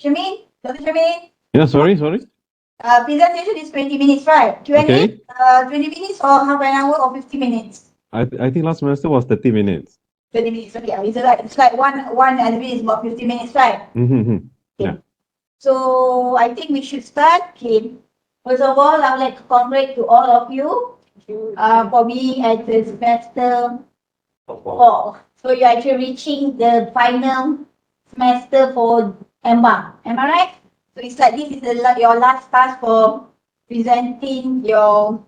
Shamin, Dr. Shamin. Yeah, sorry. Presentation is 20 minutes, right? Q&A, Okay. 20 minutes or half an hour or 50 minutes? I think last semester was 30 minutes. 20 minutes, okay. It's like one admin is about 50 minutes, right? Mm-hmm. Okay. Yeah. So I think we should start. Okay. First of all, I would like to congratulate to all of you for being at the semester 4. So you're actually reaching the final semester for EMBA. Am I right? So it's like this is your last task for presenting your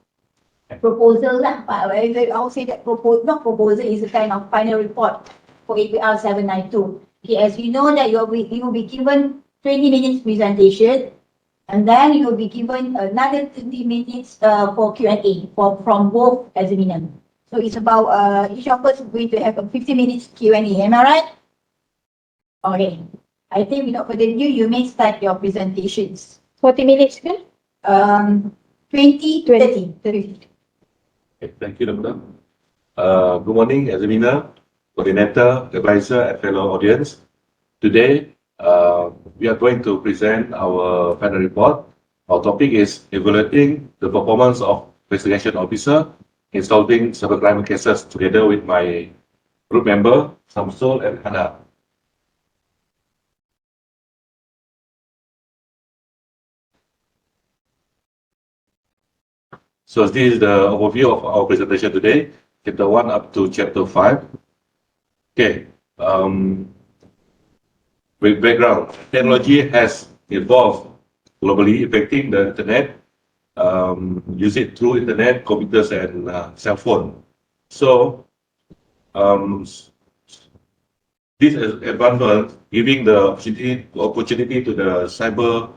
proposal lah. But I would say that not proposal is a kind of final report for ABP792. Okay, as you know that you will be given 20 minutes presentation, and then you will be given another 30 minutes for Q&A from both examiners. So it's about each of us is going to have a 50 minutes Q&A. Am I right? Okay. I think without further ado, you may start your presentations. 40 minutes kan? 20 to 30. Okay, thank you, Dr. Good morning, examiner, coordinator, advisor, and fellow audience. Today, we are going to present our final report. Our topic is evaluating the performance of investigation officer in solving cybercrime cases together with my group member, Samsul and Hana. So this is the overview of our presentation today, chapter 1 up to chapter 5. Okay, with background, technology has evolved globally, affecting the internet, use it through internet, computers, and cell phone. So, this advancement giving the opportunity to the cyber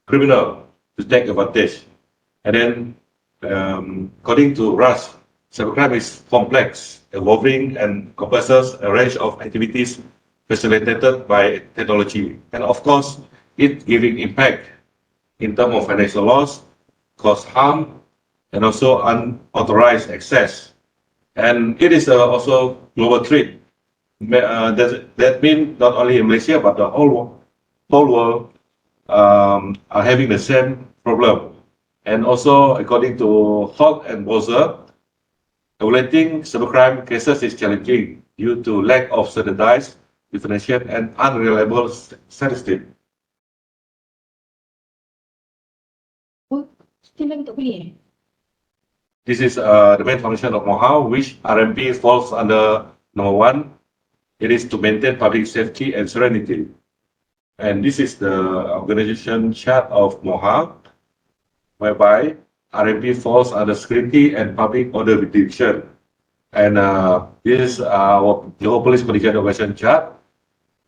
criminal to take advantage. And then, according to Russ, cybercrime is complex, evolving, and encompasses a range of activities facilitated by technology. And of course, it giving impact in terms of financial loss, cause harm, and also unauthorized access. And it is also global threat. That means not only in Malaysia, but the whole world are having the same problem. And also, according to Holt and Bowser, evaluating cybercrime cases is challenging due to lack of standardized definition and unreliable statistics. This is the main function of MOHA, which RMP falls under number 1. It is to maintain public safety and serenity. And this is the organization chart of MOHA, whereby RMP falls under security and public order division. And this is our Johor Police Condition Organization chart,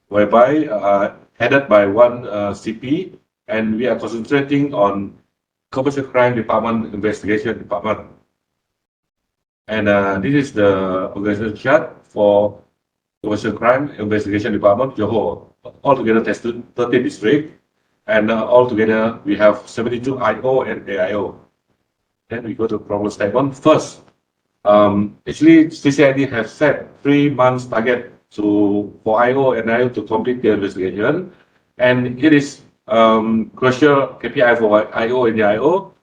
whereby headed by one CP, and we are concentrating on commercial crime department, investigation department. And this is the organization chart for commercial crime investigation department, Johor. Altogether, there's 30 districts, and altogether we have 72 IO and AIO. Then we go to problem statement. First, actually, CCID has set 3 months target for IO and AIO to complete their investigation, and it is crucial KPI for IO and AIO,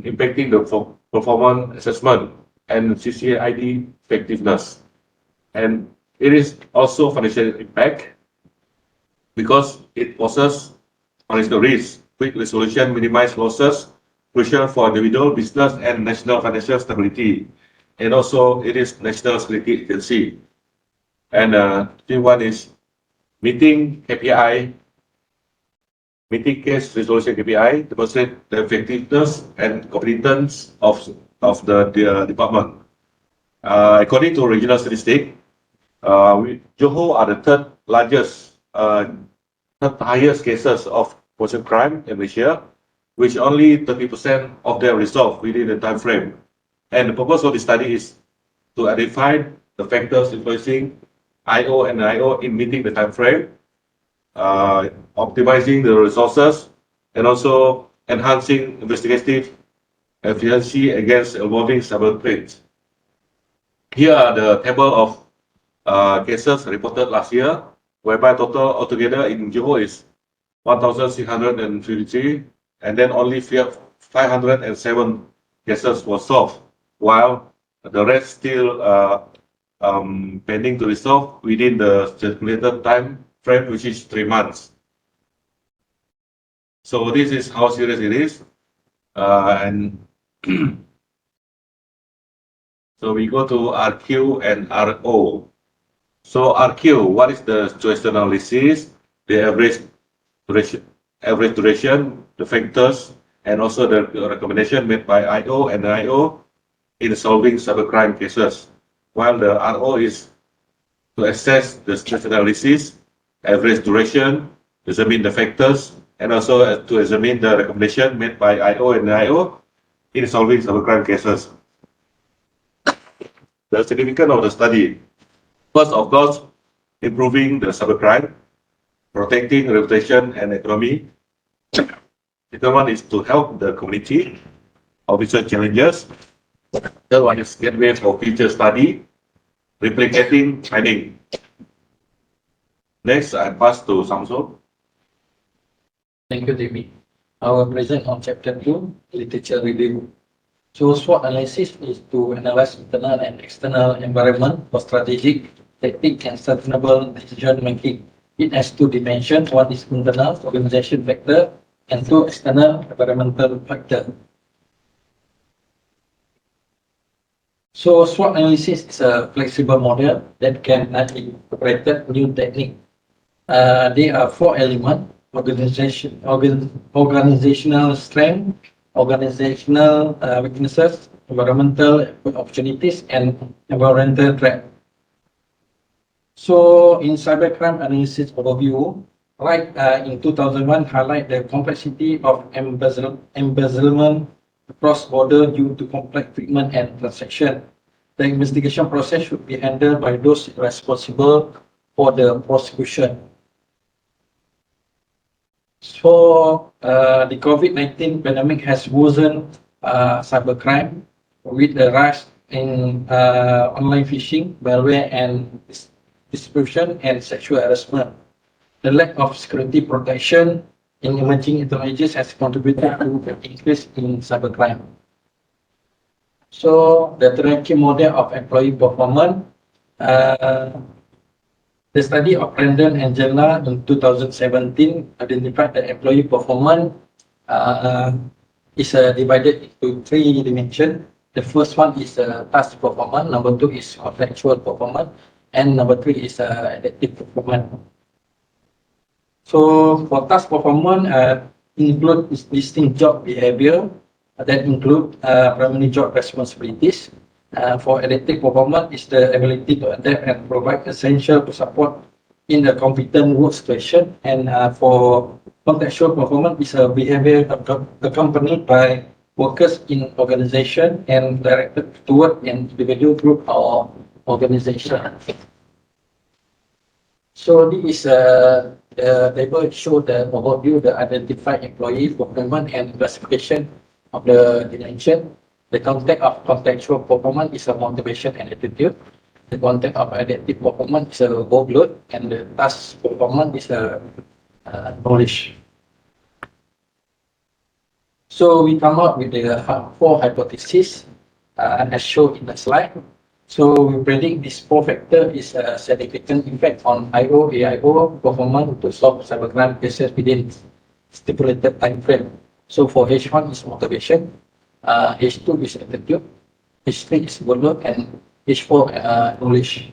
impacting the performance assessment and CCID effectiveness. And it is also financial impact because it poses financial risk, quick resolution, minimize losses, crucial for individual, business, and national financial stability. And also, it is national security agency. And one is meeting KPI, meeting case resolution KPI, demonstrate the effectiveness and competence of the department. According to regional statistic, Johor are the third largest, third highest cases of commercial crime in Malaysia, which only 30% of them resolved within the time frame. And the purpose of the study is to identify the factors influencing IO and IO in meeting the time frame, optimizing the resources, and also enhancing investigative efficiency against evolving cyber threats. Here are the table of cases reported last year, whereby total altogether in Johor is 1,653, and then only 507 cases were solved, while the rest still pending to resolve within the stipulated time frame, which is 3 months. So this is how serious it is, and so we go to RQ and RO. So RQ, what is the situation analysis, the average duration, the factors, and also the recommendation made by IO and the IO in solving cybercrime cases. While the RO is to assess the stress analysis, average duration, examine the factors, and also to examine the recommendation made by IO and the IO in solving cybercrime cases. The significance of the study. First, of course, improving the cybercrime, protecting reputation and economy. Second one is to help the community of research challenges. Third one is gateway for future study, replicating finding. Next, I pass to Samsul. Thank you, David. I will present on chapter 2, literature review. So SWOT analysis is to analyze internal and external environment for strategic, tactic, and sustainable decision making. It has two dimensions. One is internal organization factor and two external environmental factor. So SWOT analysis is a flexible model that can incorporate new technique. There are 4 elements: organizational strength, organizational weaknesses, environmental opportunities, and environmental threat. So in cybercrime analysis overview, in 2001, highlight the complexity of embezzlement across border due to complex treatment and transaction. The investigation process should be handled by those responsible for the prosecution. So the COVID-19 pandemic has worsened cybercrime with the rise in online phishing, malware, and distribution and sexual harassment. The lack of security protection in emerging technologies has contributed to the increase in cybercrime. So the hierarchy model of employee performance. The study of Brandon and Jenna in 2017 identified that employee performance is divided into 3 dimensions. The first one is task performance, number 2 is contextual performance, and number 3 is adaptive performance. So for task performance, include distinct job behavior that include primary job responsibilities. For adaptive performance is the ability to adapt and provide essential to support in the competent work situation. And for contextual performance is a behavior accompanied by workers in organization and directed toward an individual group or organization. So this is the table show the overview, the identified employee performance and classification of the dimension. The context of contextual performance is a motivation and attitude. The context of adaptive performance is a workload, and the task performance is a knowledge. So we come up with the 4 hypotheses as shown in the slide. So we predict this 4 factor is a significant impact on IO, AIO performance to solve cybercrime cases within stipulated time frame. So for H1 is motivation, H2 is attitude, H3 is workload, and H4 knowledge.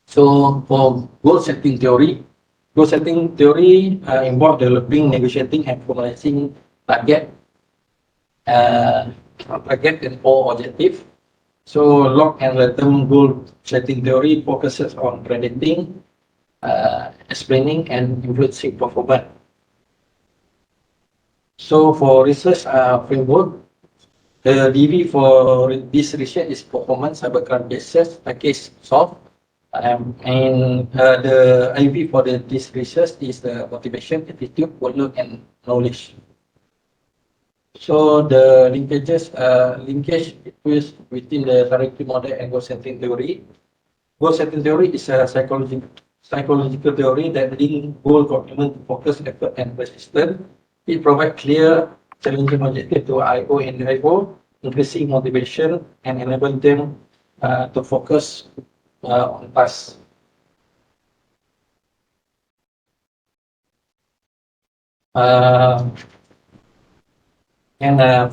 So for goal setting theory involves developing, negotiating, and formalizing target and or objective. So long and long-term goal setting theory focuses on predicting, explaining, and influencing performance. So for research framework, the DV for this research is performance cybercrime cases, case solved, and the IV for this research is the motivation, attitude, workload, and knowledge. So the linkage within the hierarchy model and goal setting theory. Goal setting theory is a psychological theory that link goal commitment to focus, effort, and persistence. It provides clear, challenging objective to IO and IO, increasing motivation and enable them to focus on tasks.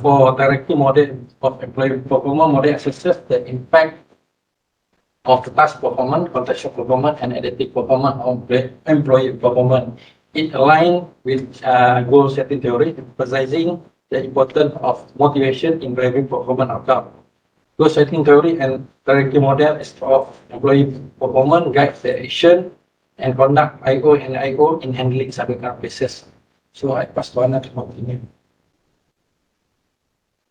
For directive model of employee performance, model assesses the impact of the task performance, contextual performance, and adaptive performance on employee performance. It aligns with goal setting theory, emphasizing the importance of motivation in driving performance outcome. Goal setting theory and directive model of employee performance guides the action and conduct IO and IO in handling cybercrime cases. So I pass to Anna to continue.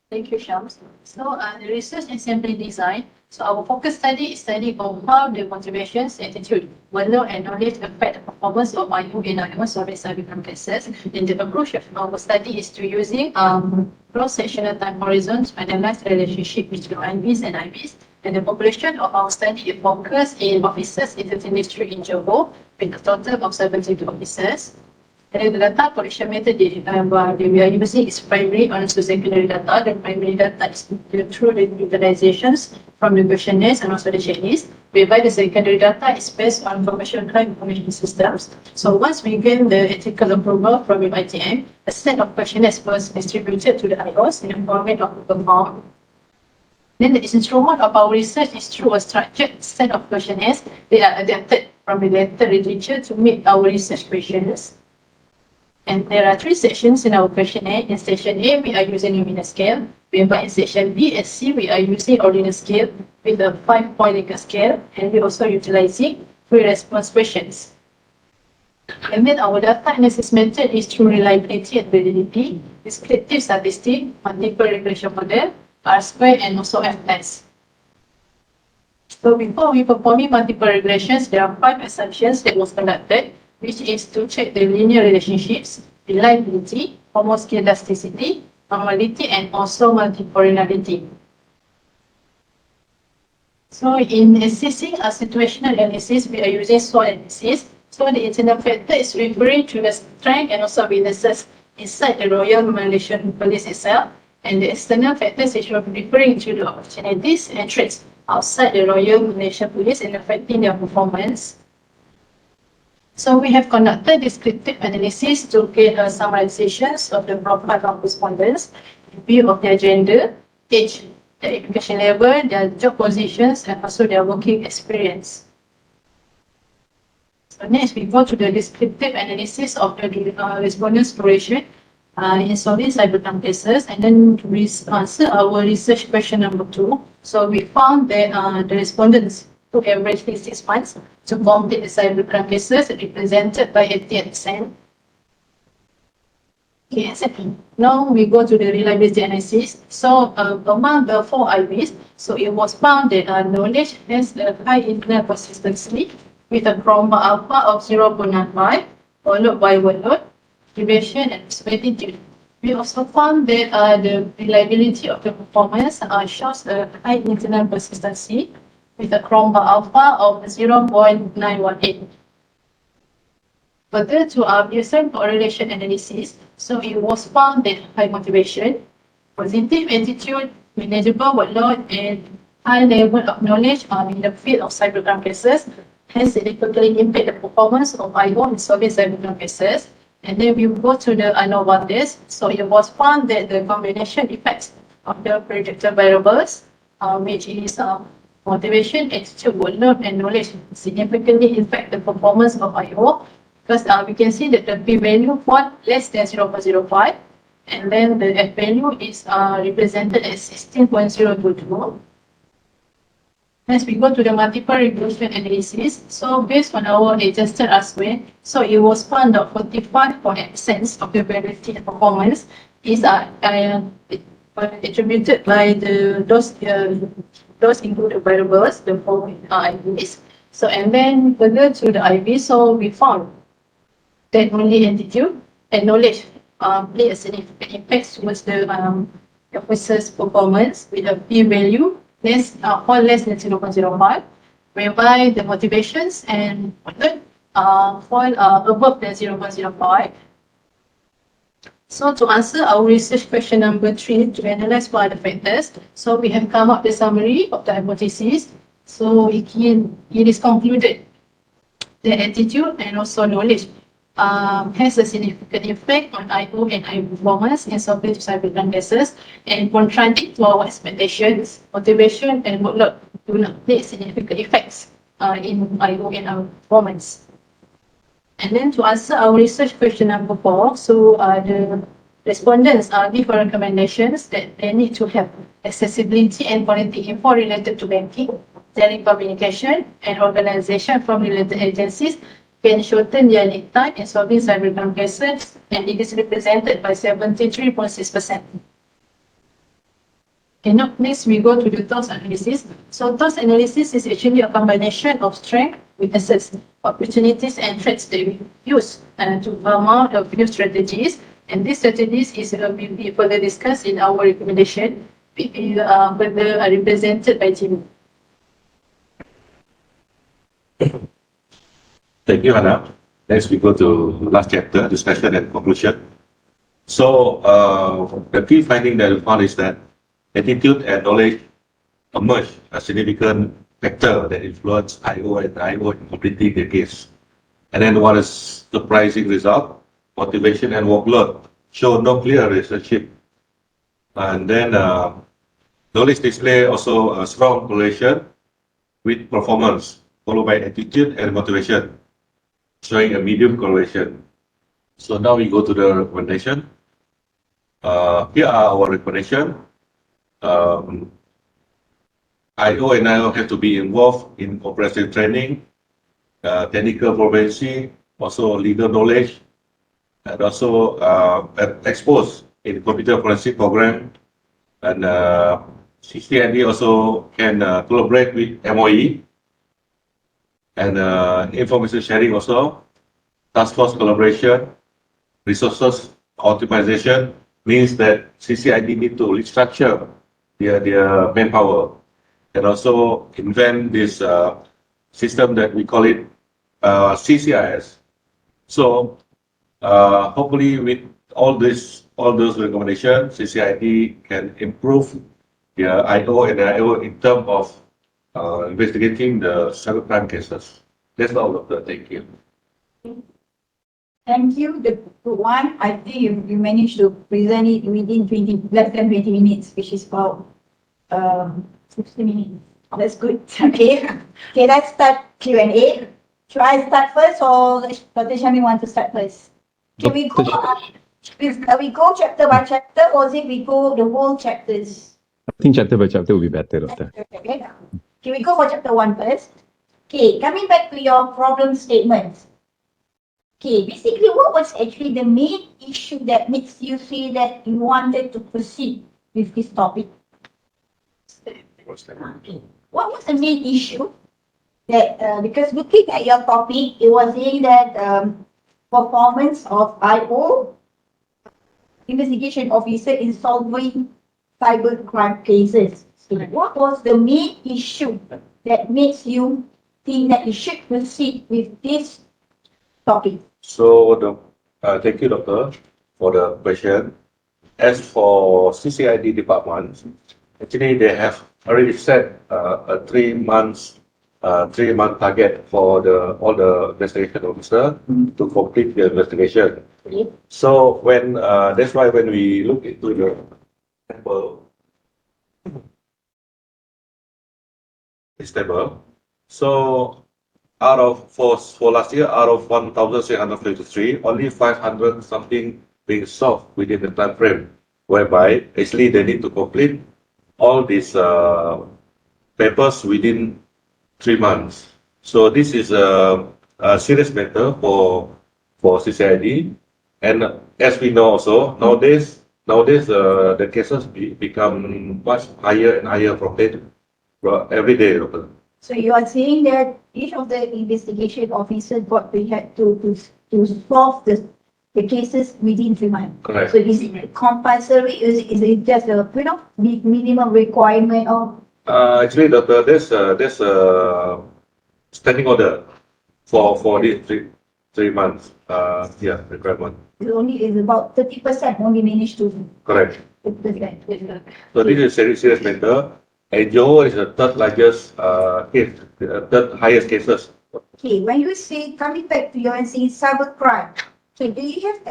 Thank you, Shams. So the research and sampling design. So our focus study is studying on how the motivations, attitude, workload, and knowledge affect the performance of IO in our cybercrime cases. And the approach of our study is to using cross-sectional time horizons to analyze the relationship between IBs and IBs. And the population of our study is focused in officers in 13 districts in Johor, with a total of 72 officers. And the data collection method we are using is primary and also secondary data. The primary data is through the utilizations from the questionnaires and also the checklist, whereby the secondary data is based on commercial crime information systems. So once we gain the ethical approval from the ITM, a set of questionnaires was distributed to the IOs in the format of Google Form. Then the instrument of our research is through a structured set of questionnaires. They are adapted from the literature to meet our research questions. And there are 3 sections in our questionnaire. In section A, we are using nominal scale, whereby in section B and C, we are using ordinal scale with a 5-point Likert scale, and we also utilizing pre-response questions. And then our data analysis method is through reliability and validity, descriptive statistic, multiple regression model, R-square, and also F-test. So before we performing multiple regressions, there are 5 assumptions that was conducted, which is to check the linear relationships, reliability, homoscale elasticity, normality, and also multipolarity. So in assessing a situational analysis, we are using SWOT analysis. So the internal factor is referring to the strength and also weaknesses inside the Royal Malaysian Police itself, and the external factors is referring to the opportunities and threats outside the Royal Malaysian Police and affecting their performance. So we have conducted descriptive analysis to get summarizations of the profile of respondents, view of their gender, age, their education level, their job positions, and also their working experience. So next we go to the descriptive analysis of the respondents' duration in solving cybercrime cases, and then to answer our research question number 2. So we found that the respondents took averagely 6 months to complete the cybercrime cases, represented by 88%. Okay, now we go to the reliability analysis. So among the 4 IBs, so it was found that knowledge has a high internal consistency with a chroma alpha of 0.95, followed by workload, duration, and attitude. We also found that the reliability of the performance shows a high internal consistency with a chroma alpha of 0.918. Further to our Pearson correlation analysis, so it was found that high motivation, positive attitude, manageable workload, and high level of knowledge in the field of cybercrime cases has significantly impacted the performance of IO in solving cybercrime cases. And then we go to the ANOVA test. So it was found that the combination effects of the predicted variables, which is motivation, attitude, workload, and knowledge, significantly impact the performance of IO. Because we can see that the p-value for less than 0.05, and then the f-value is represented as 16.022. Next, we go to the multiple regression analysis. So based on our adjusted R-square, so it was found that 45.8% of the variability and performance is attributed by those included variables, the 4 IVs. So and then further to the IV, so we found that only attitude and knowledge play a significant impact towards the officer's performance with a p-value less than 0.05, whereby the motivations and fall above the 0.05. So to answer our research question number 3, to analyze what are the factors, so we have come up with a summary of the hypothesis. So it is concluded that attitude and also knowledge has a significant effect on IO and IO performance in solving cybercrime cases, and contrary to our expectations, motivation and workload do not play significant effects in IO and IO performance. And then to answer our research question number 4, so the respondents give recommendations that they need to have accessibility and quality info related to banking, telecommunication, and organization from related agencies can shorten their lead time in solving cybercrime cases, and it is represented by 73.6%. Okay, now next we go to the TOS analysis. So TOS analysis is actually a combination of strength, weaknesses, opportunities, and threats that we use to come out of new strategies. And these strategies will be further discussed in our recommendation, further represented by Jimmy. Thank you, Hannah. Next, we go to last chapter, discussion and conclusion. So, the key finding that we found is that attitude and knowledge emerge a significant factor that influence IO and IO in completing the case. And then what is surprising result? Motivation and workload show no clear relationship. And then knowledge display also a strong correlation with performance, followed by attitude and motivation, showing a medium correlation. So now we go to the recommendation. Here are our recommendation. IO and IO have to be involved in comprehensive training, technical proficiency, also legal knowledge, and also exposed in computer forensic program. And CCID also can collaborate with MOE, and information sharing also, task force collaboration, resources optimization means that CCID need to restructure their manpower, and also invent this system that we call it CCIS. So hopefully with all those recommendations, CCID can improve their IO and IO in terms of investigating the cybercrime cases. That's all, Doctor. Thank you. Thank you. The one, I think you managed to present it within less than 20 minutes, which is about 60 minutes. That's good. Okay. Okay, let's start Q&A. Should I start first, or Dr. Shami want to start first? Can we go chapter by chapter, or is it we go the whole chapters? I think chapter by chapter will be better, Doctor. Okay. Can we go for chapter 1 first? Okay, coming back to your problem statement. Okay, basically what was actually the main issue that makes you say that you wanted to proceed with this topic? What was the main issue? That because looking at your topic, it was saying that performance of IO investigation officer in solving cybercrime cases. So what was the main issue that makes you think that you should proceed with this topic? So thank you, Doctor, for the question. As for CCID department, actually they have already set a 3 month target for all the investigation officer to complete the investigation. Okay. So when that's why when we look into the table, so out of for last year, out of 1,653, only 500 something being solved within the time frame, whereby actually they need to complete all these papers within 3 months. So this is a serious matter for CCID, and as we know also nowadays the cases become much higher and higher from every day. So you are saying that each of the investigation officers got we had to solve the cases within 3 months. Correct. So is it compulsory? Is it just a minimum requirement of? Actually, Doctor, there's a standing order for this 3 months, requirement. It only is about 30% only managed to. Correct. 30%. So this is a serious matter. And Johor is the third largest case, third highest cases. Okay, when you say, coming back to your saying cybercrime, so do you have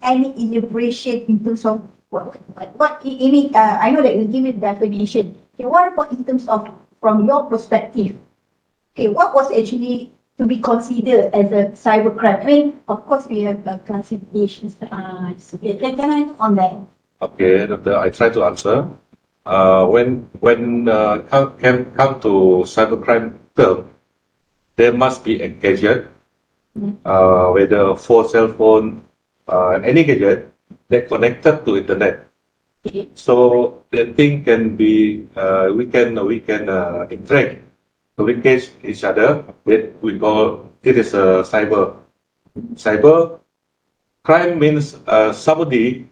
any elaboration in terms of what you mean? I know that you give it definition. Okay, what about in terms of from your perspective? Okay, what was actually to be considered as a cybercrime? I mean, of course, we have classifications. Can I know on that? Okay, I try to answer. When come to cybercrime term, there must be a gadget, whether for cell phone, any gadget that connected to internet. Okay. So the thing can be, we can interact, communicate each other. That we call it is a cyber. Cyber crime means somebody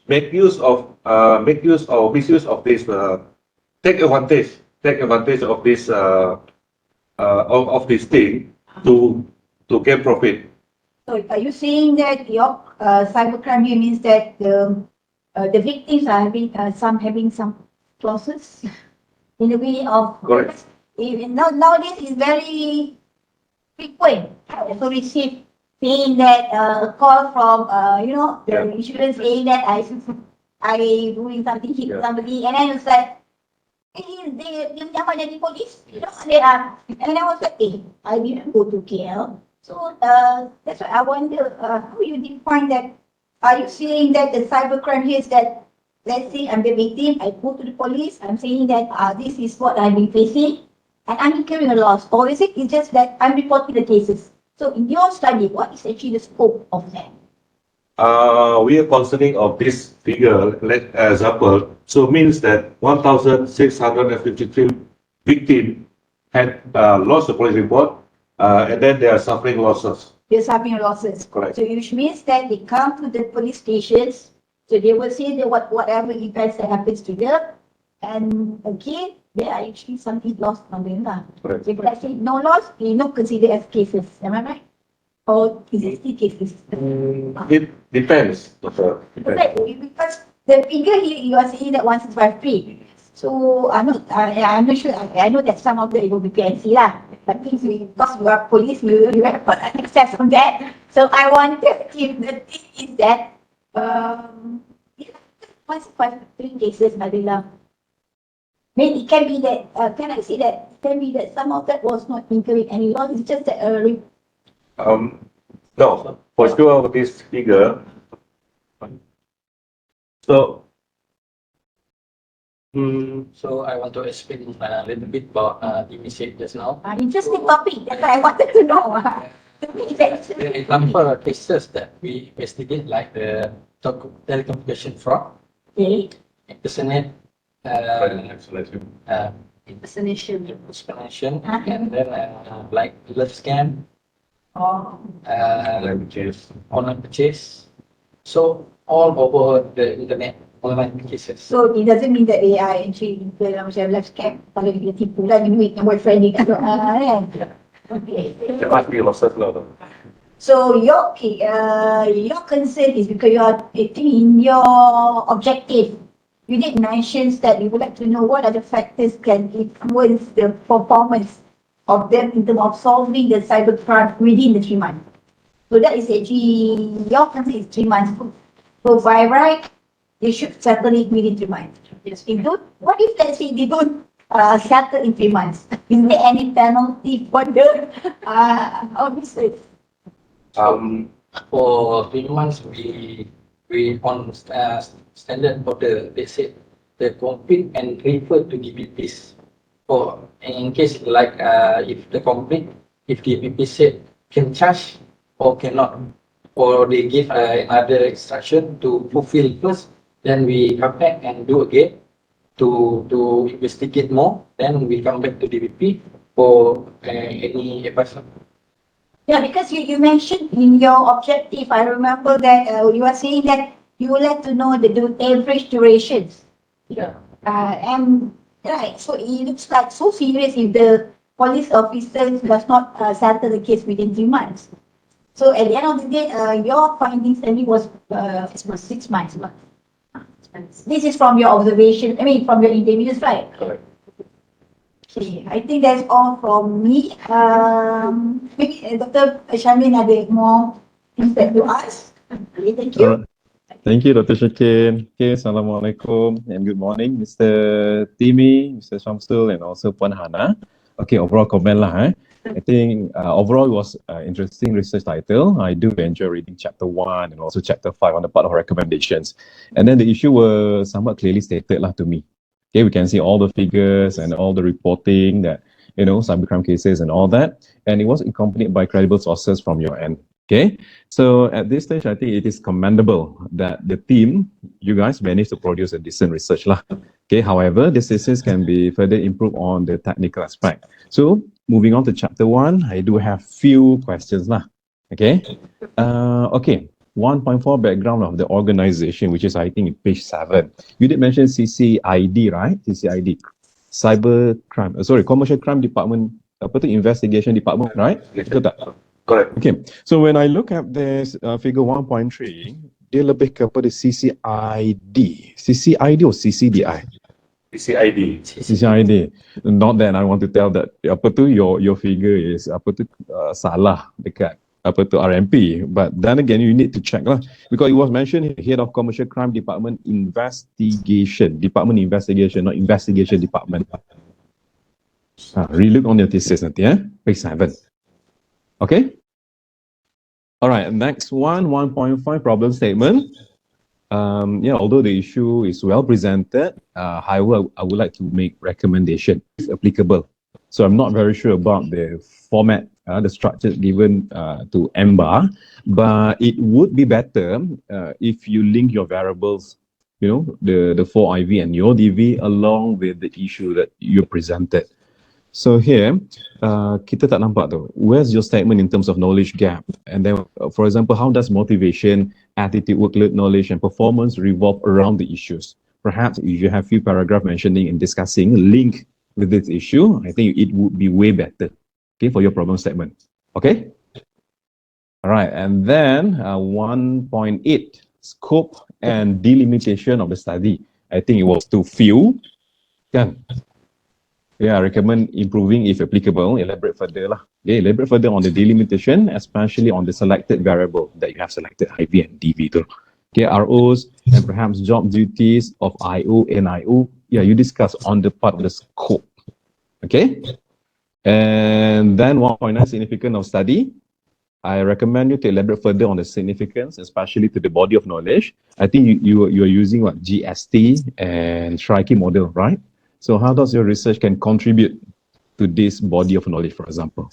make use or misuse of this, take advantage of this of this thing to get profit. So are you saying that your cybercrime here means that the victims are having some clauses in the way of Correct. nowadays is very frequent. I also receive saying that a call from the insurance saying that I doing something, hit somebody, and then it's like they never the police, they are, and I was like, I didn't go to KL. So that's why I wonder how you define that. Are you saying that the cybercrime here is that, let's say I'm the victim, I go to the police, I'm saying that this is what I've been facing, and I'm incurring a loss, or is it it's just that I'm reporting the cases? So in your study, what is actually the scope of that? We are considering of this figure, let example, so means that 1,653 victims had lost the police report, and then they are suffering losses. They're suffering losses. Correct. So which means that they come to the police stations, so they will say that whatever events that happens to them, and again, there are actually something lost on them. Correct. So if let's say no loss, they not considered as cases. Am I right? Or is it still cases? It depends. Depends. Because the figure here, you are saying that 1,653. So I'm not sure. I know that some of them will be PNC lah. But because you are police, you have access on that. So I wonder if the thing is that 1,653 cases, Madila. Maybe it can be that. Can I say that? It can be that some of that was not incurring any loss. It's just that No, for sure this figure. So, So I want to explain a little bit about the message just now. interesting topic. That's why I wanted to know. The example of cases that we investigate, like the telecommunication fraud, Okay. impersonation, Impersonation. and then like love scam, online purchase. So all over the internet, online cases. So it doesn't mean that they are actually macam live scam. Kalau dia tipu lah, dia duit dengan boyfriend dia kan. Okay. there must be losses now. So your concern is because you are in your objective. You did mention that you would like to know what other factors can influence the performance of them in terms of solving the cybercrime within the 3 months. So that is actually your concern is 3 months. So by right, they should settle it within 3 months. Yes. If don't, what if let's say they don't settle in 3 months? Is there any penalty for the officers? For 3 months, we on standard order, they said the complete and refer to DPPs. For in case like if the complete, if DPP said can charge or cannot, or they give another instruction to fulfill first, then we come back and do again to investigate more. Then we come back to DPP for any advice. Yeah, because you mentioned in your objective, I remember that you are saying that you would like to know the average durations. Yeah. And right, so it looks like so serious if the police officer does not settle the case within 3 months. So at the end of the day, your findings study was 6 months. This is from your observation, from your interviews, right? Correct. Okay, I think that's all from me. Maybe Dr. Shamlin ada more things to ask. Okay, thank you. Alright. Thank you, Dr. Shakin. Okay, Assalamualaikum and good morning, Mr. Timi, Mr. Shamsul, and also Puan Hana. Okay, overall comment lah. I think overall it was interesting research title. I do enjoy reading chapter 1 and also chapter 5 on the part of recommendations. And then the issue was somewhat clearly stated lah to me. Okay, we can see all the figures and all the reporting that, cybercrime cases and all that. And it was accompanied by credible sources from your end. Okay, so at this stage, I think it is commendable that the team, you guys managed to produce a decent research lah. Okay, however, this thesis can be further improved on the technical aspect. So moving on to chapter 1, I do have few questions lah. Okay, okay, 1.4 background of the organization, which is I think in page 7. You did mention CCID, right? CCID, Commercial Crime Department, Investigation Department, right? Betul tak? Correct. Okay, so when I look at this figure 1.3, dia lebih kepada CCID. CCID or CCDI? PCID. CCID. Not that I want to tell that your figure is salah dekat RMP, but then again you need to check lah, because it was mentioned head of Commercial Crime Department Investigation, not Investigation Department. Relook on your thesis nanti, page 7. Okay. All right. Next one, 1.5 problem statement. Although the issue is well presented, however, I would like to make recommendation if applicable. So I'm not very sure about the format, the structure given to EMBA, but it would be better if you link your variables, the 4IV and your DV along with the issue that you presented. So here, kita tak nampak tu. Where's your statement in terms of knowledge gap? And then, for example, how does motivation, attitude, workload, knowledge, and performance revolve around the issues? Perhaps if you have few paragraphs mentioning and discussing link with this issue, I think it would be way better, okay, for your problem statement. Okay? All right, and then 1.8, scope and delimitation of the study. I think it was too few. Kan? Yeah, I recommend improving if applicable. Elaborate further lah. Okay, elaborate further on the delimitation, especially on the selected variable that you have selected, IV and DV too. Okay, ROs and perhaps job duties of IO and IO. Yeah, you discuss on the part of the scope. Okay, and then 1.9 significance of study. I recommend you to elaborate further on the significance, especially to the body of knowledge. I think you are using what GST and Shrike model, right? So how does your research can contribute to this body of knowledge, for example?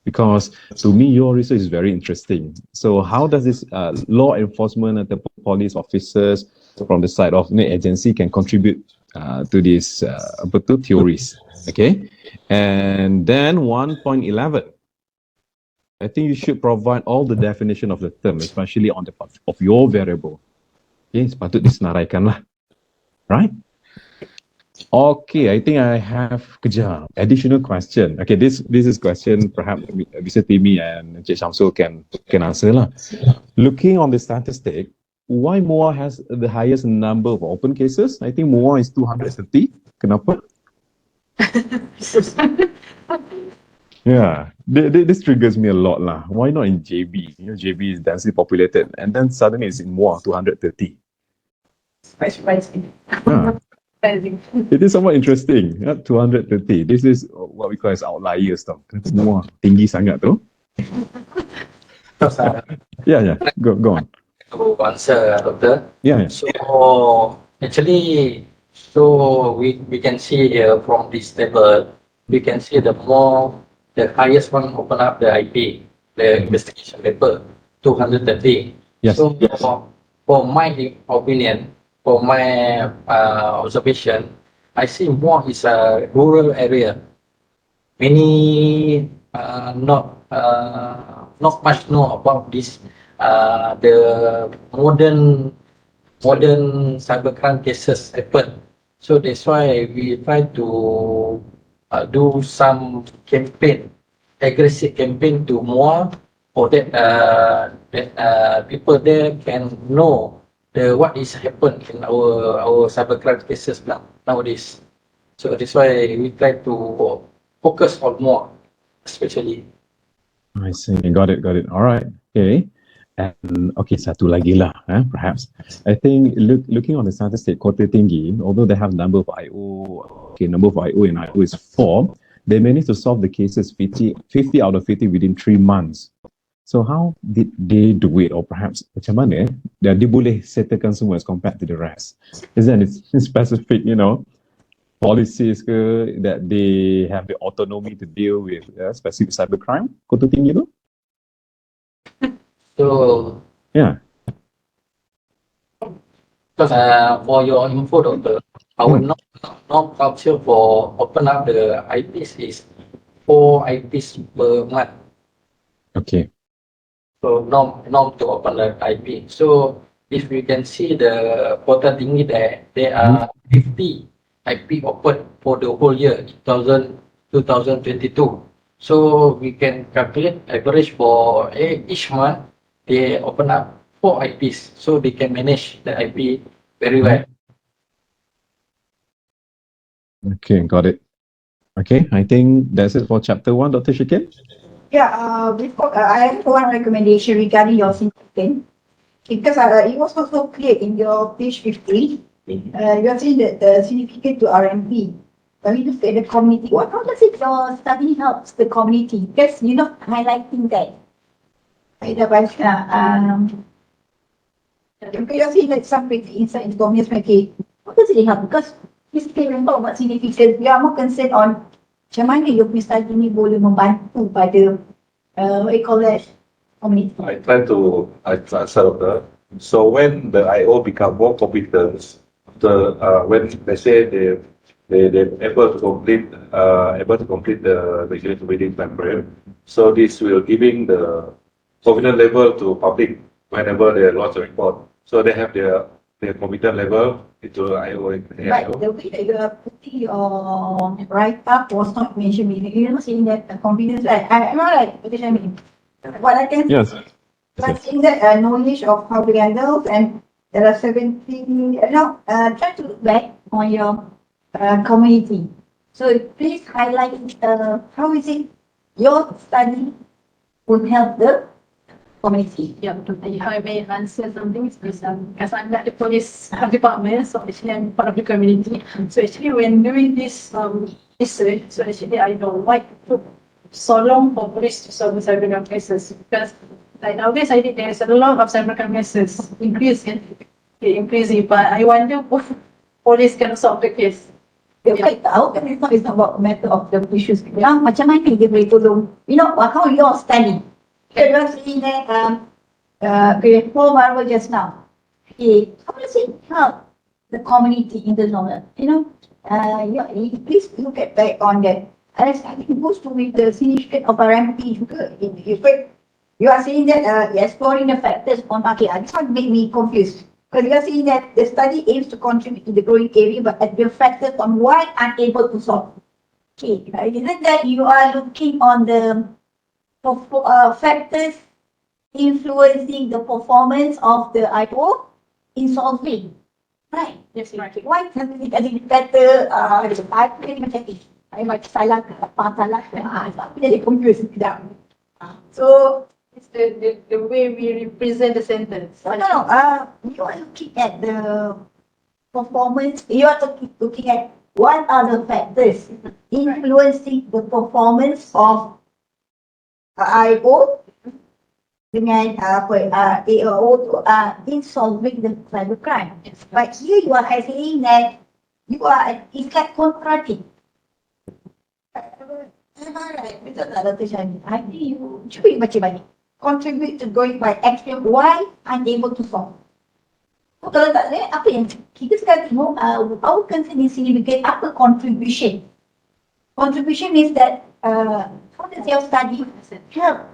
Because to me, your research is very interesting. So how does this law enforcement and the police officers from the side of the agency can contribute to these theories? Okay, and then 1.11. I think you should provide all the definition of the term, especially on the part of your variable. Okay, sepatut disenaraikan lah, right? Okay, I think I have additional question. Okay, this is question perhaps Mr. Timi and Encik Shamsul can answer lah. Looking on the statistic, why MOA has the highest number of open cases? I think MOA is 230. Kenapa? Yeah, this triggers me a lot lah. Why not in JB? JB is densely populated, and then suddenly it's in MOA 230. Quite surprising. Yeah. It is somewhat interesting. 230. This is what we call as outliers tau. Semua tinggi sangat tu. Yeah. Go on. To answer, Doctor. Yeah. So actually, we can see here from this table, we can see the highest one open up the IP, the investigation paper, 230. Yes. So for my opinion, for my observation, I see more is a rural area. Many not much know about this the modern cybercrime cases happen. So that's why we try to do some campaign, aggressive campaign to more, for that people there can know what is happened in our cybercrime cases nowadays. So that's why we try to focus on more, especially. I see. Got it. Got it. All right. Okay. And okay, satu lagi lah, perhaps. I think looking on the statistic Kota Tinggi, although they have number of IO, number of IO and IO is 4, they managed to solve the cases 50 out of 50 within 3 months. So how did they do it? Or perhaps macam mana dia boleh settlekan semua as compared to the rest? Is there any specific, policies that they have the autonomy to deal with specific cybercrime, Kota Tinggi tu? So Yeah. because for your info, Doctor, our norm culture for open up the IPs is 4 IPs per month. Okay. So norm to open the IP. So if we can see the Kota Tinggi there are 50 IP open for the whole year 2022. So we can calculate average for each month they open up 4 IPs, so they can manage the IP very well. Okay, got it. Okay, I think that's it for chapter 1, Dr. Shakir. Yeah, I have one recommendation regarding your significant, because it was also clear in your page 50. You are saying that the significant to RMP. When we look at the community, how does it your study helps the community? Because you're not highlighting that. Because you're saying that some people inside the community, okay, how does it help? Because basically when we talk about significance, we are more concerned on macam mana you punya study ni boleh membantu pada what you call that, community. I try to answer that. So when the IO become more competent, when they say they're able to complete the regulatory within time frame, so this will giving the confidence level to public whenever they launch a report. So they have their confidence level into IO. But the way that you are putting your write-up was not mentioned. You're not saying that confidence. I'm not right. What I mean? What I can Yes. but saying that knowledge of how to handle, and there are 17. Try to look back on your community. So please highlight how is it your study would help the community. Yeah, Dr. If I may answer something, because I'm not the police department, so actually I'm part of the community. So actually when doing this research, so actually I know why it took so long for police to solve cybercrime cases, because like nowadays I think there's a lot of cybercrime cases increasing, but I wonder if police can solve the case. Dia tahu kan it's not about matter of the issues. Macam mana dia boleh tolong? How your study. You are saying that Paul Marvel just now. How does it help the community in the long run? Please look at back on that. And I think it goes to with the significance of RMP juga. You are saying that exploring the factors on market. This one made me confused. Because you are saying that the study aims to contribute to the growing area, but at the factors on why unable to solve. Okay, isn't that you are looking on the factors influencing the performance of the IO in solving, right? Yes, right. Why can't we get it better? I macam I macam salah ke apa salah ke? Tapi jadi confused sekejap. So It's the way we represent the sentence. no. You are looking at the performance. You are looking at what are the factors influencing the performance of IO dengan AO in solving the cybercrime. Yes, But here you are saying that it's like contradicting. Am I right? Betul tak, Dr. Shani? I think you cuba baca balik. Contribute to going by extreme. Why unable to solve? So, kalau tak ada, apa yang kita sekarang tengok, our concern di sini because apa contribution? Contribution means that how does your study help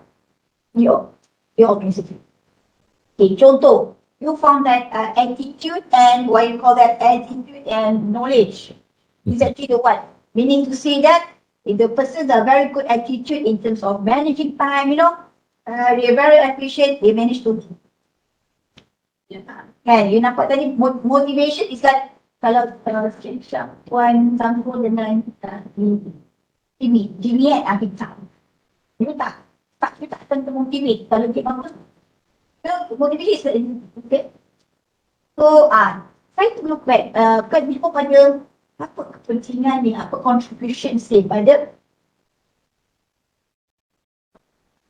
your organization? Okay, contoh, you found that attitude and what you call that attitude and knowledge is actually the one. Meaning to say that if the persons are very good attitude in terms of managing time, they are very efficient, they manage to. Kan, you nampak tadi motivation is like kalau Puan sambung dengan ini, Juliet kita. You tak akan termotivate kalau dia bagus. Motivation is okay. So, try to look back, kan kita pada apa kepentingan ni, apa contribution say pada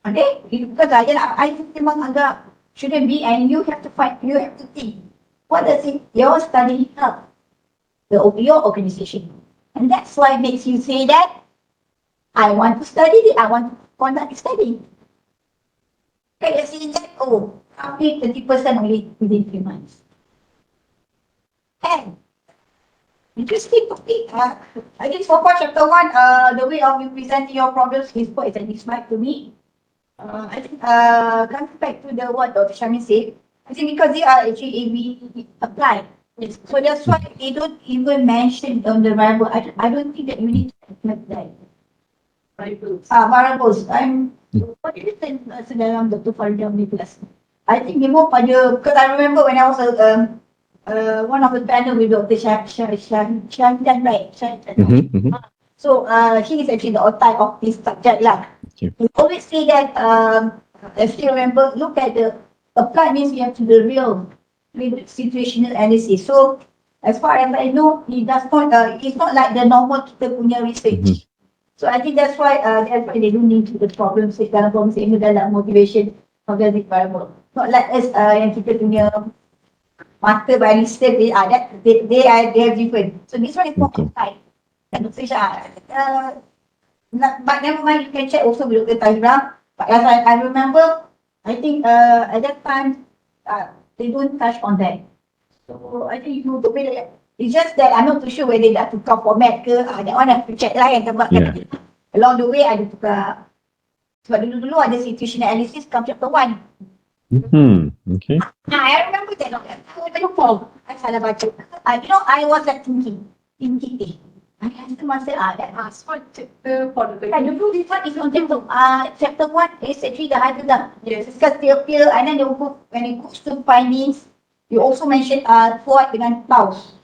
okay, because I think memang agak shouldn't be, and you have to think, what does your study help your organization? And that's why it makes you say that, I want to study it, I want to conduct study. Okay, you're saying that, only 30% only within 3 months. And interesting topic. I think for chapter 1, the way of you presenting your problems is quite satisfied to me. I think coming back to the what Dr. Shamin said, I think because they are actually AB applied. Yes. So that's why they don't even mention on the variable. I don't think that you need to implement that. Variables. What is it dalam Dr. Farida class? I think more pada, because I remember when I was one of the panel with Dr. Shantan, right? So he is actually the author of this subject lah. Okay. We always say that, I still remember, look at the apply means you have to do real situational analysis. So as far as I know, he does not, it's not like the normal kita punya research. So I think that's why they don't need to the problem set dalam problem set dalam motivation organic variable. Not like us yang kita punya mata by research, they have different. So this one is more outside. But never mind, you can check also with Dr. Tahira. But as I remember, I think at that time, they don't touch on that. So I think you it's just that I'm not too sure whether dah tukar format ke, that one have to check lah yang sebabkan along the way ada tukar. Sebab dulu ada situational analysis come chapter 1. Okay. I remember that. I salah baca. I was like thinking. I asked myself, that So chapter for the I don't know this one is on chapter 1 is actually the hardest lah. Yes. Because they appear, and then when it goes to findings, you also mentioned Ford dengan Paus.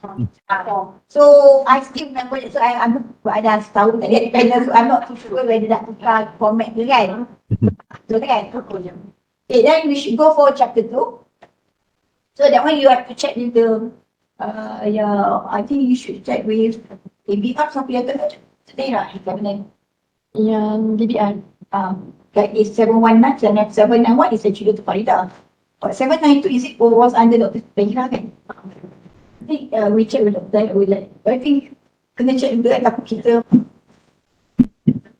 So I still remember it. So I'm ada tahu tadi so I'm not too sure whether that tukar format ke kan. So kan. Okay, then we should go for chapter 2. So that one you have to check with the I think you should check with ABR sampai today lah, yang DBR. Like is 719 and 791 is actually to Farida. But 792 is it was under Dr. Tahira kan? I think we check with Dr. I think kena check juga lah kita.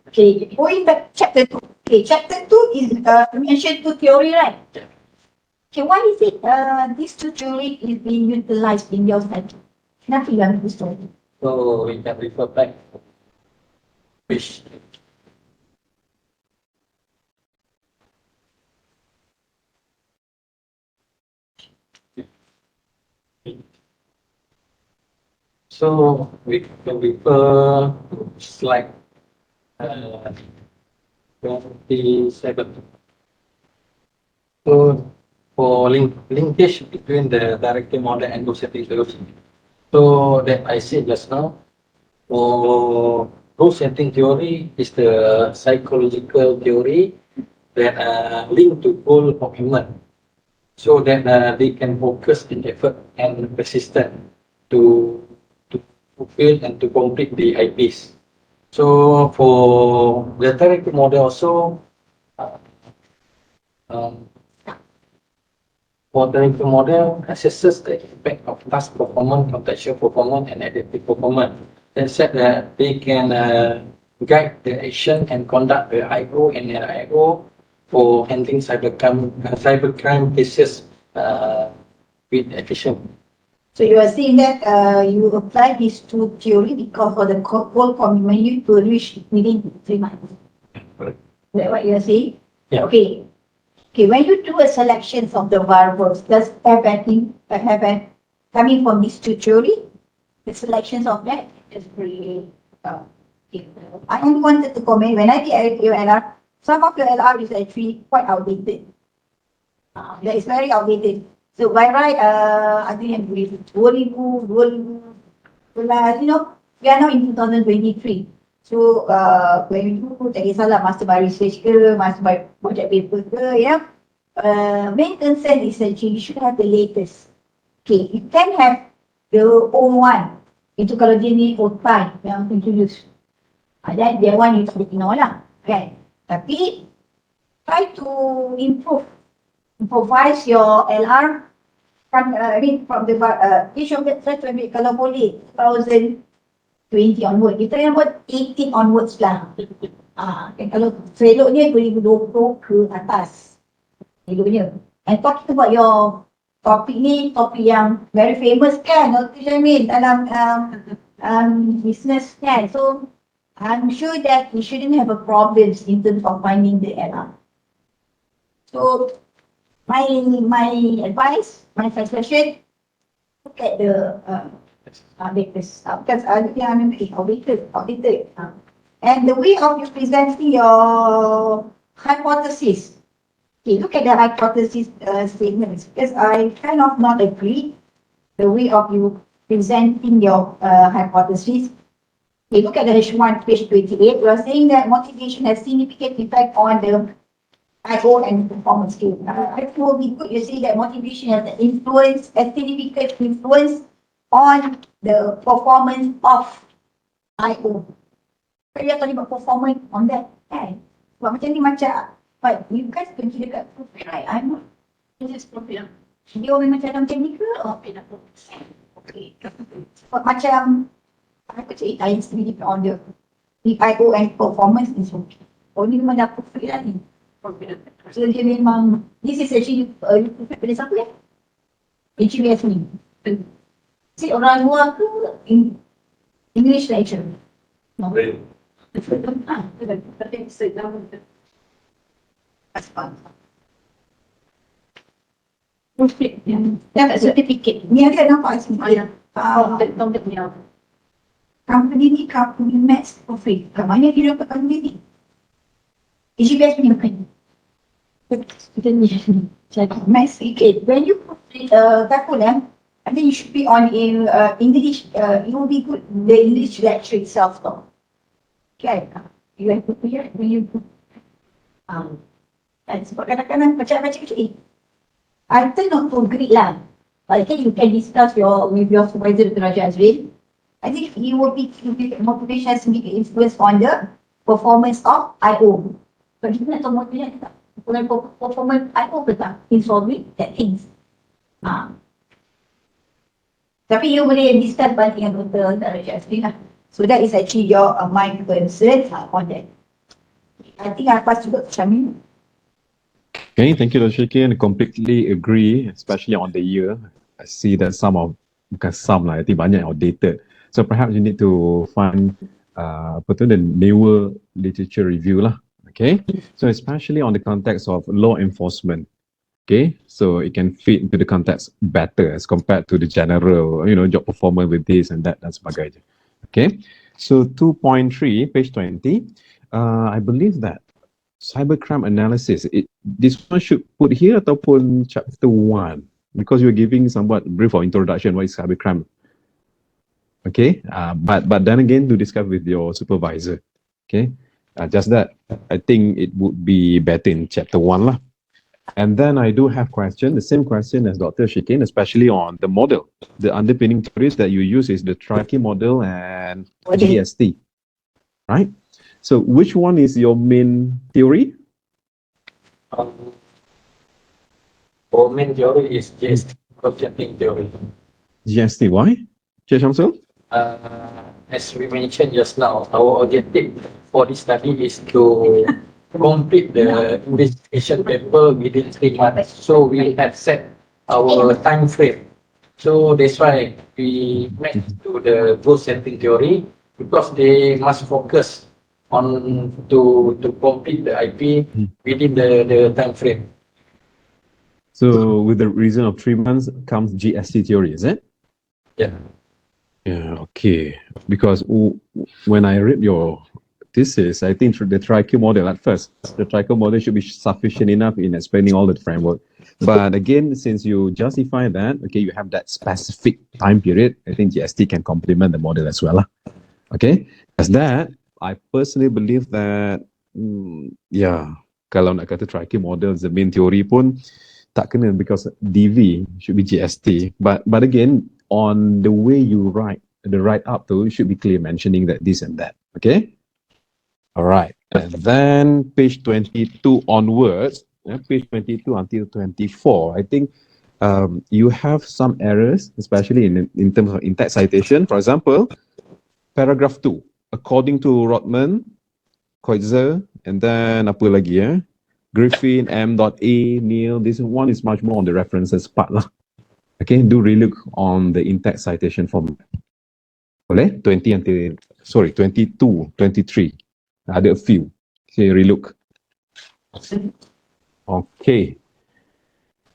Okay, going back chapter 2. Okay, chapter 2 is mentioned to theory, right? Okay, why is it this two theory is being utilized in your study? Kenapa you ambil this story? So we can refer back which so we can refer to slide 27. So for linkage between the directive model and goal setting theory. So that I said just now, for goal setting theory is the psychological theory that link to goal achievement, so that they can focus in effort and persistent to fulfill and to complete the IPs. So for the directive model also, for the directive model assesses the impact of task performance, contextual performance, and adaptive performance. They said that they can guide the action and conduct the IO and NIO for handling cybercrime cases with efficient. So you are saying that you apply these two theory because for the whole commitment you to reach within 3 months. Correct. Is that what you are saying? Yeah. Okay. Okay, when you do a selection of the variables, does everything coming from these two theory, the selections of that is pretty I only wanted to comment, when I did your LR, some of your LR is actually quite outdated. That is very outdated. So by right, I think with 2000, you know, we are now in 2023. So when you do, tak kisahlah masa by research ke, masa by project paper ke, you know, main concern is actually you should have the latest. Okay, you can have the old one. Itu kalau dia ni old time yang introduce. That one you tak boleh tengok lah, kan? Tapi try to improvise your LR from from the each of the try to ambil kalau boleh 2020 onward. Kita yang buat 18 onwards lah. Kan kalau seloknya 2020 ke atas. Seloknya. And talking about your topik ni, topik yang very famous kan, Dr. Jamil, dalam business kan. So I'm sure that we shouldn't have a problem in terms of finding the LR. So my advice, my suggestion, look at the latest because yang outdated. And the way of you presenting your hypothesis. Okay, look at the hypothesis statements because I kind of not agree the way of you presenting your hypothesis. Okay, look at the H1 page 28. You are saying that motivation has significant effect on the IO and performance skill. It will be good you say that motivation has a significant influence on the performance of IO. So you are talking about performance on that, kan? Sebab macam ni macam, but you guys pergi dekat profil, right? I'm not. This is profil. Dia orang macam dalam technical or okay. Sebab macam aku cakap I sendiri on the IO and performance is okay. Oh ni memang dah profil lah ni. So dia memang, this is actually profil pada siapa ya? HBS ni. Si orang luar tu English lecture. No. Tapi sedang profil yang certificate. Ni ada nampak sini. Tongkat ni apa? Company ni company maths profil. Mana dia dapat company ni? HBS punya bukan. Kita ni jadi Maths sikit. When you profil calculate, I think you should be on in English. It will be good the English lecture itself though. Okay. You have to hear when you sebab kadang-kadang macam I tend not to agree lah. But I think you can discuss with your supervisor, Dr. Raja Azril. I think he will be motivation has big influence on the performance of IO. But kita nak tahu motivation tak? Performance IO ke tak? In solving that things. Tapi you boleh discuss balik dengan Dr. Raja Azril lah. So that is actually your my concern on that. I think I pass juga to Syamil. Okay, thank you, Dr. Shikin. I completely agree, especially on the year. I see that bukan some lah, I think banyak outdated. So perhaps you need to find the newer literature review lah. Okay, so especially on the context of law enforcement. Okay, so it can fit into the context better as compared to the general, job performance with this and that dan sebagainya. Okay, so 2.3, page 20, I believe that cybercrime analysis, this one should put here ataupun chapter 1 because you're giving somewhat brief or introduction what is cybercrime. Okay, but then again to discuss with your supervisor. Okay, just that I think it would be better in chapter 1 lah. And then I do have question, the same question as Dr. Shikin, especially on the model. The underpinning theories that you use is the Traki model and GST, right? So which one is your main theory? Our main theory is GST, projecting theory. GST, why? Cik Shamsul? As we mentioned just now, our objective for this study is to complete the investigation paper within 3 months. So we have set our time frame. So that's why we went to the goal setting theory because they must focus on to complete the IP within the time frame. So with the reason of 3 months comes GST theory, is it? Yeah. Yeah, okay. Because when I read your thesis, I think the TRICARE model at first, the TRICARE model should be sufficient enough in explaining all the framework. But again, since you justify that, okay, you have that specific time period, I think GST can complement the model as well. Okay, as that, I personally believe that, yeah, kalau nak kata TRICARE model the main theory pun tak kena because DV should be GST. But again, on the way you write, the write up though, you should be clear mentioning that this and that. Okay? All right. And then page 22 onwards, page 22 until 24, I think you have some errors, especially in terms of in-text citation. For example, paragraph 2, according to Rotman, Koitzer, and then apa lagi Griffin, M.A, Neil. This one is much more on the references part lah. Okay, do relook on the in-text citation format. Boleh? 22, 23. Ada a few. Okay, relook. Okay.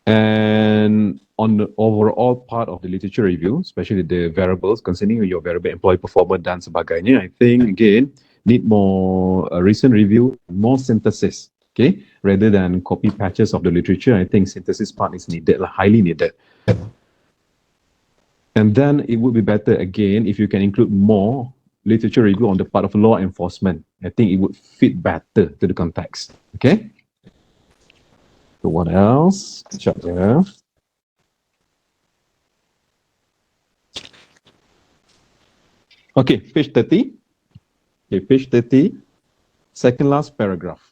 And on the overall part of the literature review, especially the variables concerning your variable employee performance dan sebagainya, I think again need more recent review, more synthesis. Okay, rather than copy patches of the literature, I think synthesis part is needed, highly needed. And then it would be better again if you can include more literature review on the part of law enforcement. I think it would fit better to the context. Okay. So what else? Check here. Okay, page 30. Okay, page 30. Second last paragraph.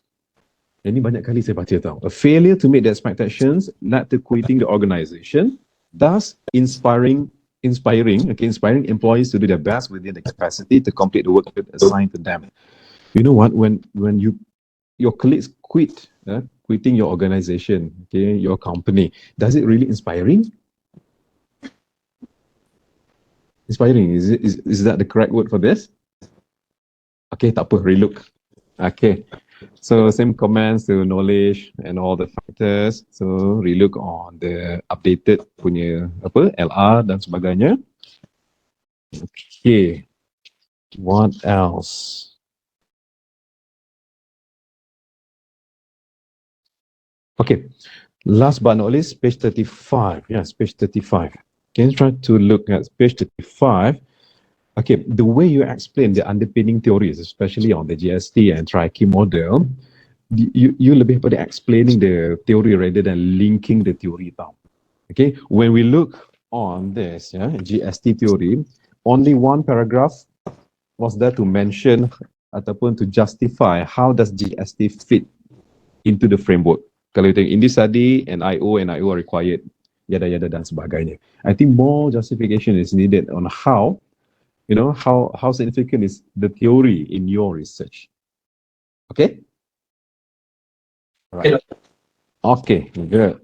Ini banyak kali saya baca tau. A failure to meet the expectations led to quitting the organization, thus inspiring employees to do their best within the capacity to complete the work assigned to them. You know what? When your colleagues quitting your organization, okay, your company, does it really inspiring? Inspiring, is that the correct word for this? Okay, tak apa, relook. Okay, so same comments to knowledge and all the factors. So relook on the updated punya LR dan sebagainya. Okay, what else? Okay, last but not least, page 35. Yes, page 35. Can you try to look at page 35? Okay, the way you explain the underpinning theories, especially on the GST and TRICARE model, you lebih pada explaining the theory rather than linking the theory down. Okay, when we look on this GST theory, only one paragraph was there to mention ataupun to justify how does GST fit into the framework. Kalau you in this study, NIO are required, yada yada dan sebagainya. I think more justification is needed on how, how significant is the theory in your research. Okay? All right. Okay, good.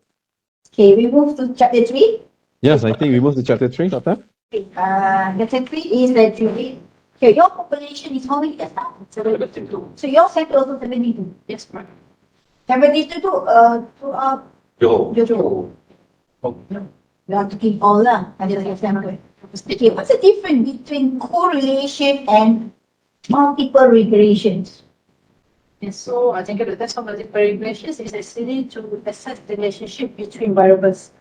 Okay, we move to chapter 3. Yes, I think we move to chapter 3, Doctor. Okay, chapter 3 is the theory. Okay, your population is how many years now? 72. So your sector also 72. Yes, correct. 72 to Johor. You are taking all lah. Okay, what's the difference between correlation and multiple regressions? And so I think the test of multiple regressions is actually to assess the relationship between variables.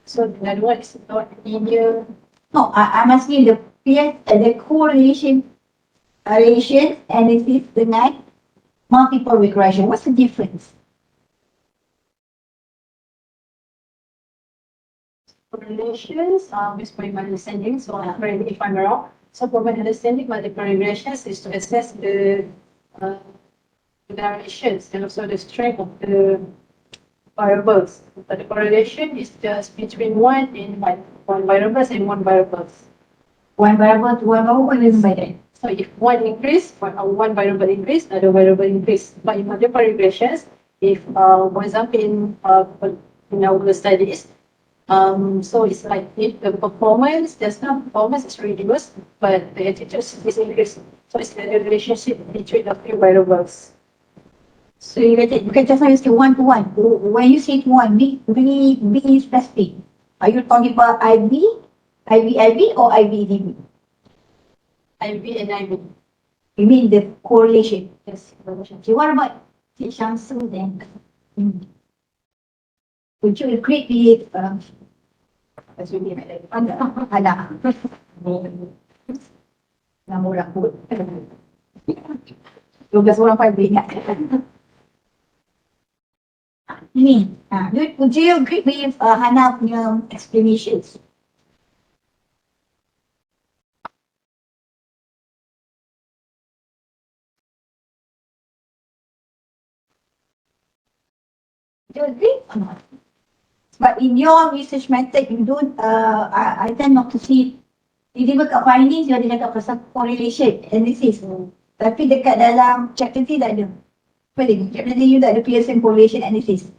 So the other one is not linear. No, I'm asking the correlation analysis dengan multiple regression. What's the difference? Correlations, based by my understanding, so if I'm wrong. So for my understanding, multiple regressions is to assess the directions and also the strength of the variables. But the correlation is just between one variables and one variables. One variable to one variable, what do you mean by that? So if one increase, one variable increase, another variable increase. But in multiple regressions, if for example in our studies, so it's like if the performance, there's no performance is reduced, but the attitude is increased. So it's the relationship between the few variables. So you can just say one to one. When you say one, be specific. Are you talking about IB or IBDB? IB and IB. You mean the correlation? Yes. Okay, what about Cik Shamsul then? Would you agree with Ana? Nama orang pun. 12 orang pun boleh ingat. Ini, would you agree with Hana punya explanations? Do you agree or not? But in your research method, you don't, I tend not to see, tiba-tiba kat findings, you ada cakap pasal correlation analysis. Tapi dekat dalam chapter 3 tak ada. Apa lagi? Chapter 3 you tak ada Pearson correlation analysis.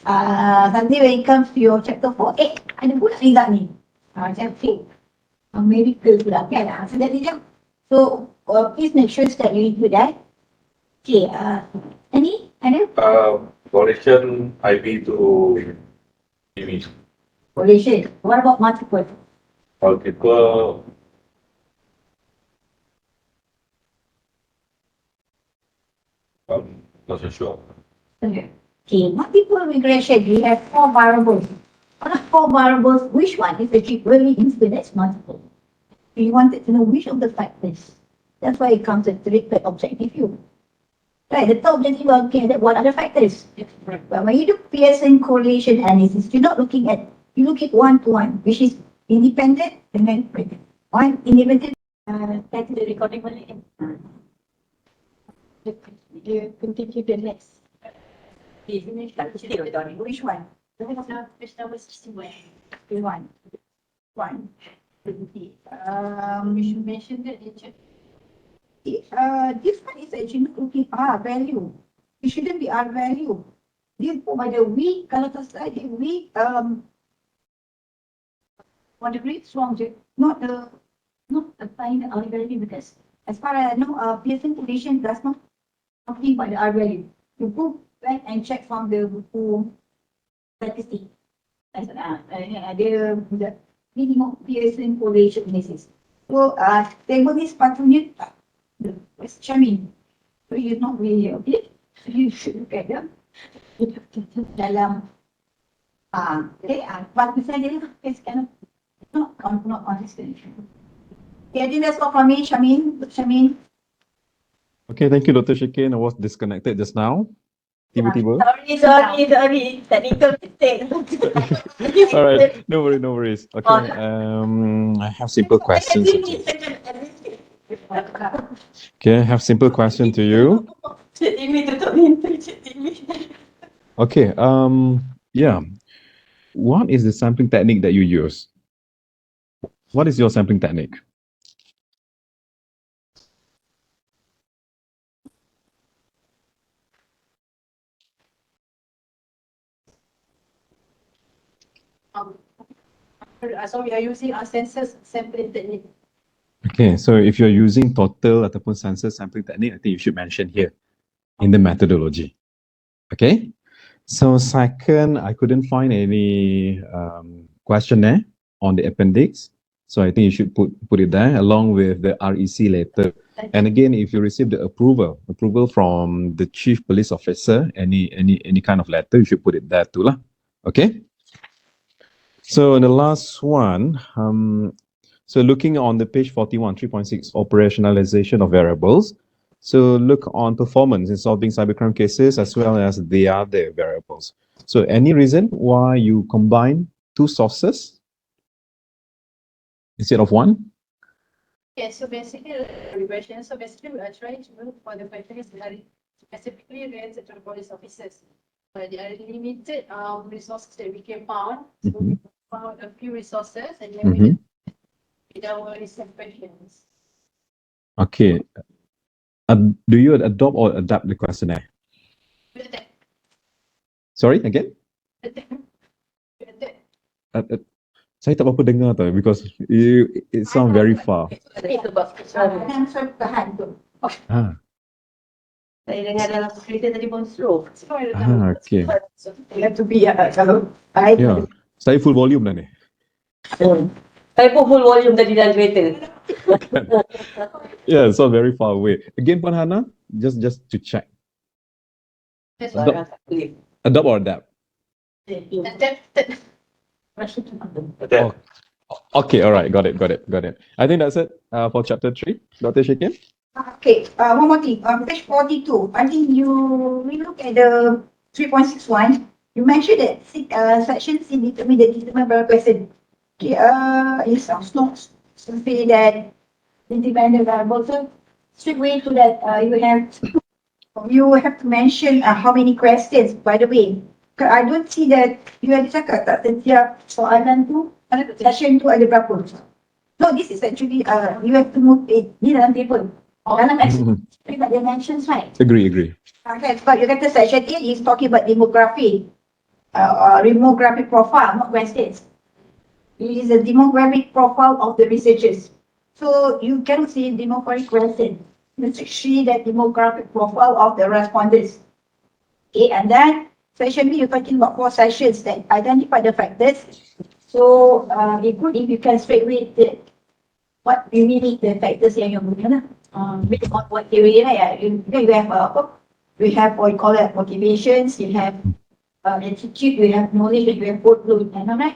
Nanti when it comes to your chapter 4, ada pula result ni. Macam miracle pula kan. So that is it. So please make sure that you do that. Okay, any? Ada? Correlation IB to image. Correlation. What about multiple? Multiple. Not so sure. Okay, multiple regression, we have 4 variables. Out of 4 variables, which one is actually really influence multiple? We wanted to know which of the factors. That's why it comes with the objective view. Right, the top objective will look at what are the factors. But when you do Pearson correlation analysis, you're not looking at, you look at one-to-one, which is independent and then one independent. That's the recording only. You continue the next. Which one? Page number 61. Which one? One. We should mention that in chat. This one is actually looking R value. It shouldn't be R value. This by the weak, kalau tak salah dia weak, 1 degree strong je. Not applying the R value because as far as I know, Pearson correlation does not talking about the R value. You go back and check from the buku statistic. Ada minimum Pearson correlation analysis. So, table ni sepatutnya Shamin. So, you're not really okay. You should look at them. Dalam, but misalnya dia is kind of not consistent. Okay, I think that's all from me, Shamin. Okay, thank you, Dr. Shikin. I was disconnected just now. Tiba-tiba. Sorry. Technical mistake. All right, no worries. Okay, I have simple questions. Okay, I have simple question to you. Okay, yeah. What is the sampling technique that you use? What is your sampling technique? So we are using our census sampling technique. Okay, so if you're using total ataupun census sampling technique, I think you should mention here in the methodology. Okay, so second, I couldn't find any questionnaire on the appendix. So I think you should put it there along with the REC letter. And again, if you receive the approval from the chief police officer, any kind of letter, you should put it there too lah. Okay. So the last one, so looking on the page 41, 3.6, operationalization of variables. So look on performance in solving cybercrime cases as well as the other variables. So any reason why you combine 2 sources instead of 1? Yeah, so basically, regression. So basically, we are trying to look for the factors that are specifically related to the police officers. But there are limited resources that we can found. So we found a few resources and then we did our research questions. Okay. Do you adopt or adapt the questionnaire? Sorry, again? Saya tak apa dengar tau because it sounds very far. Saya dengar dalam cerita tadi pun slow. Okay. You have to be kalau baik. Yeah. Saya full volume dah ni. Saya pun full volume tadi dalam kereta. Yeah, so very far away. Again, Puan Hana, just to check. That's Adopt, Orang tak boleh. adopt or adapt? Adapted. Oh, okay, all right, got it. I think that's it for chapter 3. Dr. Shikin? Okay, one more thing. Page 42. I think we look at the 3.61. You mentioned that section C determine the determinant variable question. Okay, it sounds not simply that independent variable. So straight away to that, you have to mention how many questions. By the way, I don't see that you have cakap tak setiap soalan tu session tu ada berapa. No, this is actually you have to move it ni dalam table. Dalam explain the dimensions, right? Agree. Okay, but you get the section A is talking about demography, demographic profile, not questions. It is a demographic profile of the researchers. So you cannot see demographic question. It's actually the demographic profile of the respondents. Okay, and then section B, you're talking about 4 sessions that identify the factors. So it's good if you can straightaway what you need the factors yang guna. Based on what theory, right? You have we have what you call it motivations, you have attitude, you have knowledge, you have workload, am I right?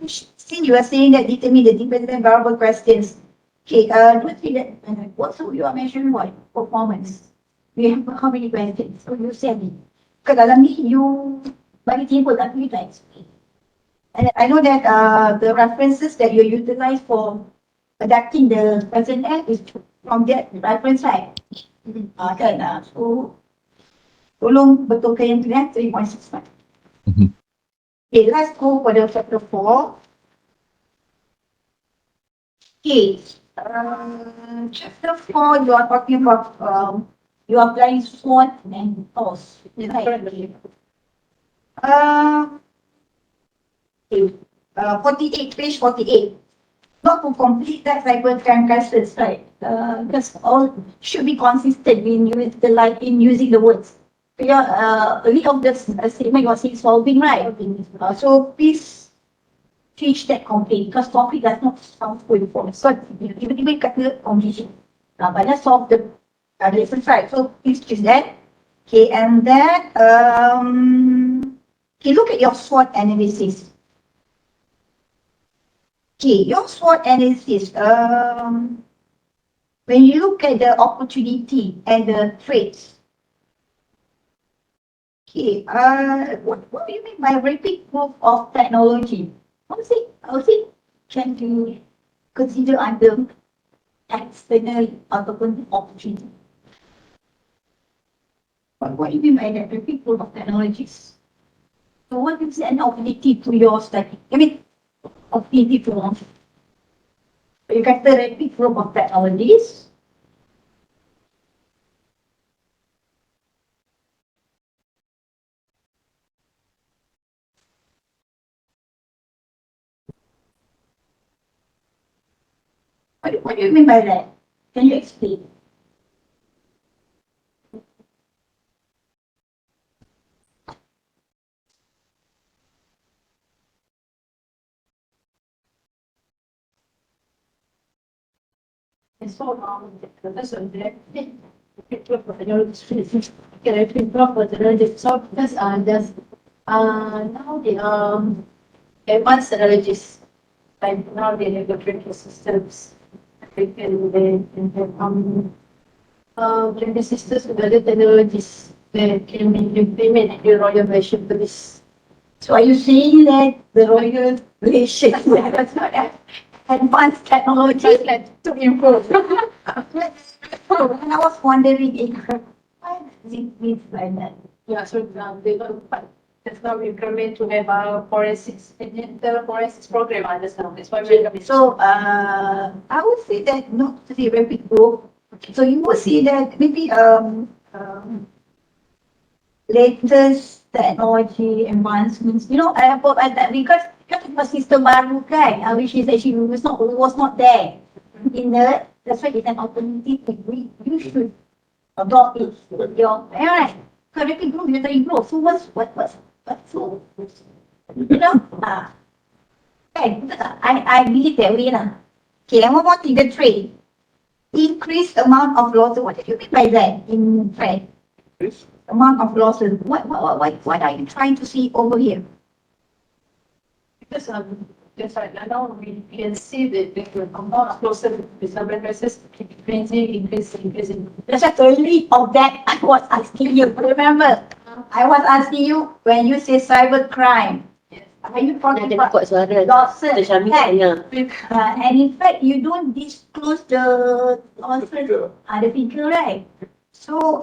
Since you are saying that determine the dependent variable questions, okay, don't say that what so you are measuring what? Performance. You have how many questions? So you said it. Because dalam ni you bagi table tapi you tak explain. And I know that the references that you utilize for adapting the present act is from that reference, right? Kan? So, tolong betulkan yang tu ya, 3.61. Okay, let's go for the chapter 4. Okay, chapter 4, you are talking about, you are applying SWOT and TOS. Right? 48, page 48. Not to complete that cycle cases, right? Because all should be consistent in using the words. A bit of the statement you are saying solving, right? So please change that complete because topic does not sound full form. So tiba-tiba kata completion. But let's solve the lesson, right? So please choose that. Okay, and then okay, look at your SWOT analysis. Okay, your SWOT analysis, when you look at the opportunity and the threats, okay, what do you mean by rapid growth of technology? How is it can you consider under external ataupun opportunity? But what do you mean by that rapid growth of technologies? So what gives an opportunity to your study? I mean, opportunity to launch. You get the rapid growth of technologies. What do you mean by that? Can you explain? It's so long. That's a very big can I think proper so because there's now the advanced technologies like now they have the drinking systems. They can drinking systems with other technologies that can be implemented in the Royal Malaysian Police. So are you saying that the Royal Malaysian advanced technology to improve? And I was wondering why does it mean like that? Yeah, so they don't, but that's now we're going to have a forensics, the forensics program on this now. That's why we're going to So I would say that not to the rapid growth. So you will see that maybe latest technology advancements, because it was system baru kan, which is actually was not there in the. That's why it's an opportunity to you should adopt it. Alright. So rapid growth, you're saying growth. So what's so? You know? Kan? I believe that way lah. Okay, and one more thing, the trade. Increased amount of losses. What do you mean by that in fact? Please. Amount of losses. What are you trying to see over here? Because just right now we can see that the amount of losses with some prices increasing. That's actually of that I was asking you. Remember, I was asking you when you say cyber crime. Yes. Are you talking Ada about kuat suara. losses? Ada Syamil Kan? tanya. And in fact, you don't disclose the losses, the figure, right? So,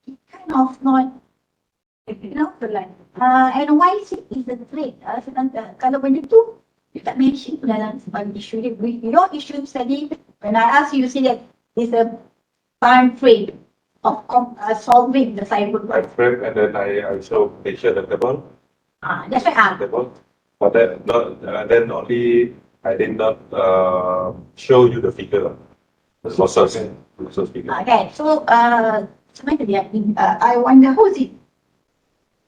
it kind of not, you know, and why is it is the trade? Kalau benda tu, you tak mention dalam issue dia. Your issue study, when I ask you, you say that it's a time frame of solving the cyber crime. I frame and then I also measure the table. That's right. Table. But that not then only I did not show you the figure. The losses figure. Okay, so I wonder how is it?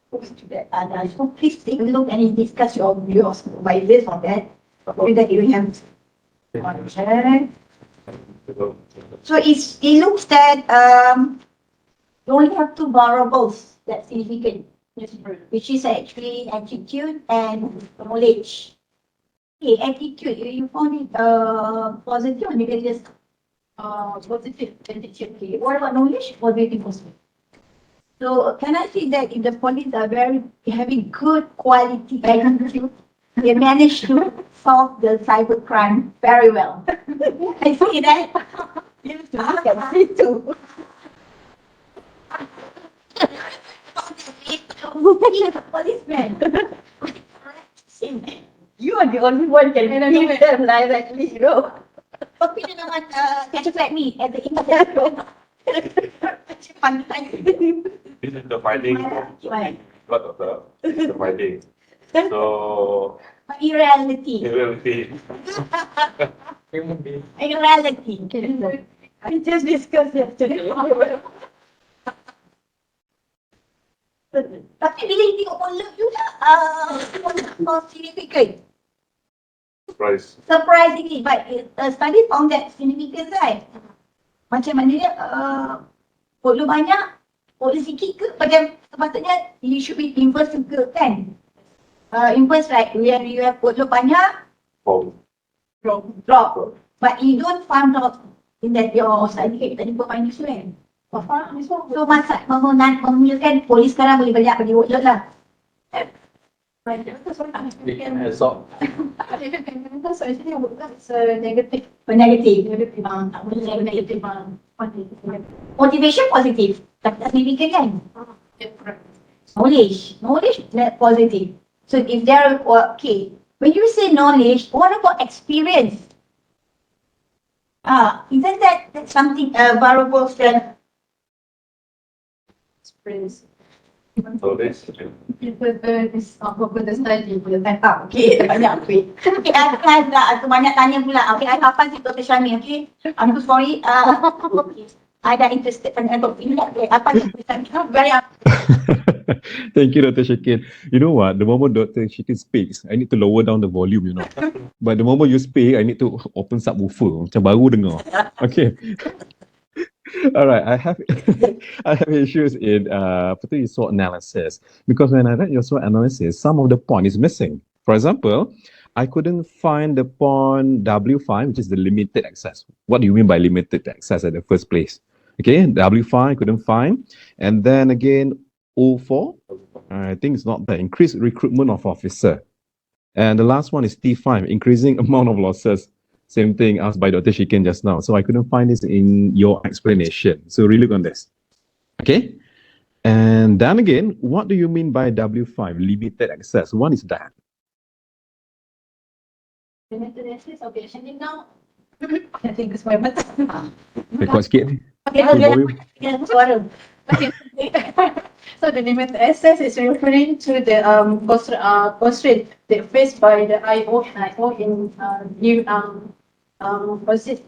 So please take a look and discuss your views by this on that. That you have. So it looks that you only have two variables that's significant, which is actually attitude and knowledge. Okay, attitude, you found it positive or negative? Positive attitude. Okay, what about knowledge? Positive also. So can I say that if the police are having good quality attitude, they manage to solve the cyber crime very well. I see that. You have to look at me too. Policeman. You are the only one can meet them directly, you know. Tapi dia naman catch like me at the internet. This is the finding lot of the finding. So In reality. in reality, In reality. I just discussed yesterday. Tapi bila you tengok pola you dah more significant. surprise. Surprisingly, but study found that significant, right? Macam mana dia, pola banyak, pola sikit ke? Macam sepatutnya you should be inverse juga kan? Inverse, right? You have pola banyak, Oh, drop. But you don't find out in that your study tadi buat findings tu kan? So masa memulakan polis sekarang boleh banyak pergi workload lah. So, So actually that's negative. Negative. Tak boleh saya negative. Motivation positif. Tak significant kan? Knowledge net positive. So if they're okay, when you say knowledge, what about experience? Isn't that something variable that Experience. so this This the study. okay, banyak okay. Okay, aku banyak tanya pula. Okay, I hafal si Dr. Syami, okay? I'm so sorry. Okay. I dah interested dengan Dr. Syami. Okay, apa Dr. Syami? Very Thank you, Dr. Shakin. You know what? The moment Dr. Shakin speaks, I need to lower down the volume, you know. But the moment you speak, I need to open subwoofer. Macam baru dengar. Okay. All right. I have issues in SWOT analysis because when I read your SWOT analysis, some of the point is missing. For example, I couldn't find the point W5, which is the limited access. What do you mean by limited access at the first place? Okay, W5 I couldn't find, and then again O4, I think it's not there. Increased recruitment of officer, and the last one is T5, increasing amount of losses. Same thing asked by Dr. Shikin just now. So I couldn't find this in your explanation. So relook on this. Okay, and then again, what do you mean by W5, limited access? What is that? Limited access. Okay, actually now I think it's my bad. Kuat sikit ni. Okay, suara. Okay. So the limited access is referring to the constraint that faced by the IO in new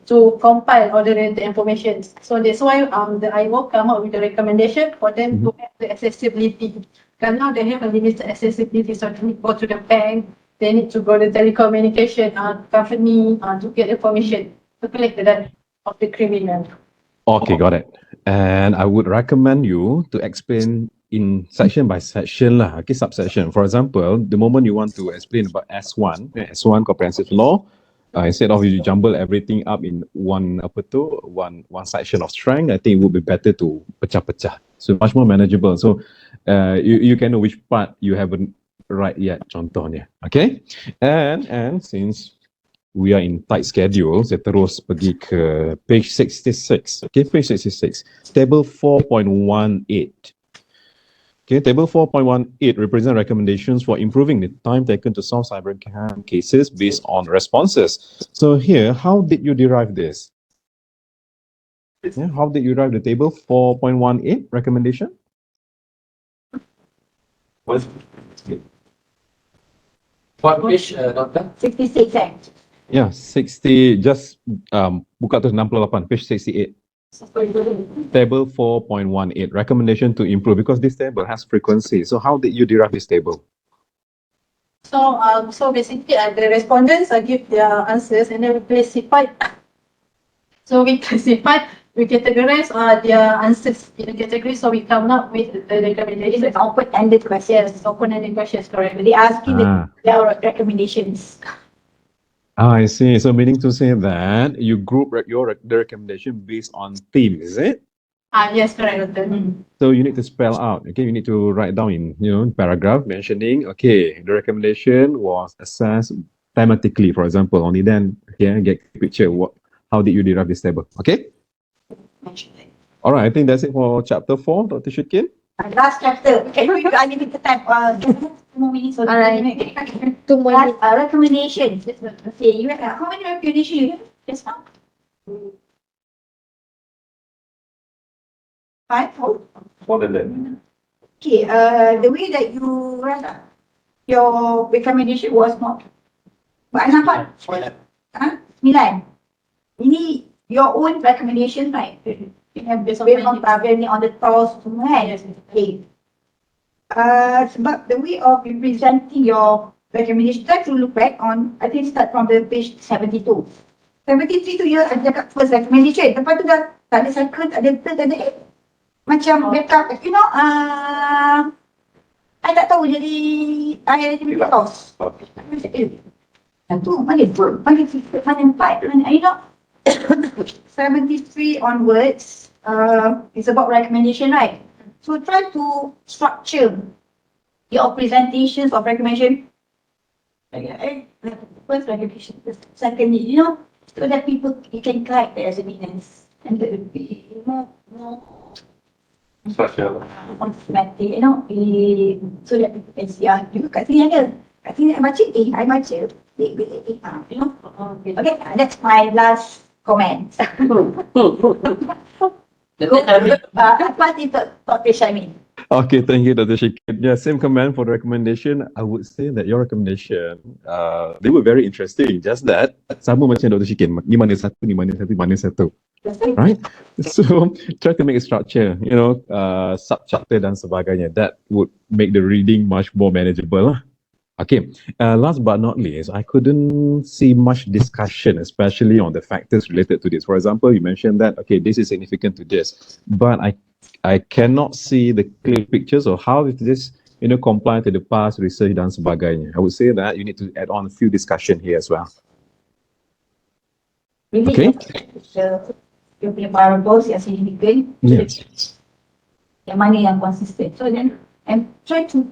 to compile all the related information. So that's why the IO come up with the recommendation for them to have the accessibility. Because now they have a limited accessibility, so they go to the bank, they need to go to telecommunication company to get information to collect the data of the criminal. Okay, got it. And I would recommend you to explain in section by section lah, okay, subsection. For example, the moment you want to explain about S1 comprehensive law, instead of you jumble everything up in one one section of strength, I think it would be better to pecah-pecah. So much more manageable. So you can know which part you haven't right yet, contohnya. Okay? And since we are in tight schedule, saya terus pergi ke page 66. Okay, page 66. Table 4.18. Okay, table 4.18 represent recommendations for improving the time taken to solve cybercrime cases based on responses. So here, how did you derive this? Yeah, how did you derive the table 4.18 recommendation? What page, Doctor? 66 Act. Yeah, 60, just buka tu 68, page 68. Table 4.18, recommendation to improve, because this table has frequency. So how did you derive this table? So basically, the respondents give their answers and then we classify. So we categorize their answers in a category. So we come up with the recommendation. It's open-ended questions. Yes, open-ended questions, correct. They ask you Ah. their recommendations. I see. So meaning to say that you group the recommendation based on theme, is it? Yes, correct. So you need to spell out. Okay, you need to write down in paragraph mentioning. Okay, the recommendation was assessed thematically, for example. Only then, okay, get a picture. How did you derive this table? Okay. All right. I think that's it for chapter 4, Dr. Shikin. Last chapter. Can you use unlimited time? 2 more minutes. All right. 2 more Last recommendations. Okay, you have how many recommendations you have? Just now? 5, 4? More than that. Okay, the way that you write your recommendation was not. Banyak apa? 9. Ini your own recommendation, right? You have based on travelling on the tours semua kan? Okay. Sebab the way of presenting your recommendation, try to look back on, I think start from the page 72. 73 tu dia ada cakap first recommendation. Lepas tu dah tak ada second, tak ada third, tak ada eighth. Macam backup, I tak tahu jadi I jadi lost. Tu mana 4, mana 5, mana 73 onwards is about recommendation, right? So try to structure your presentations of recommendation. First recommendation, secondly, so that people can collect their evidence and it would be more systematic, so that people can see, kat sini ada. Kat sini I baca, I baca. Okay, that's my last comment. What is Dr. Shamin? Okay, thank you, Dr. Shikin. Yeah, same comment for the recommendation. I would say that your recommendation, they were very interesting. Just that, sama macam Dr. Shikin. Ni mana satu. Right? So, try to make a structure, sub-chapter dan sebagainya. That would make the reading much more manageable. Okay, last but not least, I couldn't see much discussion, especially on the factors related to this. For example, you mentioned that, okay, this is significant to this, but I cannot see the clear pictures of how is this, comply to the past research dan sebagainya. I would say that you need to add on a few discussion here as well. Okay. You punya variables yang significant, Yes. yang mana yang consistent. So then, and try to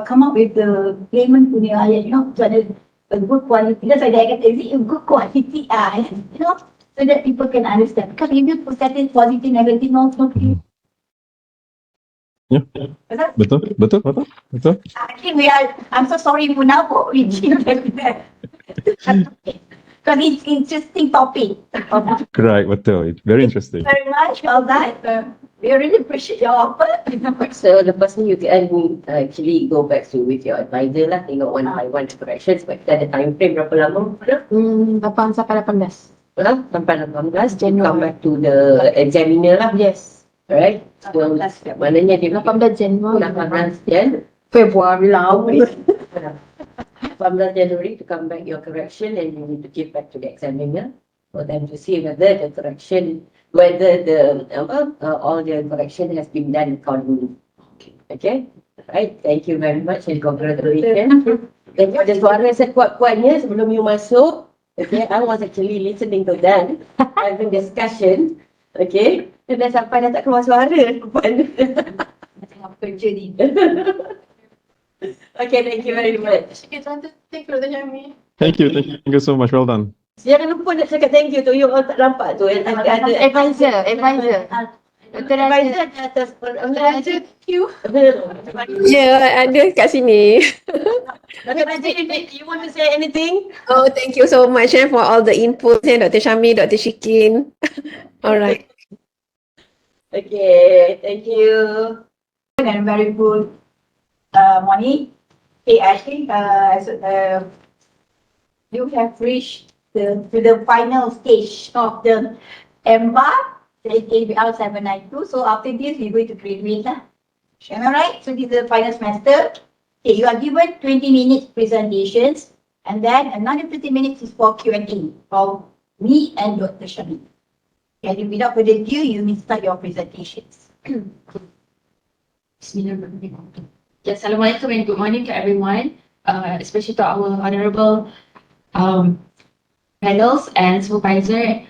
come up with the payment punya ayat, so ada a good quality. Because I kata, is it a good quality? So that people can understand. Because if you put that in positive, negative, no. Yeah. Betul. I think I'm so sorry Muna for reaching that. Because it's interesting topic. Correct, betul. It's very interesting. Very much for that. We really appreciate your offer. So lepas ni you can actually go back to with your advisor lah, tengok one by one corrections. But kita ada time frame berapa lama? 8 sampai 18. Sampai 18, then come back to the examiner lah. Yes. Alright. So maknanya dia 18 Januari. 18 Jan. Februari lah. from the January to come back your correction, and you need to give back to the examiner for them to see whether the correction, whether the all the correction has been done accordingly. Okay, right. Thank you very much and congratulations. Dan ada suara sekuat-kuatnya sebelum you masuk. Okay, I was actually listening to them having discussion. Okay, dan dah sampai dah tak keluar suara depan. Tengah kerja ni. Okay, thank you very much. Okay, Tante, thank you, Dr. Syami. Thank you. Thank you so much. Well done. Jangan lupa nak cakap thank you tu. You all tak nampak tu. Ada Advisor. advisor atas Thank you. Ya, ada kat sini. Dr. Najib, you want to say anything? Oh, thank you so much for all the inputs, Dr. Syami, Dr. Shikin. Alright. Okay, thank you. And very good morning. Hey, I think you have reached to the final stage of the EMBA, the ABP792. So after this, we're going to graduate. Am I right? So this is the final semester. Okay, you are given 20 minutes presentations, and then another 30 minutes is for Q&A from me and Dr. Shami. And without further ado, you may start your presentations. Bismillahirrahmanirrahim. Yes, Assalamualaikum and good morning to everyone, especially to our honorable panels and supervisor.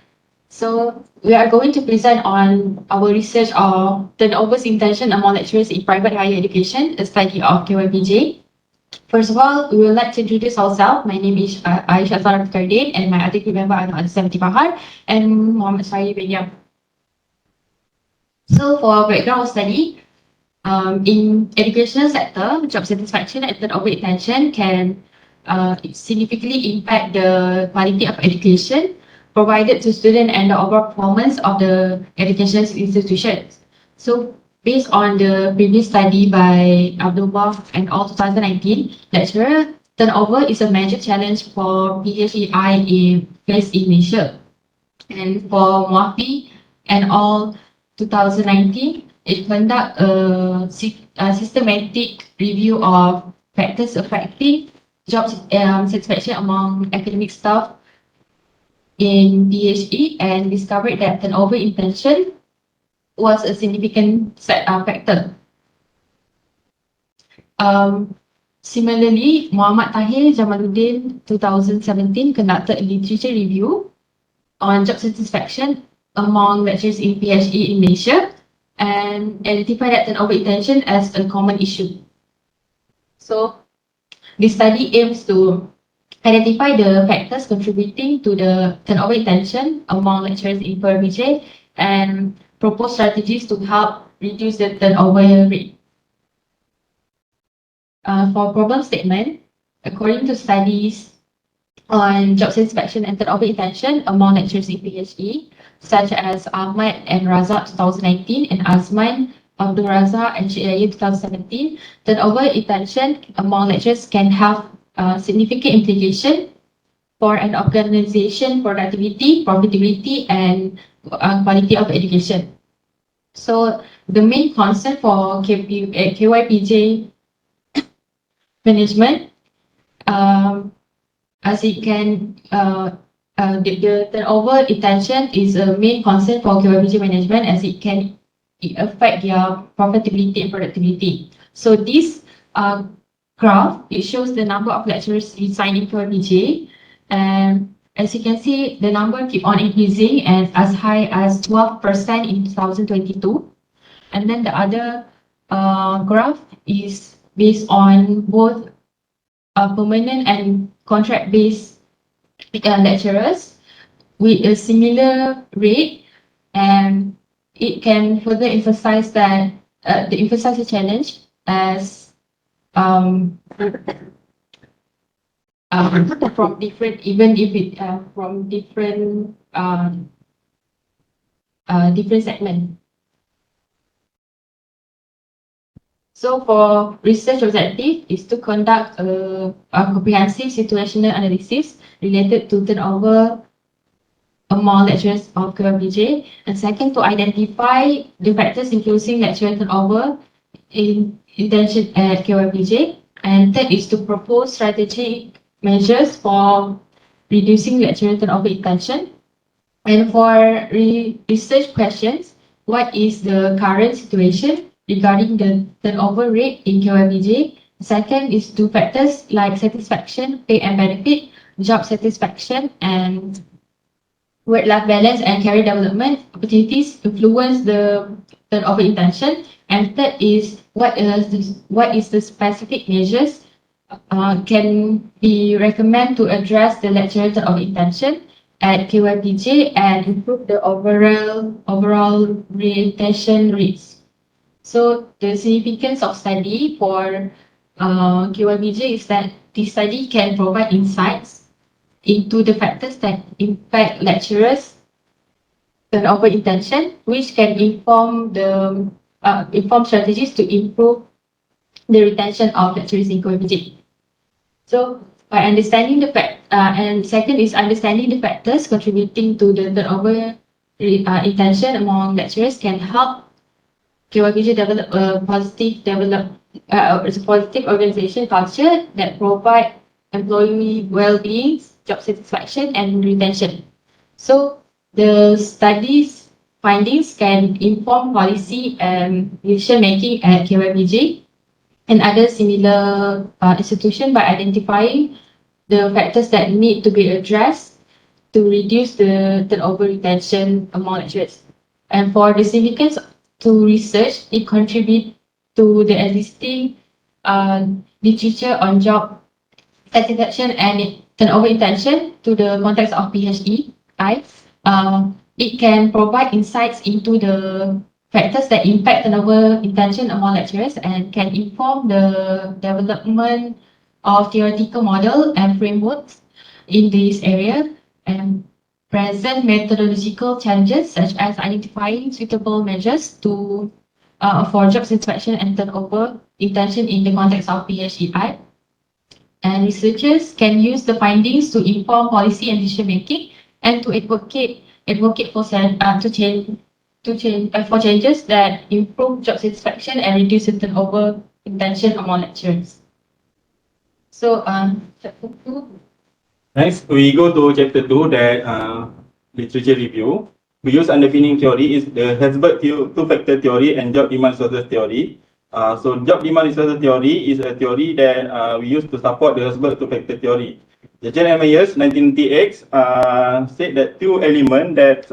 So we are going to present on our research of turnover's intention among lecturers in private higher education, a study of KYPJ. First of all, we would like to introduce ourselves. My name is Aisha Sarah Fikardin, and my other group member are Adesam Bahar and Muhammad Syari bin Yam. So for our background of study, in educational sector, job satisfaction and turnover intention can significantly impact the quality of education provided to students and the overall performance of the educational institutions. So based on the previous study by Abdullah and all 2019, lecturer turnover is a major challenge for PTDI faced in Malaysia. And for MUAFI and all 2019, it conduct a systematic review of factors affecting job satisfaction among academic staff in PHE and discovered that turnover intention was a significant factor. Similarly, Muhammad Tahir Jamaluddin 2017 conducted a literature review on job satisfaction among lecturers in PHE in Malaysia and identified that turnover intention as a common issue. So, this study aims to identify the factors contributing to the turnover intention among lecturers in PHE and propose strategies to help reduce the turnover rate. For problem statement, according to studies on job satisfaction and turnover intention among lecturers in PHE, such as Ahmad and Razak 2019 and Azman, Abdul Razak and Syed 2017, turnover intention among lecturers can have significant implication for an organization productivity, profitability, and quality of education. So the main concern for KYPJ management, as it can, the turnover intention is a main concern for KYPJ management as it can affect their profitability and productivity. So this graph, it shows the number of lecturers resigning KYPJ, and as you can see, the number keep on increasing and as high as 12% in 2022. And then the other graph is based on both permanent and contract-based lecturers with a similar rate, and it can further emphasize that emphasize the challenge as from different, even if it from different different segment. So for research objective is to conduct a comprehensive situational analysis related to turnover among lecturers of KYPJ, and second, to identify the factors influencing lecturer turnover in intention at KYPJ, And third is to propose strategic measures for reducing lecturer turnover intention. And for research questions, what is the current situation regarding the turnover rate in KYBJ? Second is two factors like satisfaction, pay and benefit, job satisfaction, and work-life balance and career development opportunities influence the turnover intention. And third is what is the specific measures can be recommended to address the lecturer turnover intention at KYPJ and improve the overall retention rates. So the significance of study for KYPJ is that this study can provide insights into the factors that impact lecturers' turnover intention, which can inform strategies to improve the retention of lecturers in KYPJ. So by understanding the and second is understanding the factors contributing to the turnover intention among lecturers can help KYPJ develop a positive organization culture that provide employee well-being, job satisfaction, and retention. So the study's findings can inform policy and decision making at KYPJ and other similar institutions by identifying the factors that need to be addressed to reduce the turnover retention among lecturers. And for the significance to research, it contributes to the existing literature on job satisfaction and turnover intention to the context of PHEI. It can provide insights into the factors that impact turnover intention among lecturers and can inform the development of theoretical model and frameworks in this area and present methodological challenges such as identifying suitable measures to for job satisfaction and turnover intention in the context of PHEI. And researchers can use the findings to inform policy and decision making and to advocate for changes that improve job satisfaction and reduce the turnover intention among lecturers. So, chapter 2. Next, we go to chapter 2, that literature review. We use underpinning theory is the Herzberg two-factor theory and job demand resources theory. So job demand resources theory is a theory that we use to support the Herzberg two-factor theory. The Jan Myers 1998 said that two elements that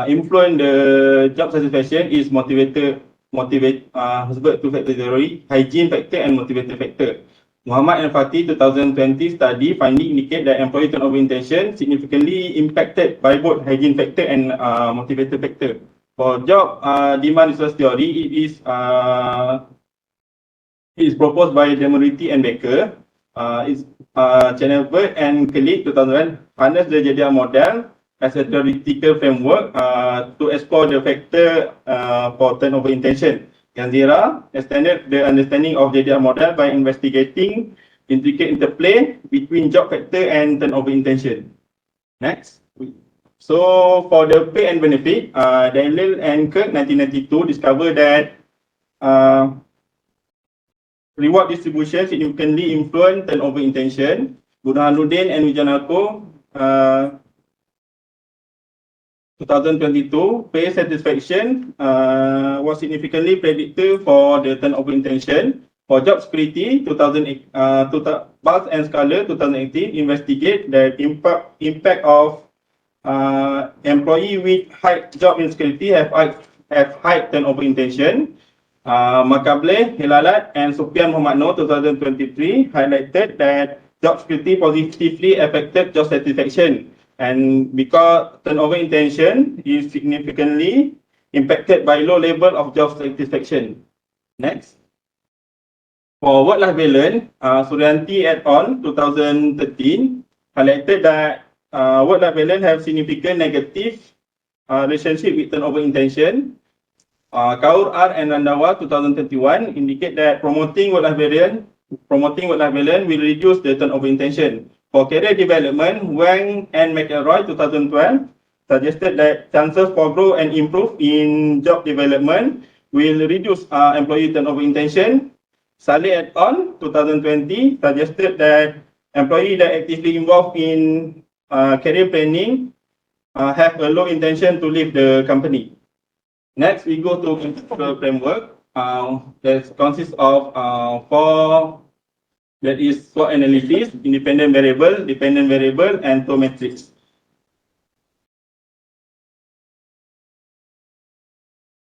influence the job satisfaction is Herzberg two-factor theory, hygiene factor and motivator factor. Muhammad and Fatih 2020 study finding indicate that employee turnover intention significantly impacted by both hygiene factor and motivator factor. For job demand resource theory, it is proposed by Demoriti and Baker. It's Chenevert and colleague 2001 harness the JDR model as a theoretical framework to explore the factor for turnover intention. Yanzira extended the understanding of JDR model by investigating intricate interplay between job factor and turnover intention. Next. So for the pay and benefit, Daniel and Kirk 1992 discovered that reward distribution significantly influence turnover intention. Burhanuddin and Wijanako 2022, pay satisfaction was significantly predictive for the turnover intention. For job security, 2008, Buzz and Scholar 2018 investigate the impact of employee with high job insecurity have high turnover intention. Makable, Hilalat, and Supian Muhammad Noor 2023 highlighted that job security positively affected job satisfaction. And because turnover intention is significantly impacted by low level of job satisfaction. Next. For work-life balance, Suryanti et al. 2013 highlighted that work-life balance have significant negative relationship with turnover intention. Kaur R and Randawa 2021 indicate that promoting work-life balance will reduce the turnover intention. For career development, Wang and McElroy 2012 suggested that chances for growth and improve in job development will reduce employee turnover intention. Saleh et al. 2020 suggested that employees that actively involved in career planning have a low intention to leave the company. Next, we go to conceptual framework that consists of four. That is SWOT analysis, independent variable, dependent variable, and two matrix.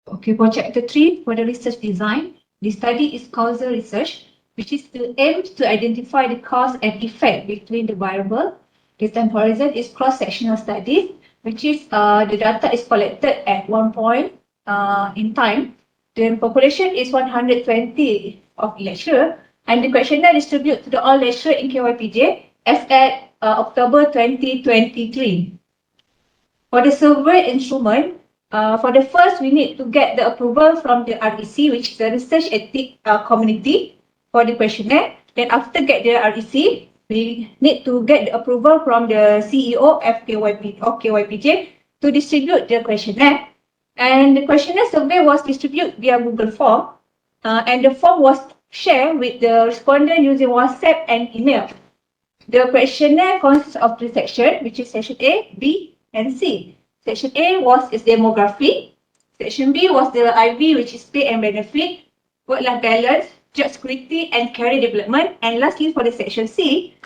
Okay, for chapter 3, for the research design, the study is causal research, which is to aim to identify the cause and effect between the variable. The time horizon is cross-sectional studies, which is the data is collected at one point in time. The population is 120 of lecturer, and the questionnaire distributed to the all lecturer in KYPJ as at October 2023. For the survey instrument, for the first, we need to get the approval from the REC, which is the Research Ethics Committee, for the questionnaire. Then after get the REC, we need to get the approval from the CEO of KYPJ to distribute the questionnaire. And the questionnaire survey was distributed via Google Form, and the form was shared with the respondent using WhatsApp and email. The questionnaire consists of three sections, which is section A, B, and C. Section A was its demography. Section B was the IB, which is pay and benefit, work-life balance, job security, and career development. And lastly, for the section C,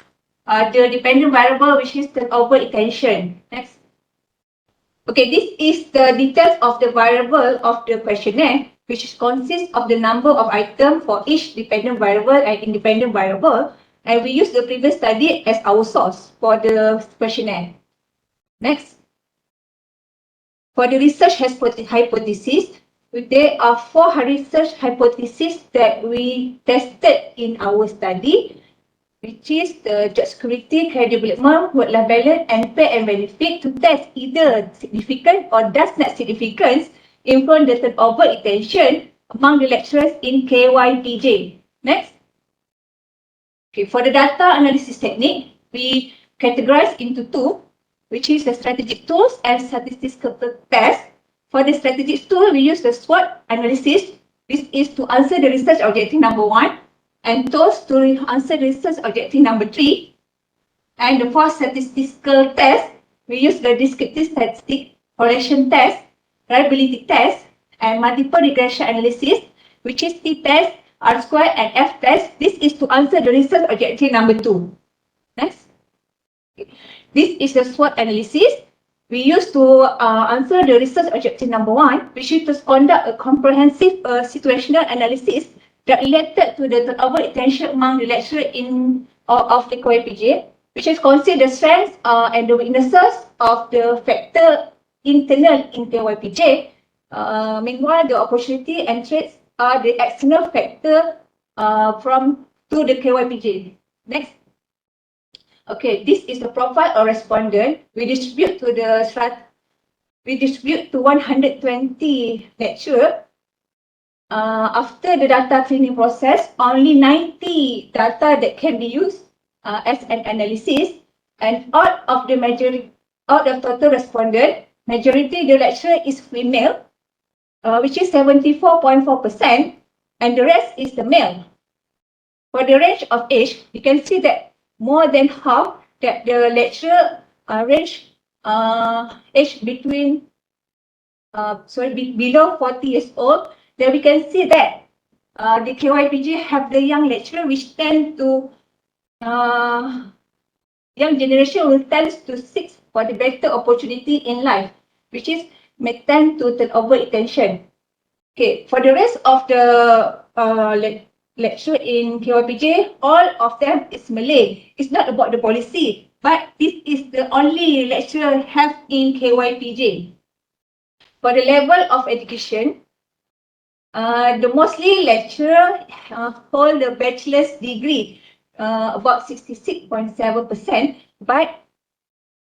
the dependent variable, which is turnover intention. Next. Okay, this is the details of the variable of the questionnaire, which consists of the number of items for each dependent variable and independent variable. And we use the previous study as our source for the questionnaire. Next. For the research hypothesis, there are 4 research hypotheses that we tested in our study, which is the job security, career development, work-life balance, and pay and benefit, to test either significant or does not significance influence the turnover intention among the lecturers in KYPJ. Next. Okay, for the data analysis technique, we categorize into 2, which is the strategic tools and statistical test. For the strategic tool, we use the SWOT analysis. This is to answer the research objective number 1, and tools to answer the research objective number 3. And for statistical test, we use the descriptive statistic, correlation test, reliability test, and multiple regression analysis, which is t-test, R-square, and F-test. This is to answer the research objective number 2. Next. This is the SWOT analysis. We use to answer the research objective number 1, which is to conduct a comprehensive situational analysis that related to the turnover intention among the lecturer of the KYPJ, which is consider the strengths and the weaknesses of the factor internal in KYPJ. Meanwhile, the opportunity and threats are the external factor to the KYPJ. Next. Okay, this is the profile of respondent. We distribute to 120 lecturers. After the data cleaning process, only 90 data that can be used as an analysis, and out of total respondent, majority the lecturer is female, which is 74.4%, and the rest is the male. For the range of age, you can see that more than half that the lecturer range age between below 40 years old. Then we can see that the KYPJ have the young lecturer, which tend to young generation will tend to seek for the better opportunity in life, which is may tend to turnover intention. Okay, for the rest of the lecture in KYPJ, all of them is Malay. It's not about the policy, but this is the only lecturer have in KYPJ. For the level of education, the mostly lecturer hold a bachelor's degree, about 66.7%, but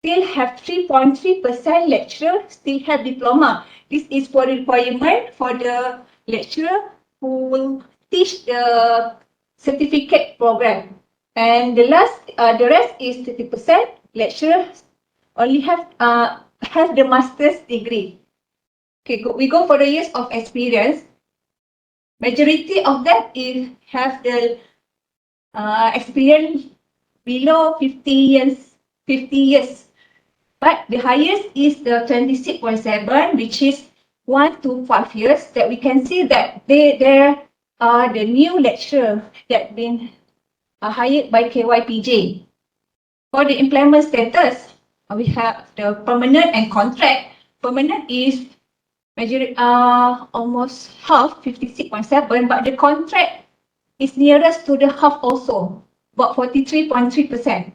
still have 3.3% lecturer still have diploma. This is for the requirement for the lecturer who will teach the certificate program. And the rest is 30% lecturers only have the master's degree. Okay, we go for the years of experience. majority of them have the experience below 50 years. 50 years. But the highest is the 26.7, which is 1 to 5 years, that we can see that there are the new lecturer that been hired by KYPJ. For the employment status, we have the permanent and contract. Permanent is almost half, 56.7, but the contract is nearest to the half also, about 43.3%.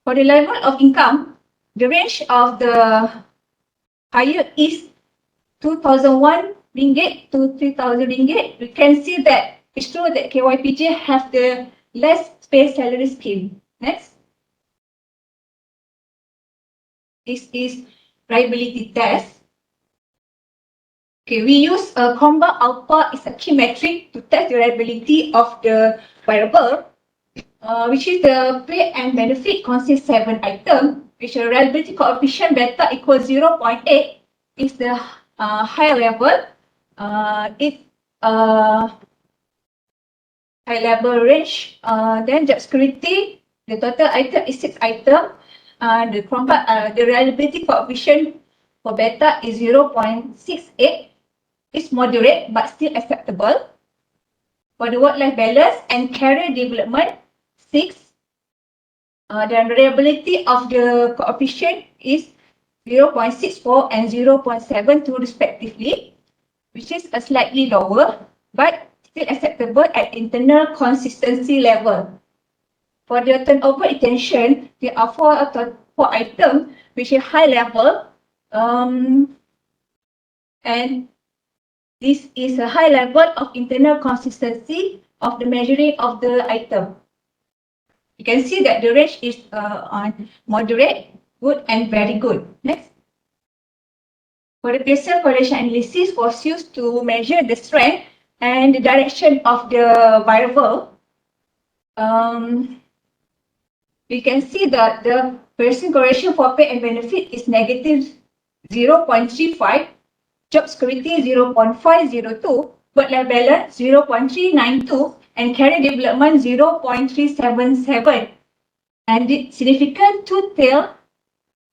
For the level of income, the range of the higher is 2,001 ringgit to 3,000 ringgit. We can see that it's true that KYPJ have the less pay salary scheme. Next. This is reliability test. Okay, we use combat alpha is a key metric to test the reliability of the variable, which is the pay and benefit consists 7 items, which a reliability coefficient beta equals 0.8 is the high level. It's high level range. Then job security, the total item is 6 items. The reliability coefficient for beta is 0.68. It's moderate but still acceptable. For the work-life balance and career development, 6. The reliability of the coefficient is 0.64 and 0.72 respectively, which is a slightly lower but still acceptable at internal consistency level. For the turnover intention, there are 4 items which are high level, and this is a high level of internal consistency of the measuring of the item. You can see that the range is on moderate, good, and very good. Next. For the Pearson correlation analysis was used to measure the strength and the direction of the variable. We can see that the Pearson correlation for pay and benefit is negative 0.35, job security 0.502, work-life balance 0.392, and career development 0.377. And the significant two-tail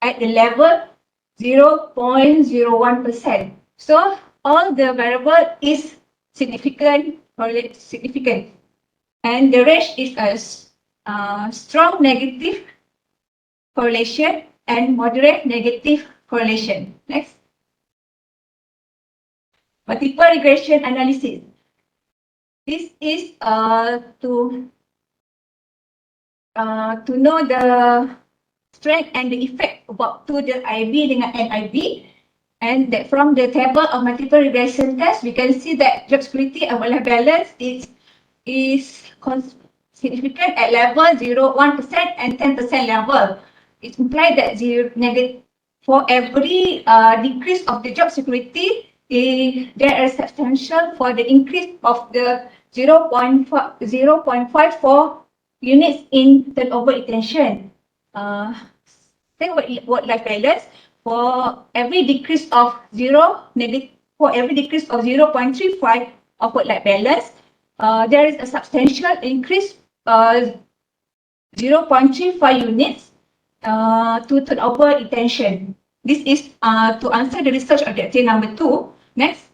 at the level 0.01%. So all the variable is significant. And the range is a strong negative correlation and moderate negative correlation. Next. Multiple regression analysis. This is to know the strength and the effect about to the IB dengan NIB, and that from the table of multiple regression test, we can see that job security and work-life balance is significant at level 0.1% and 10% level. It implies that for every decrease of the job security, there is substantial for the increase of the 0.54 units in turnover intention. Same work-life balance, for every decrease of 0.35 of work-life balance, there is a substantial increase 0.35 units to turnover intention. This is to answer the research objective number 2. Next.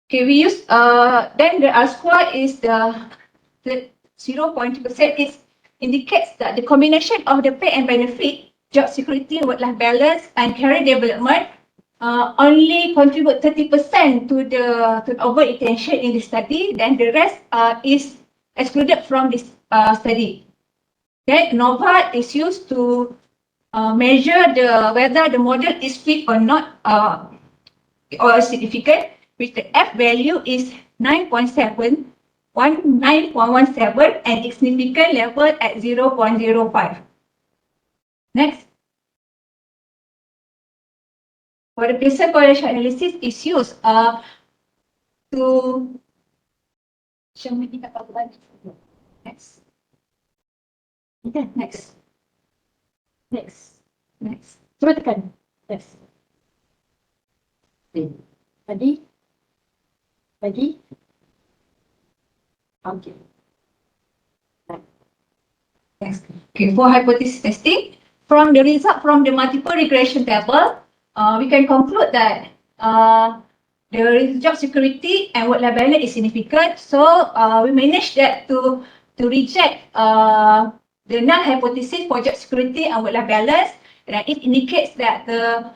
Okay, we use then the R square is the 0.2%. It indicates that the combination of the pay and benefit, job security, work-life balance, and career development only contribute 30% to the turnover intention in the study. Then the rest is excluded from this study. Okay, NOVA is used to measure whether the model is fit or not or significant, which the F value is 9.17 and its significant level at 0.05. Next. For the Pearson correlation analysis is used to show me next. Okay, next. Cuba tekan. Yes. Tadi Lagi? Okay. Yes. Okay, for hypothesis testing, from the result from the multiple regression table, we can conclude that the job security and work-life balance is significant. So we managed that to reject the null hypothesis for job security and work-life balance. And it indicates that the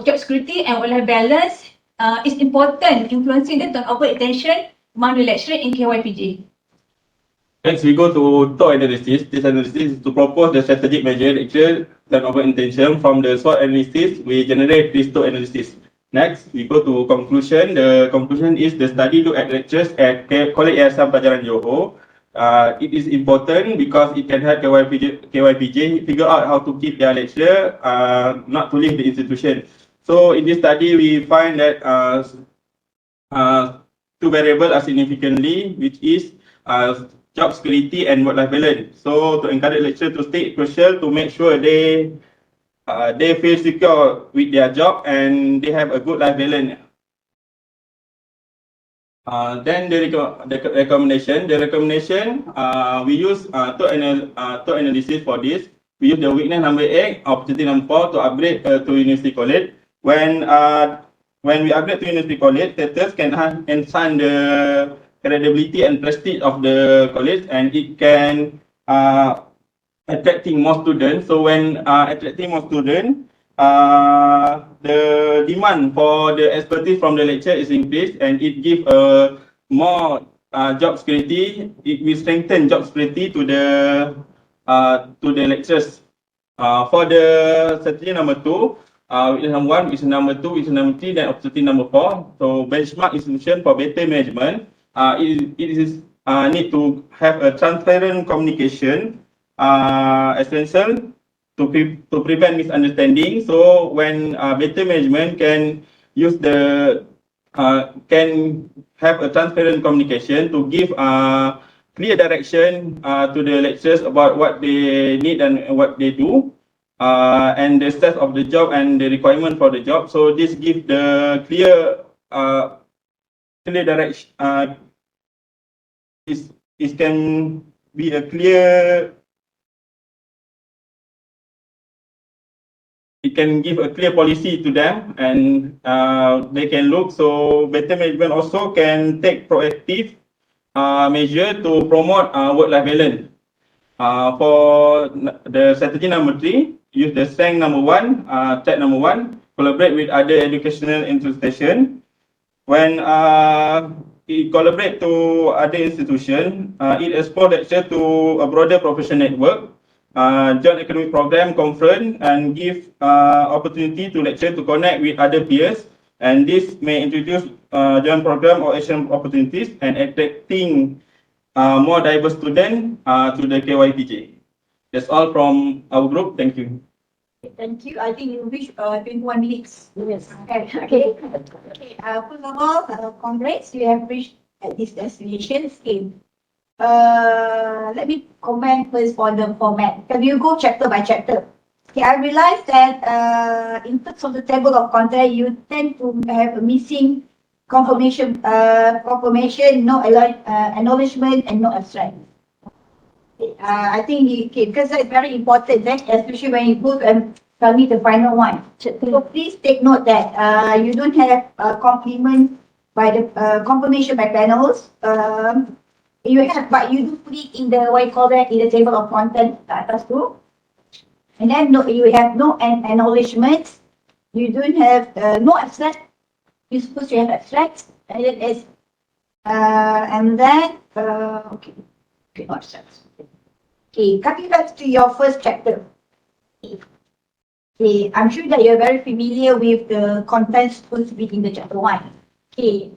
job security and work-life balance is important, influencing the turnover intention among the lecturer in KYPG. Next, we go to TOR analysis. This analysis is to propose the strategic measure actual turnover intention. From the SWOT analysis, we generate this TOR analysis. Next, we go to conclusion. The conclusion is the study look at lectures at College Yayasan Pelajaran Johor. It is important because it can help KYPJ figure out how to keep their lecturer not to leave the institution. So in this study, we find that two variables are significantly, which is job security and work-life balance. So to encourage lecturer to stay crucial to make sure they feel secure with their job and they have a good life balance. Then the recommendation. The recommendation, we use TOR analysis for this. We use the weakness number 8, opportunity number 4 to upgrade to University College. When we upgrade to University College, status can enhance the credibility and prestige of the college, and it can attracting more students. So when attracting more students, the demand for the expertise from the lecturer is increased, and it gives more job security. It will strengthen job security to the lecturers. For the strategy number 2, which is number 1, which is number 2, which is number 3, then opportunity number 4. So benchmark institution for better management. It is need to have a transparent communication, essential to prevent misunderstanding. So when better management can use can have a transparent communication to give clear direction to the lecturers about what they need and what they do, and the status of the job and the requirement for the job. So this gives the clear direction. It can be a clear. It can give a clear policy to them, and they can look. So better management also can take proactive measure to promote work-life balance. For the strategy number 3, use the strength number 1, track number 1, collaborate with other educational institutions. When it collaborate to other institutions, it expose lecture to a broader professional network, joint academic program, conference, and give opportunity to lecturer to connect with other peers. And this may introduce joint program or action opportunities and attracting more diverse students to the KYPJ. That's all from our group. Thank you. Thank you. I think you reach 21 minutes. Yes. Okay. First of all, congrats, you have reached at this destination scheme. Let me comment first for the format. Can you go chapter by chapter? Okay, I realized that in terms of the table of content, you tend to have a missing confirmation, no acknowledgement, and no abstract. I think because that's very important, especially when you go and tell me the final one. So please take note that you don't have complement by the confirmation by panels. You have, but you do put it in the what you call that, in the table of content atas tu. And then you have no acknowledgements. You don't have no abstract. You're supposed to have abstracts, and then it's okay, not abstracts. Okay, coming back to your first chapter. Okay, I'm sure that you're very familiar with the contents supposed to be in the chapter 1. Okay,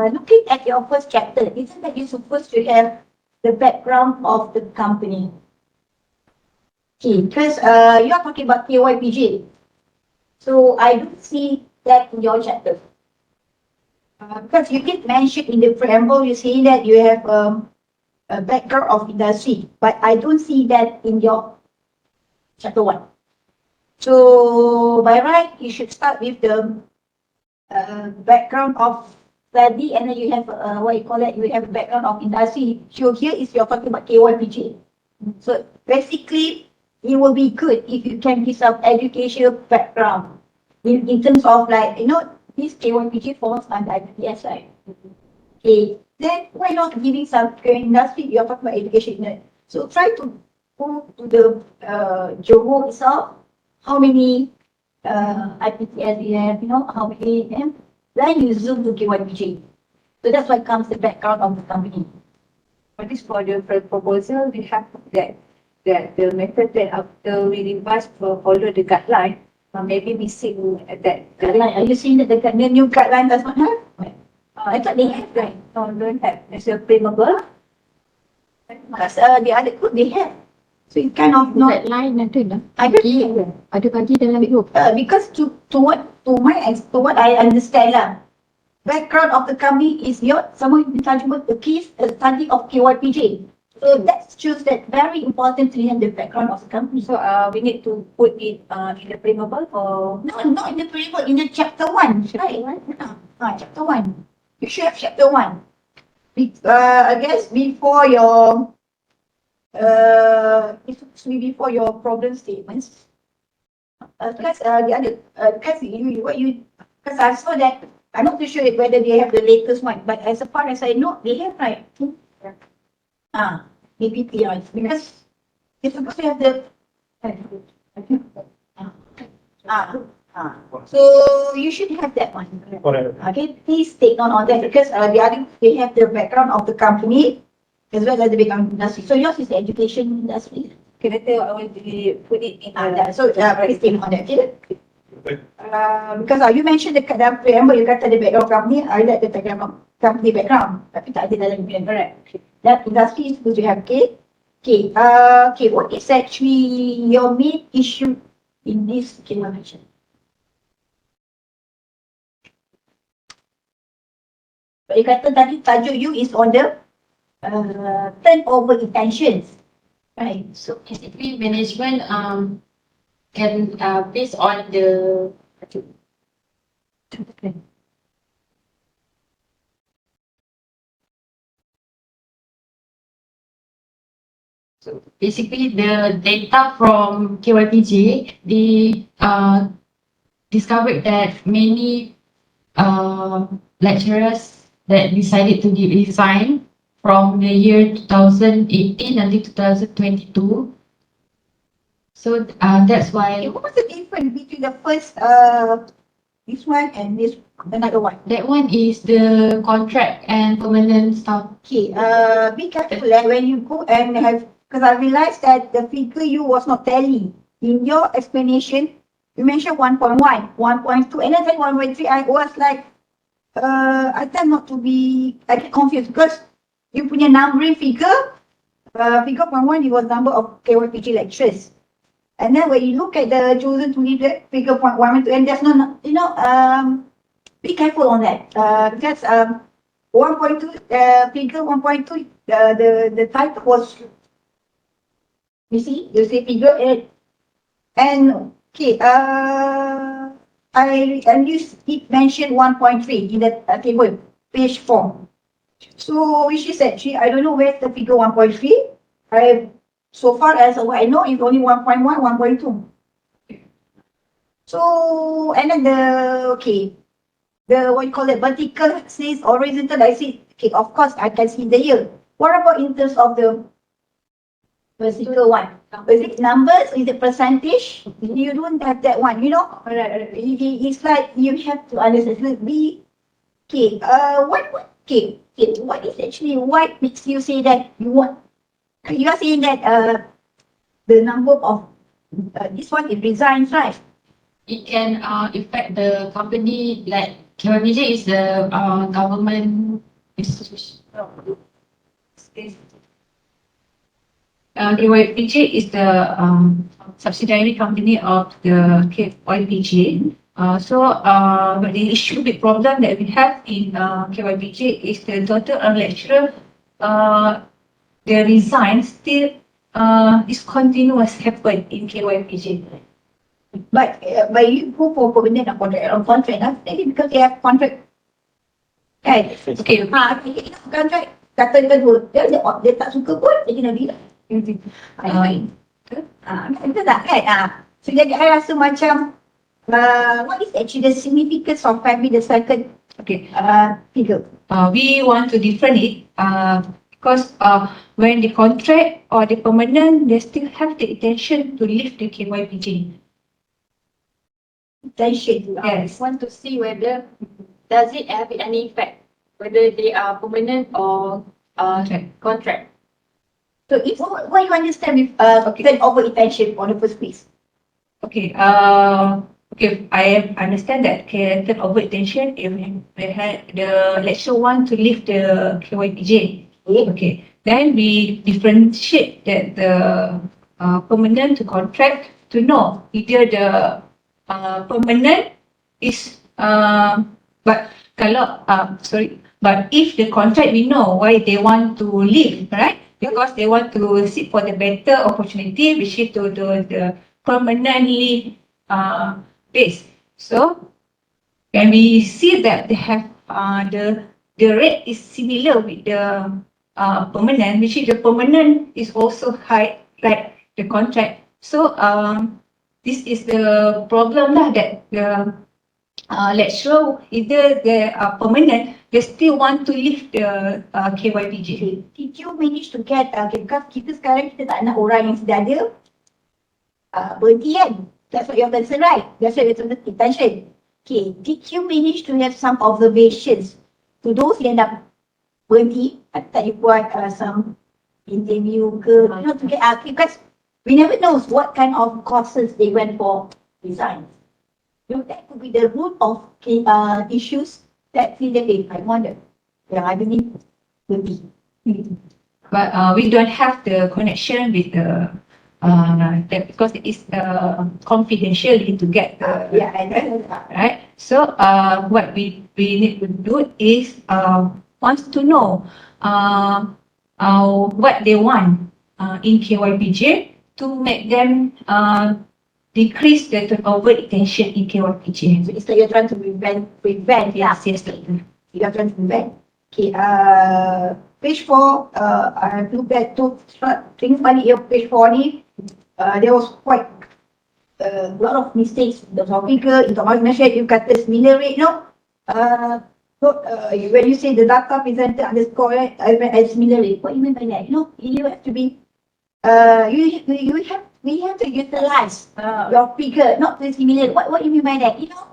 looking at your first chapter, isn't that you're supposed to have the background of the company? Okay, because you are talking about KYPJ. So I don't see that in your chapter. Because you did mention in the preamble, you say that you have a background of industry, but I don't see that in your chapter 1. So by right, you should start with the background of study and then you have what you call it, you have a background of industry. So here is you're talking about K1PJ. So basically, it will be good if you can give some educational background in terms of like, you know, this K1PJ falls under IPS, right? Okay, then why not giving some industry, you're talking about education. So try to go to the Johor itself, how many IPTS you have, you know, how many, then you zoom to K1PJ. So that's why comes the background of the company. For this for the proposal, we have that the method that after we revise for follow the guideline, maybe missing that Guideline, are you saying that the new guideline does not have? I thought they have, right? No, don't have. It's a frameable. Because the other group they have. So it kind of not. Line ada lah. I don't Ada bagi dalam group. because to what I understand lah, background of the company is your someone intangible, the case a study of KYPJ. So that shows that very important to have the background of the company. So we need to put it in the frameable or No, not in the framework, in the chapter 1. Right? Chapter 1. You should have chapter 1. I guess before your it should be before your problem statements. Because the other because because I saw that I'm not too sure whether they have the latest one, but as far as I know, they have, right? ABP because it's supposed to have the so you should have that one. Okay, please take note on that because the other they have the background of the company as well as the background industry. So yours is the education industry. okay, later I will put it in That. So please take note on that. Okay? Because you mentioned the preamble, you kata the background company, I like the background company background, tapi tak ada dalam plan, correct? That industry is supposed to have okay, what is actually your main issue in this mention? But you kata tadi tajuk you is on the turnover intentions, right? So basically management can based on the so basically the data from KYPJ, they discovered that many lecturers that decided to resign from the year 2018 until 2022. So that's why What was the difference between the first this one and this another one? that one is the contract and permanent staff. Okay, be careful when you go and have, because I realized that the figure you was not tally. In your explanation, you mentioned 1.1, 1.2, and then 1.3. I was like, I tend not to be, I get confused because you punya numbering figure, figure 0.1, it was number of KYPG lecturers. And then when you look at the chosen to leave that figure 0.1 and there's no, you know, be careful on that. Because 1.2, figure 1.2, the type was, you see figure 8. And okay, it mentioned 1.3 in the table, page 4. So which is actually, I don't know where's the figure 1.3. So far as what I know, it's only 1.1, 1.2. So, and then the what you call it, vertical says horizontal, I see, okay, of course, I can see the yield. What about in terms of the vertical one? Is it numbers? Is it percentage? You don't have that one, you know? It's like you have to understand. What is actually, what makes you say that you want? You are saying that the number of this one is resigns, right? It can affect the company, like KYPJ is the government institution. KYPJ is the subsidiary company of the KYPJ. But the issue, the problem that we have in KYPJ is the total lecturer, the resign still is continuous happen in KYPJ. But you go for permanent or contract, maybe because they have contract Kan? Okay. Contract kata dia tak suka pun dia kena bilang. Betul tak kan? So jadi I rasa macam what is actually the significance of having the second figure? We want to different it because when the contract or the permanent, they still have the intention to leave the KYPJ. Intention. Yes. Want to see whether does it have any effect, whether they are permanent or contract. So if what you understand with turnover intention on the first place? Okay. Okay. I understand that turnover intention if the lecturer want to leave the KYPJ. Okay. Then we differentiate that the permanent to contract to know either the permanent is but if the contract we know why they want to leave, right? Because they want to seek for the better opportunity, which is to the permanently base. So when we see that they have the rate is similar with the permanent, which is the permanent is also high like the contract. So this is the problem lah, that the lecturer, either they are permanent, they still want to leave the KYPJ. Did you manage to get because kita sekarang kita tak nak orang yang sudah ada berhenti kan? That's what you're concerned, right? That's what you're intention. Okay, did you manage to have some observations to those yang dah berhenti? Tak you buat some interview ke, you know, to get because we never knows what kind of courses they went for design. You know, that could be the root of issues that feel that I wonder. Yang I believe will be. But we don't have the connection with the because it is confidential to get the right. So what we need to do is wants to know what they want in KYPJ to make them decrease the turnover intention in KYPJ. So it's like you're trying to prevent. Yes, yes. You are trying to prevent. Okay, page 4, I look back to things balik your page 4 ni, there was quite a lot of mistakes. The figure, in the organization, you got the similar rate, no? When you say the data presented underscore as similar rate, what do you mean by that? You know, you have to be, we have to utilize your figure, not the similar. What do you mean by that? You know,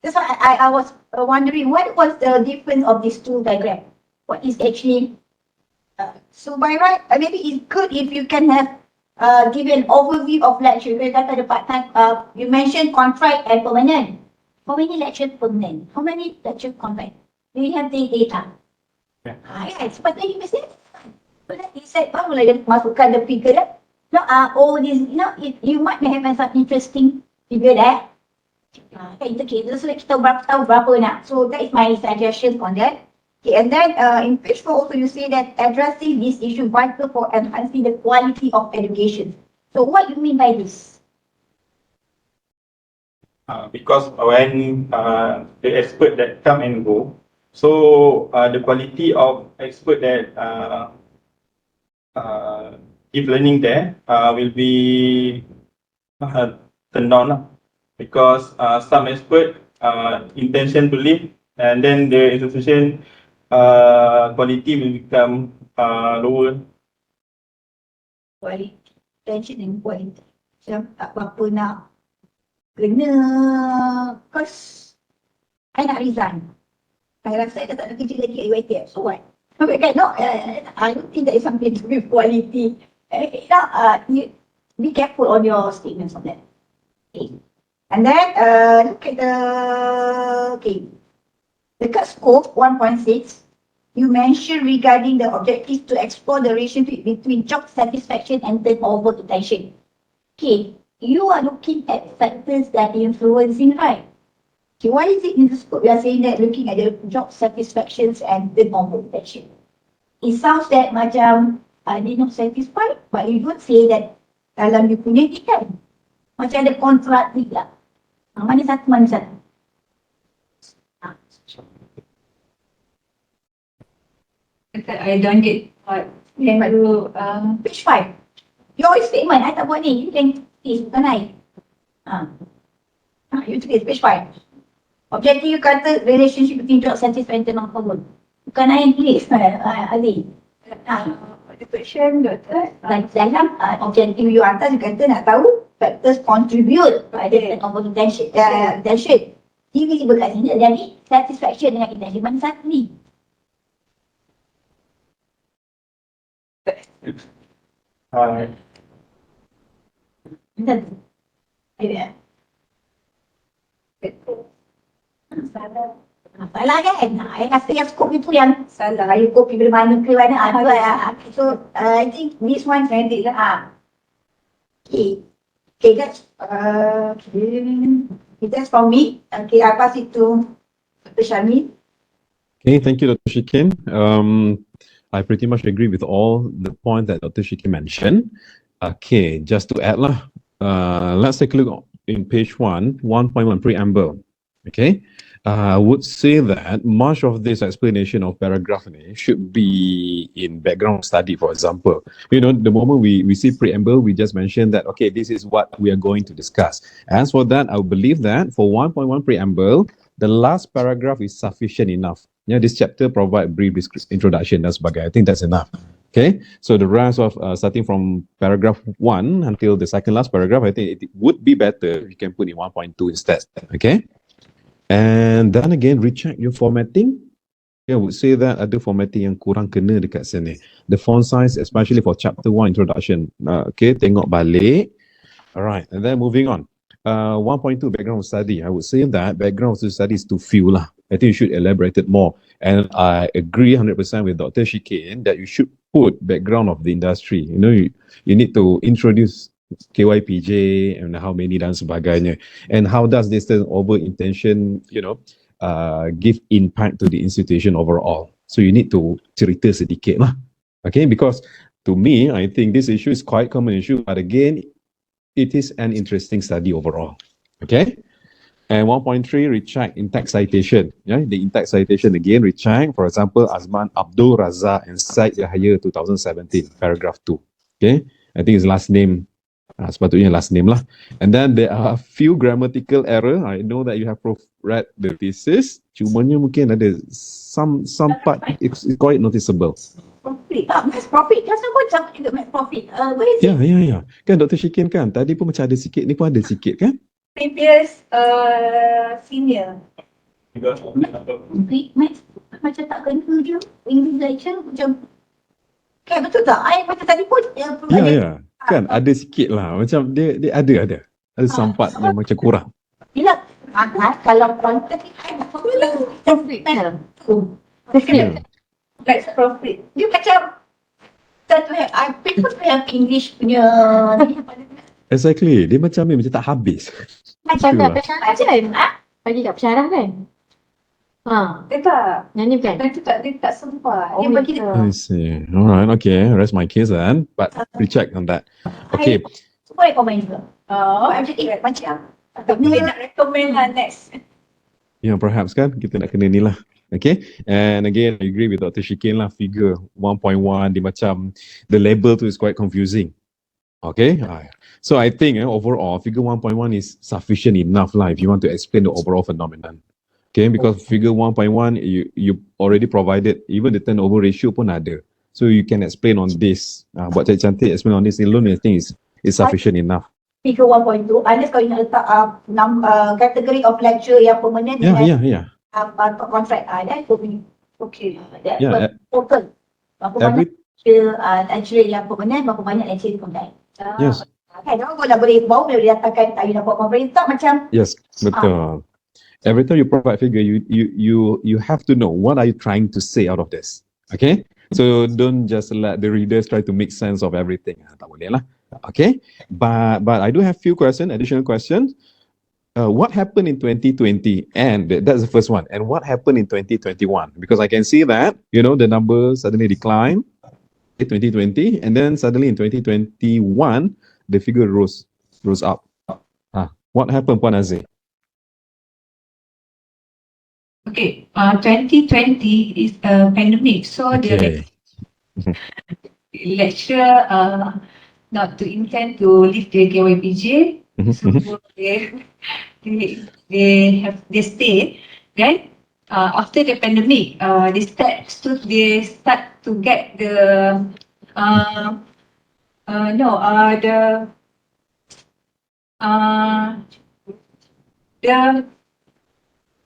that's why I was wondering what was the difference of these two diagrams. What is actually so by right, maybe it's good if you can have give an overview of lecture. The part-time, you mentioned contract and permanent. How many lecture permanent? How many lecture contract? Do you have the data? Yes, but then you say, but then he said, baru lagi masukkan the figure that. No, all this, you know, you might have some interesting figure there. Okay, so kita tahu berapa nak. So that is my suggestion on that. Okay, and then in page 4 also you say that addressing this issue vital for enhancing the quality of education. So what do you mean by this? Because when the expert that come and go, so the quality of expert that give learning there will be turned down because some expert intention to leave, and then the institution quality will become lower. Quality, tension and quality. Macam tak apa-apa nak kena, because I nak resign. I rasa I tak nak kerja lagi at UiTM, so what? Okay, no, I don't think that is something to do with quality. You be careful on your statements on that. Okay. And then look at the scope 1.6. You mentioned regarding the objective to explore the relationship between job satisfaction and turnover intention. Okay, you are looking at factors that are influencing, right? Okay, why is it in the scope you are saying that looking at the job satisfactions and turnover intention? It sounds that macam they're not satisfied, but you don't say that dalam you punya ni kan macam ada kontradik lah. Mana satu, mana satu. I don't get what. Yang mak dulu, Page 5. Your statement, I tak buat ni. You can tulis, bukan I. You tulis page 5. Objektif you kata relationship between job satisfaction and non-performance. Bukan I yang tulis, Ali. the question, Doktor. Dalam objektif you atas, you kata nak tahu factors contribute pada non-performance intention. Divisible kat sini, jadi satisfaction dengan intention mana satu ni? Salah kan? I rasa yang skop itu yang salah. You copy dari mana ke mana. So, I think this one credit lah. Okay. Okay, that's from me. Okay, I pass it to Dr. Syamil. Okay, thank you, Dr. Shikin. I pretty much agree with all the points that Dr. Shikin mentioned. Okay, just to add lah, let's take a look in page 1.1 preamble. Okay, I would say that much of this explanation of paragraph should be in background study, for example. You know, the moment we see preamble, we just mention that, okay, this is what we are going to discuss. As for that, I believe that for 1.1 preamble, the last paragraph is sufficient enough. Yeah, this chapter provide brief introduction dan sebagainya. I think that's enough. Okay, so the rest of starting from paragraph 1 until the second last paragraph, I think it would be better if you can put in 1.2 instead. Okay. And then again, recheck your formatting. I would say that ada formatting yang kurang kena dekat sini. The font size, especially for chapter 1 introduction. Okay, tengok balik. Alright, and then moving on. 1.2 background study. I would say that background study is too few lah. I think you should elaborate it more. And I agree 100% with Dr. Shikin that you should put background of the industry. You know, you need to introduce KYPJ and how many dan sebagainya, and how does this over intention, you know, give impact to the institution overall. So you need to cerita sedikit lah, okay? Because to me, I think this issue is quite common issue, but again, it is an interesting study overall, okay? And 1.3, recheck in-text citation. Yeah, the in-text citation again, recheck. For example, Azman Abdul Razak and Syed Yahya 2017, paragraph 2. Okay, I think his last name. Sepatutnya last name lah. And then there are a few grammatical error. I know that you have read the thesis. Cumanya mungkin ada some part it's quite noticeable. Profit. Mass profit. Kenapa pun sama juga mass profit? Where is it? Ya. Kan Dr. Shikin kan, tadi pun macam ada sikit, ni pun ada sikit kan? Previous senior. Mass macam tak kena je. English lecture macam kan betul tak? I macam tadi pun Ya. Kan ada sikit lah. Macam dia ada. Ada some part yang macam kurang. Bila kalau konten ni I nak profit. Like profit. Dia macam I prefer to have English punya Exactly. Dia macam tak habis. macam Betul lah. macam Bagi kat pensyarah kan? Dia tak. Nyanyi kan? Dia tak sempat. dia bagi I see. Alright, okay. Rest my case then. But recheck on that. Okay. semua recommend juga. Macam macam Dia nak recommend lah next. Yeah, perhaps kan kita nak kena ni lah. Okay. And again, I agree with Dr. Shikin lah. Figure 1.1, dia macam the label tu is quite confusing. Okay. So I think overall, figure 1.1 is sufficient enough lah if you want to explain the overall phenomenon. Okay, because figure 1.1, you already provided, even the turnover ratio pun ada. So you can explain on this. Buat cantik-cantik, explain on this alone, I think is sufficient enough. figure 1.2 unless kau nak letak category of lecture yang permanent Yeah. Contract that could be okay. That Yeah, total. Berapa banyak lecture yang permanent, berapa banyak lecture yang contract. Yes. Kan, kau dah boleh datangkan you nak buat conference tak macam Yes, betul. Every time you provide figure, you have to know what are you trying to say out of this. Okay? So don't just let the readers try to make sense of everything. Tak boleh lah. Okay? But I do have few additional questions. What happened in 2020? And that's the first one. And what happened in 2021? Because I can see that, the numbers suddenly decline in 2020, and then suddenly in 2021, the figure rose up. What happened, Puan Azir? Okay, 2020 is a pandemic, so Okay. the lecturer not to intend to leave the KYPJ, so they stay. Then after the pandemic, they start to get the uh, no the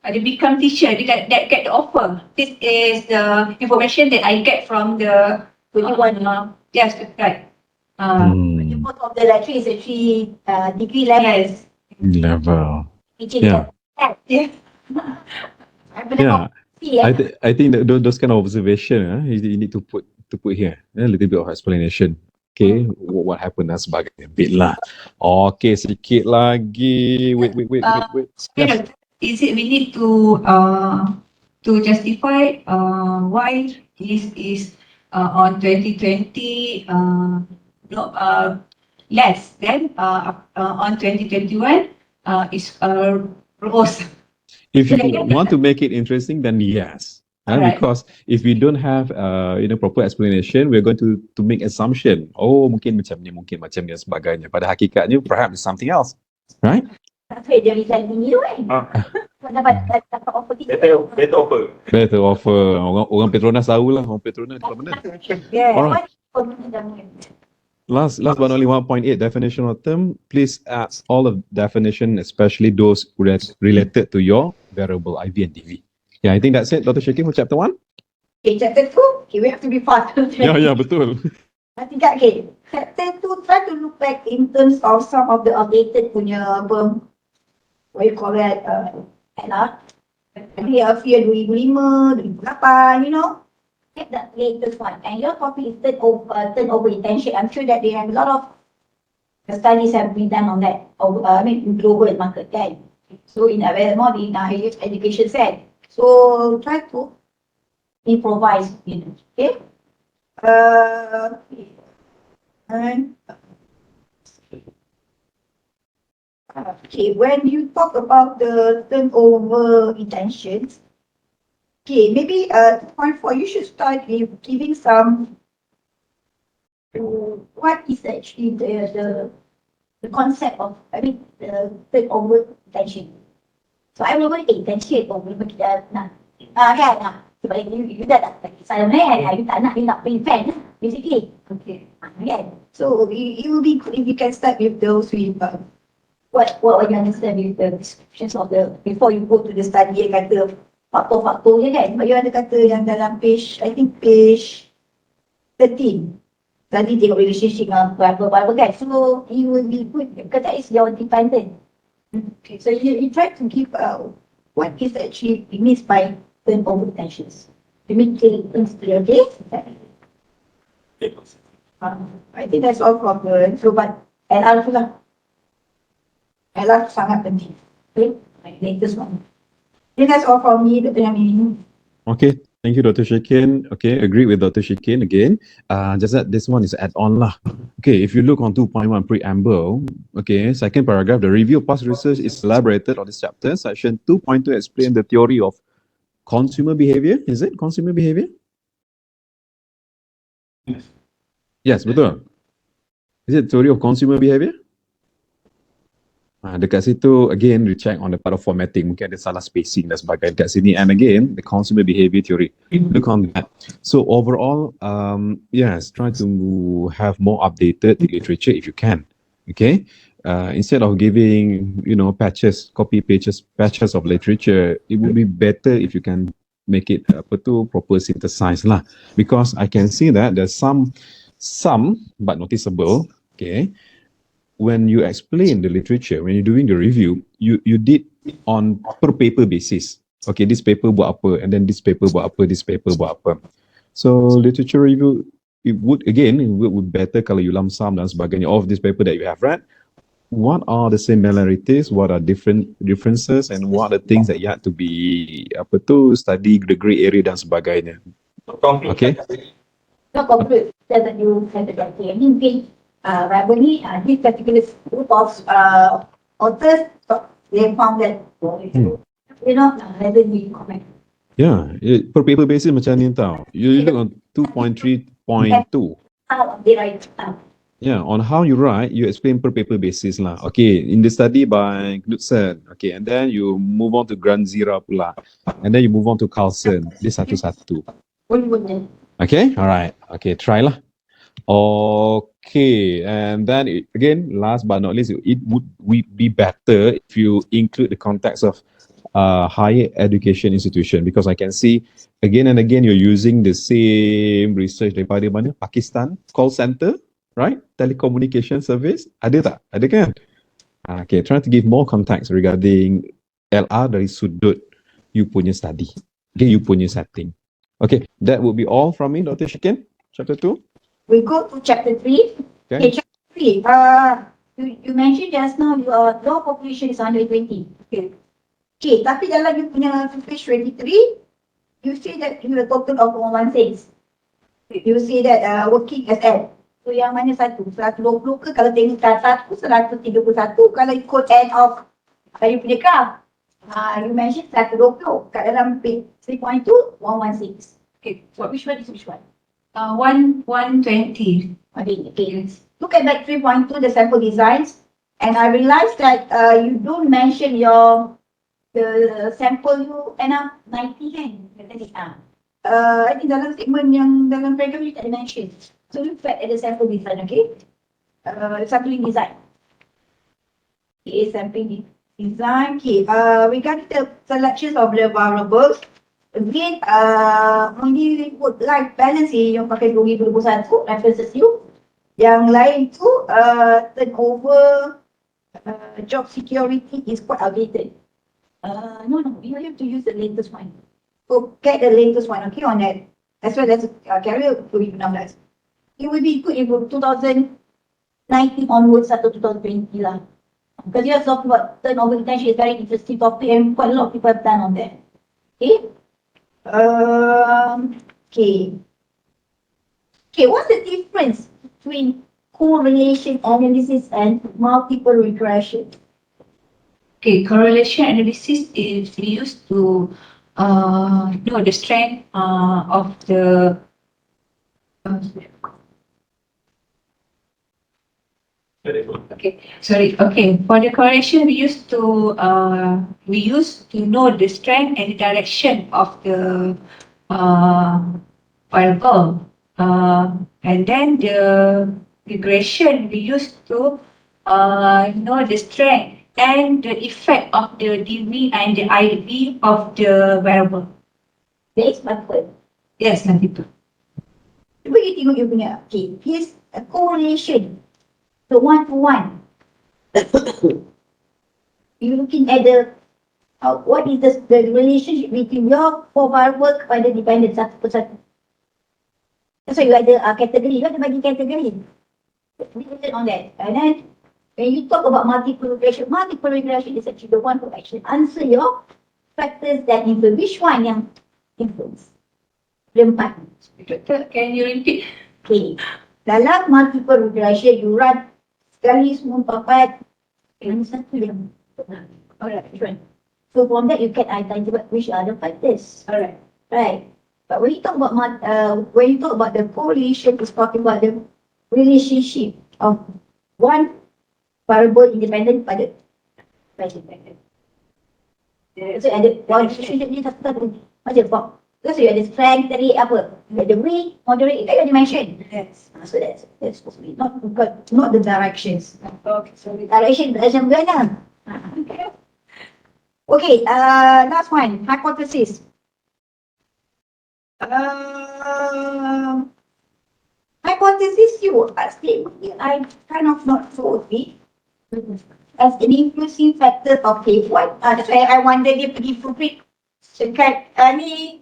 they become teacher. They get the offer. This is the information that I get from the 21. yes, right. Hmm. Most of the lecture is actually degree level. Yes. Level. Teaching Yeah. Yeah. I believe Yeah. yeah. I think that those kind of observation, you need to put here a little bit of explanation. Okay, what happened dan sebagainya. Bit lah. Okay, sikit lagi. Wait. Yes. Is it we need to justify why this is on 2020 no, less than on 2021 is rose. If you want to make it interesting, then yes. Alright. Because if we don't have proper explanation, we're going to make assumption. Oh, mungkin macam ni, mungkin macam ni dan sebagainya. Pada hakikatnya, perhaps it's something else, right? Tak tahu dia resign tinggi tu kan. Dapat offer tinggi. Better offer. Better offer. Orang Petronas tahulah. Orang Petronas kalau benar. Yeah. Alright. Last but not only 1.8 definition of term, please add all of definition, especially those related to your variable IV and DV. Yeah, I think that's it, Dr. Shakim, for chapter 1. Okay, chapter 2. Okay, we have to be fast. Yeah, betul. Tingkat okay. Chapter 2, try to look back in terms of some of the updated punya what you call that, a few 2005, 2008, you know. Get the latest one. And your copy is turnover intention. I'm sure that they have a lot of studies have been done on that. In global market, right? So in a way more in higher education set. So try to improvise, okay? And okay, when you talk about the turnover intentions, okay, maybe point 4, you should start with giving some what is actually the concept of the turnover intention. So I will go take intention over kita nak kan sebab you dah tak saya you tak nak bring fan basically. Okay. Kan? So it will be good if you can start with those with what you understand with the descriptions of the before you go to the study yang kata faktor-faktor je kan. Sebab you ada kata yang dalam page 13. Tadi tengok relationship dengan apa kan. So it will be good because that is your dependent. Okay, so you try to give what is actually means by turnover intentions. You make things clear, okay? I think that's all from the so but LR tu lah. LR sangat penting. Okay, my latest one. I think that's all from me, Dr. Yamin. Okay, thank you, Dr. Shikin. Okay, agree with Dr. Shikin again. Just that this one is add-on lah. Okay, if you look on 2.1 preamble, okay, second paragraph, the review of past research is elaborated on this chapter. Section 2.2 explain the theory of consumer behavior. Is it consumer behavior? Yes, betul. Is it theory of consumer behavior? Dekat situ, again, we check on the part of formatting. Mungkin ada salah spacing dan sebagainya dekat sini. And again, the consumer behavior theory. Look on that. So overall, yes, try to have more updated literature if you can. Okay? Instead of giving, patches of literature, it would be better if you can make it proper synthesize lah. Because I can see that there's some but noticeable, okay, when you explain the literature, when you're doing the review, you did on per paper basis. Okay, this paper buat apa, and then this paper buat apa, this paper buat apa. So literature review, it would better kalau you lump sum dan sebagainya of this paper that you have read. What are the similarities? What are differences? And what are the things that you have to be study the gray area dan sebagainya. Okay. Not conclude that you have the criteria. Maybe this particular group of authors, they found that You know, hasn't been correct. Yeah, per paper basis macam ni tau. You look on 2.3.2. How they write Yeah, on how you write, you explain per paper basis lah. Okay, in the study by Knudsen. Okay, and then you move on to Granzira pula. And then you move on to Carlson. This satu-satu. Okay, all right. Okay, try lah. Okay, and then again, last but not least, it would be better if you include the context of higher education institution, because I can see again and again you're using the same research daripada mana? Pakistan call center, right? Telecommunication service. Ada tak? Ada kan? Okay, trying to give more context regarding LR dari sudut you punya study. Okay, you punya setting. Okay, that would be all from me, Dr. Shikin. Chapter 2. We go to chapter 3. Okay. Chapter 3. You mentioned just now your law population is 120. Okay. Okay, tapi dalam you punya page 23, you say that you have a total of 116. You say that working SL. So yang mana satu? 120 ke? Kalau tengok satu, 131. Kalau ikut end of you punya graph. You mentioned 120. Kat dalam page 3.2, 116. Okay, So which one is which one? 120. Okay. Look at that 3.2, the sample designs, and I realized that you don't mention the sample you end up 90 kan? I think dalam statement yang dalam program you tak ada mention. So look back at the sample design, okay? Sampling design. Okay, sampling design. Okay, regarding the selections of the variables, again, only work-life balance yang pakai 2021 references you. Yang lain tu, turnover, job security is quite outdated. No, you have to use the latest one. So get the latest one, okay, on that. As well as carrier 2016. It would be good if 2019 onwards atau 2020 lah. Because you have talked about turnover retention is very interesting topic and quite a lot of people have done on that. Okay. Okay, what's the difference between correlation analysis and multiple regression? Okay, correlation analysis is used to know the strength of the for the correlation we used to know the strength and the direction of the variable, and then the regression we used to know the strength and the effect of the DV and the IV of the variable. That is multiple. Yes, multiple. Cuba you tengok you punya. Okay, here's a correlation. The one-to-one. You're looking at the what is the relationship between your four variable kepada dependent satu persatu. That's why you ada category. You ada bagi category. Dependent on that. And then when you talk about multiple regression is actually the one who actually answer your factors that influence. Which one yang influence? The empat. Can you repeat? Okay. Dalam multiple regression, you run sekali semua papat. Yang satu yang. Alright, which one? So from that you can identify which are the factors. Alright. Right. But when you talk about the correlation, it's talking about the relationship of one variable independent pada independent. So ada one relationship ni satu macam apa? Because you ada strength tadi apa? You ada weak, moderate, that you mention. Yes. So that's supposed to be not the directions. Okay, sorry. Direction macam mana? Okay, last one, hypothesis. Hypothesis you I kind of not so deep as an influencing factor of what? That's why I wonder dia pergi proof dekat ni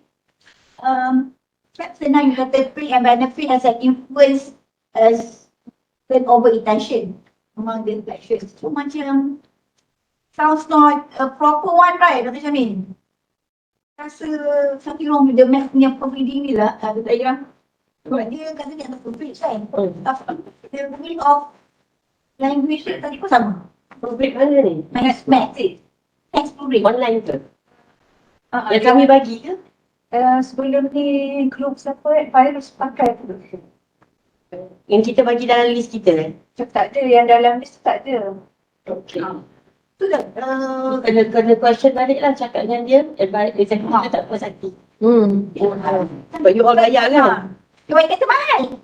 factor 9 kata free and benefit has an influence as turnover intention among the inflections. So macam sounds not a proper one, right, Dr. Jamin? Rasa something wrong with the math punya proofreading ni lah. Ada tak yang sebab dia kata dia ada proofread kan? The meaning of language tadi pun sama. Proofread mana ni? Math. Text proofread. Online ke? Yang kami bagi ke? Sebelum ni group siapa virus pakai tu. Yang kita bagi dalam list kita. Tak ada, yang dalam list tak ada. Okay. Tu dah kena question balik lah cakap dengan dia. Advice dia tak puas hati. Sebab you all bayar kan? Dia kata mahal.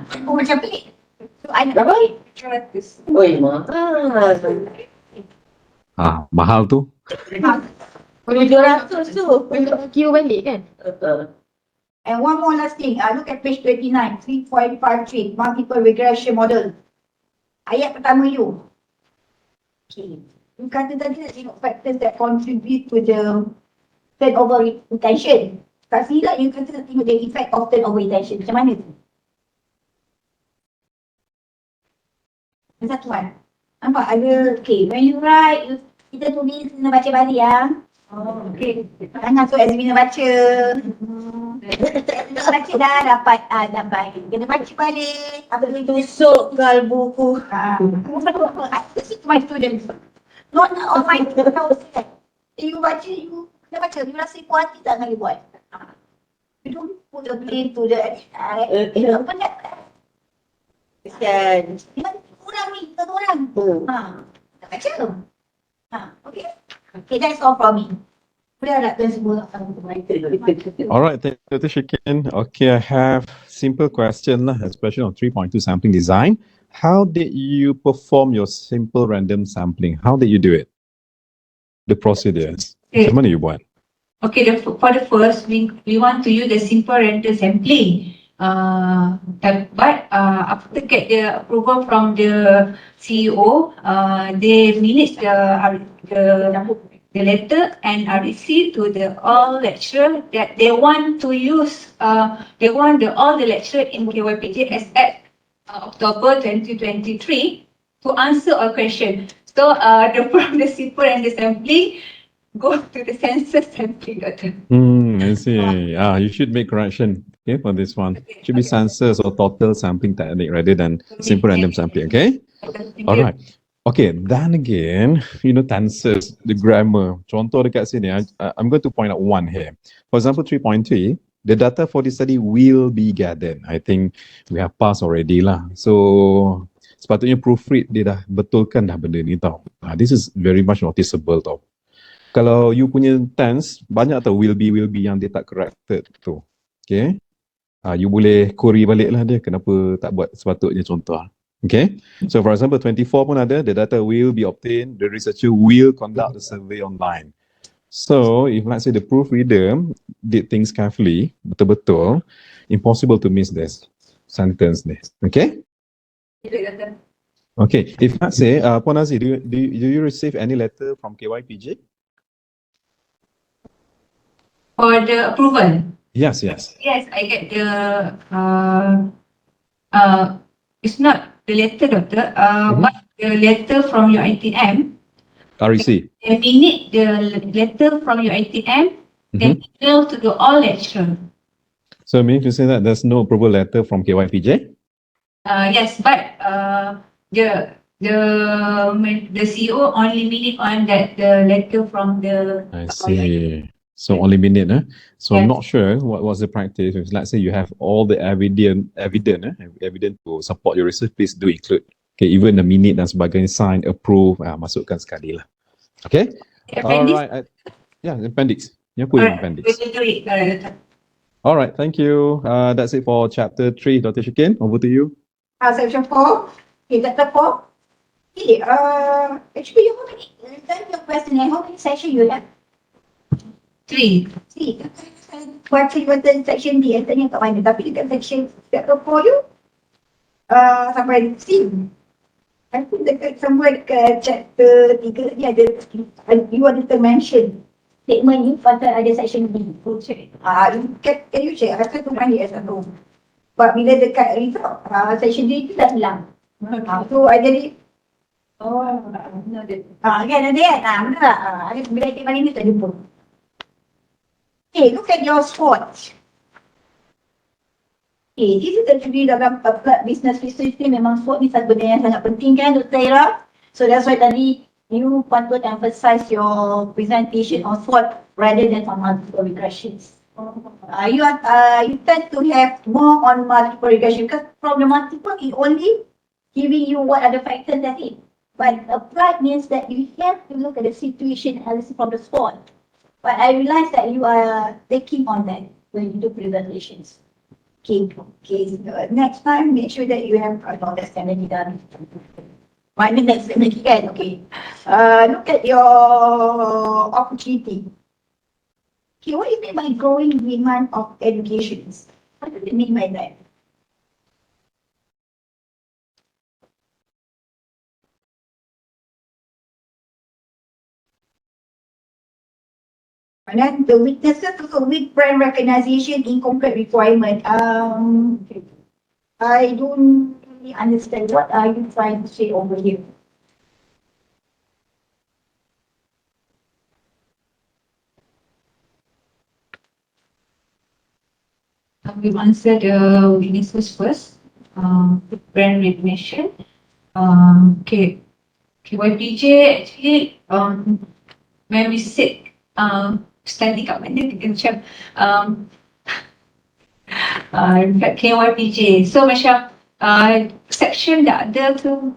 Aku macam pelik. So, I nak Berapa? 200. Oi, mahal. Mahal tu. 700 tu. Queue balik kan? And one more last thing, look at page 29, 3.53, multiple regression model. Ayat pertama you. Okay. You kata tadi nak tengok factors that contribute to the turnover retention. Kat sini lah you kata tengok the effect of turnover retention. Macam mana tu? Yang satu kan? Nampak ada, okay, when you write, kita tulis, kena baca balik ya. Okay. Jangan so examiner baca. Baca dah dapat. Kena baca balik. Apa tu Tusuk kal buku. I listen to my students. Not all my students. You baca, you kena baca. You rasa puas hati tak kali buat. You don't put the blame to the apa nak. Kesian. Kurang ni, satu orang. Tak baca. Okay. Okay, that's all from me. Boleh harapkan semua Alright, thank you, Dr. Shikin. Okay, I have simple question lah, especially on 3.2 sampling design. How did you perform your simple random sampling? How did you do it? The procedures. Macam mana you buat? Okay, for the first, we want to use the simple random sampling. But after get the approval from the CEO, they manage the letter and receive to the all lecturer that they want to use. They want all the lecturer in KYPJ as at October 2023 to answer all questions. So from the simple random sampling go to the census sampling. I see. You should make correction. Okay, for this one. Should be census or total sampling technique rather than simple random sampling. Okay. All right. Okay, then again, tenses, the grammar. Contoh dekat sini, I'm going to point out one here. For example, 3.3, the data for this study will be gathered. I think we have passed already lah. So, sepatutnya proofread dia dah betulkan dah benda ni tau. This is very much noticeable tau. Kalau you punya tense, banyak tau will be yang dia tak corrected tu. Okay. You boleh query balik lah dia, kenapa tak buat sepatutnya contoh. Okay, so for example, 24 pun ada, the data will be obtained, the researcher will conduct the survey online. So, if let's say the proofreader did things carefully, betul-betul, impossible to miss this sentence ni. Okay? Okay, if let's say, Puan Aziz, do you receive any letter from KYPJ? For the approval? Yes. Yes, I get the, it's not the letter, doctor, but the letter from your ITM. REC. They need the letter from your ITM, then email to the all lecturer. So, meaning to say that there's no approval letter from KYPJ? Yes, but the CEO only minute on that the letter from the. I see. So only minute, So I'm Yes. not sure what was the practice. If, let's say you have all the evidence to support your research, please do include. Okay, even the minute dan sebagainya, sign, approve, masukkan sekali lah. Okay. Appendix? Alright. Appendix. Yang apa yang appendix? We will do it. Alright, thank you. That's it for chapter 3. Dr. Shikin, over to you. Section 4. Okay, chapter 4. Okay, actually, how many, your question, how many sessions you have? 3. Baca you section D, tanya kat mana. Tapi dekat section chapter 4 you, sampai C. I think somewhere dekat chapter 3 ni ada, you ada mention statement ni pasal ada section B. Can you check? I try to find it as a room. But bila dekat result, section D tu dah hilang. So I jadi, kan ada kan? Betul tak? Bila kita balik ni tak jumpa. Okay, look at your swatch. Okay, this is actually dalam applied business research ni memang SWOT ni satu benda yang sangat penting kan Dr. Ira. So that's why tadi you want to emphasize your presentation on SWOT rather than on multiple regressions. You tend to have more on multiple regression because from the multiple it only giving you what are the factors that it. But applied means that you have to look at the situation analysis from the SWOT. But I realize that you are taking on that when you do presentations. Okay. Next time, make sure that you have understanding done. Mana next lagi kan? Okay. Look at your opportunity. Okay, what do you mean by growing demand of education? What do you mean by that? And then the weaknesses of weak brand recognition, incomplete requirement. I don't really understand what are you trying to say over here. We've answered the weaknesses first. Brand recognition. Okay. KYPJ actually, when we said study kat mana kita macam KYPJ. So macam section dah ada tu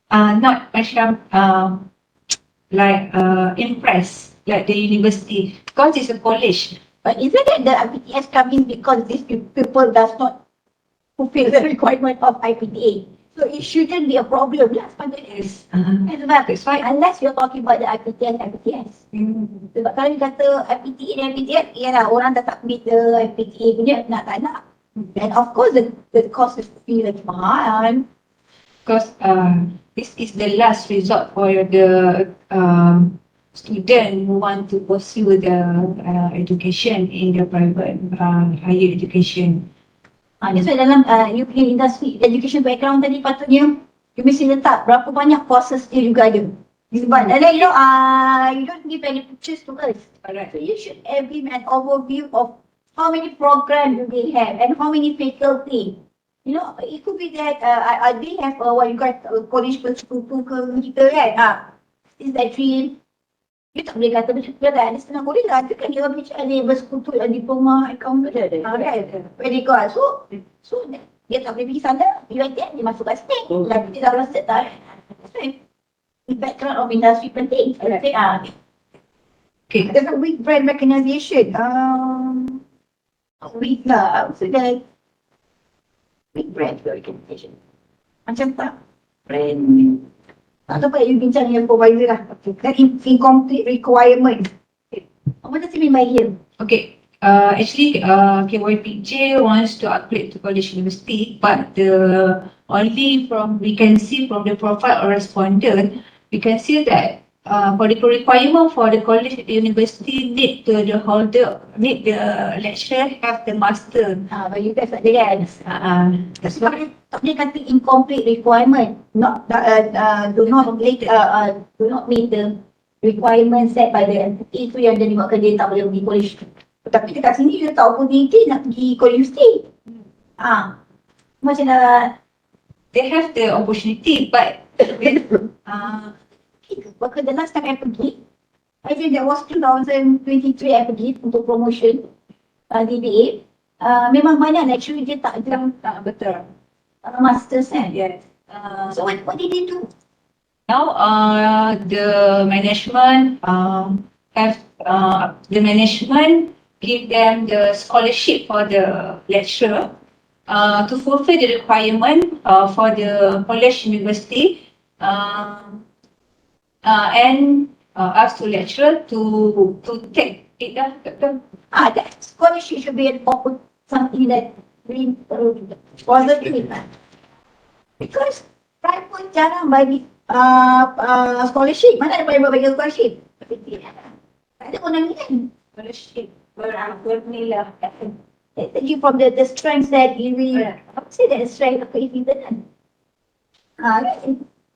not macam impress like the university because it's a college. But isn't it the IPTS coming because these people does not fulfill the requirement of IPTA? So it shouldn't be a problem lah sebenarnya. That's why Unless you're talking about the IPTS. Sebab kalau you kata IPTA dan IPTS, ialah orang dah tak meet the IPTA punya, nak tak nak. And of course the cost is fee lagi mahal. because this is the last resort for the student who want to pursue the education in the private higher education. That's why dalam you punya industry education background tadi patutnya you mesti letak berapa banyak courses dia juga ada. But then you don't give any pictures to us. Alright. So you should give an overview of how many programs do they have and how many faculty. It could be that they have what you call college persekutu ke kita kan. Is that true? You tak boleh kata macam tu kan, ada setengah kolej lah, ada kan dia macam ada bersekutu dalam diploma accountant kan, medical. So dia tak boleh pergi sana, UiTM dia masuk kat state, tapi dia dah rasa tak. The background of industry penting. Okay. There's a weak brand recognition. Weak lah, so that weak brand recognition. Macam tak brand. Atau apa you bincang dengan supervisor lah. Then incomplete requirement. What does it mean by here? Okay. Actually, KYPJ wants to upgrade to college university, but only we can see from the profile of respondent, we can see that for the requirement for the college university need the lecturer have the master. But you guys tak ada kan? That's why tak boleh kata incomplete requirement. Do not meet the requirement set by the entity. Itu yang dia buatkan dia tak boleh pergi college. Tapi dekat sini dia tak opportunity nak pergi college university. Macam They have the opportunity, but because the last time I pergi, I think that was 2023 I pergi untuk promotion DBA. Memang banyak actually dia tak ada betul. masters kan. Yes. So what did they do? Now, the management give them the scholarship for the lecturer to fulfill the requirement for the college university and ask the lecturer to take it. That scholarship should be something that really positive. Because private jarang bagi scholarship. Mana ada private bagi scholarship? Tak ada pun yang lain. Scholarship bernilai. Take you from the strengths that you really, say that strength of internet.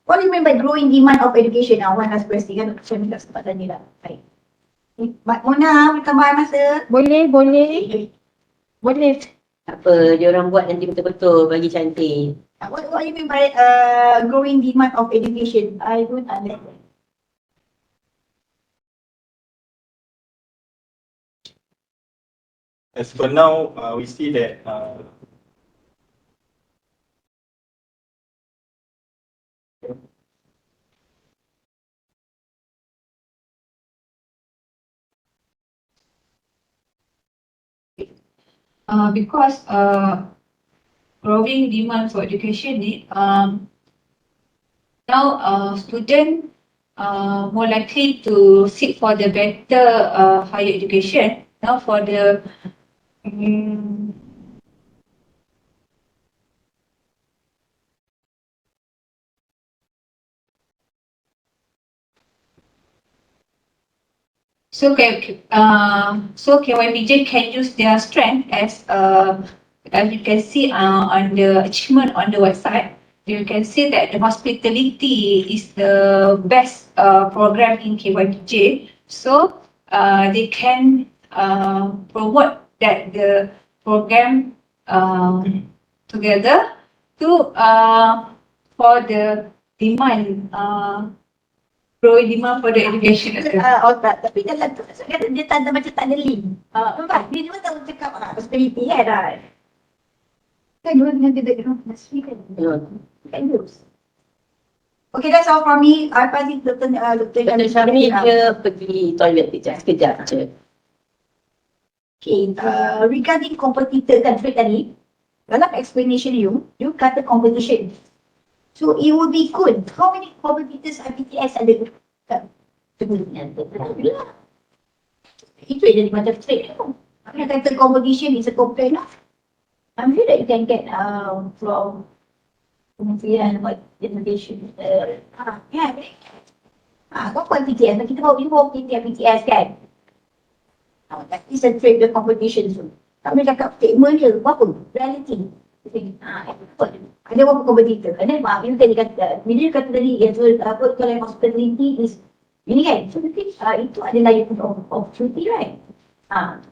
What do you mean by growing demand of education? One last question kan, saya minta kesempatan ni lah. Baik. Mak Mona, boleh tambah masa? Boleh. Apa dia orang buat nanti betul-betul bagi cantik. What do you mean by growing demand of education? I don't understand. as for now, we see that because growing demand for education now students more likely to seek for the better higher education. Now for the so KYBJ can use their strength as you can see on the achievement on the website. You can see that the hospitality is the best program in KYBJ. So they can promote that the program together to for the demand growing demand for the education. Tapi dalam tu dia tanda macam tak ada link. Nampak? Dia cuma tahu cakap prosperity kan. Kan dua dengan dia background industry kan. Kan use. Okay, that's all from me. I pass it to Dr. Syamil dia pergi toilet sekejap je. Okay, regarding competitor kan tadi, dalam explanation you kata competition. So it would be good. How many competitors IPTS ada? Itu jadi macam trade. Kalau kata competition is a complaint lah. I'm sure that you can get from kementerian buat education. Yeah. Kau IPTS, kita bawa IPTS kan? That is a trade the competition tu. Tak boleh cakap statement je, apa? Reality. Ada berapa kompetitor? Kerana bila dia kata tadi, kalau yang hospitality is ini kan, so itu adalah yang opportunity, right?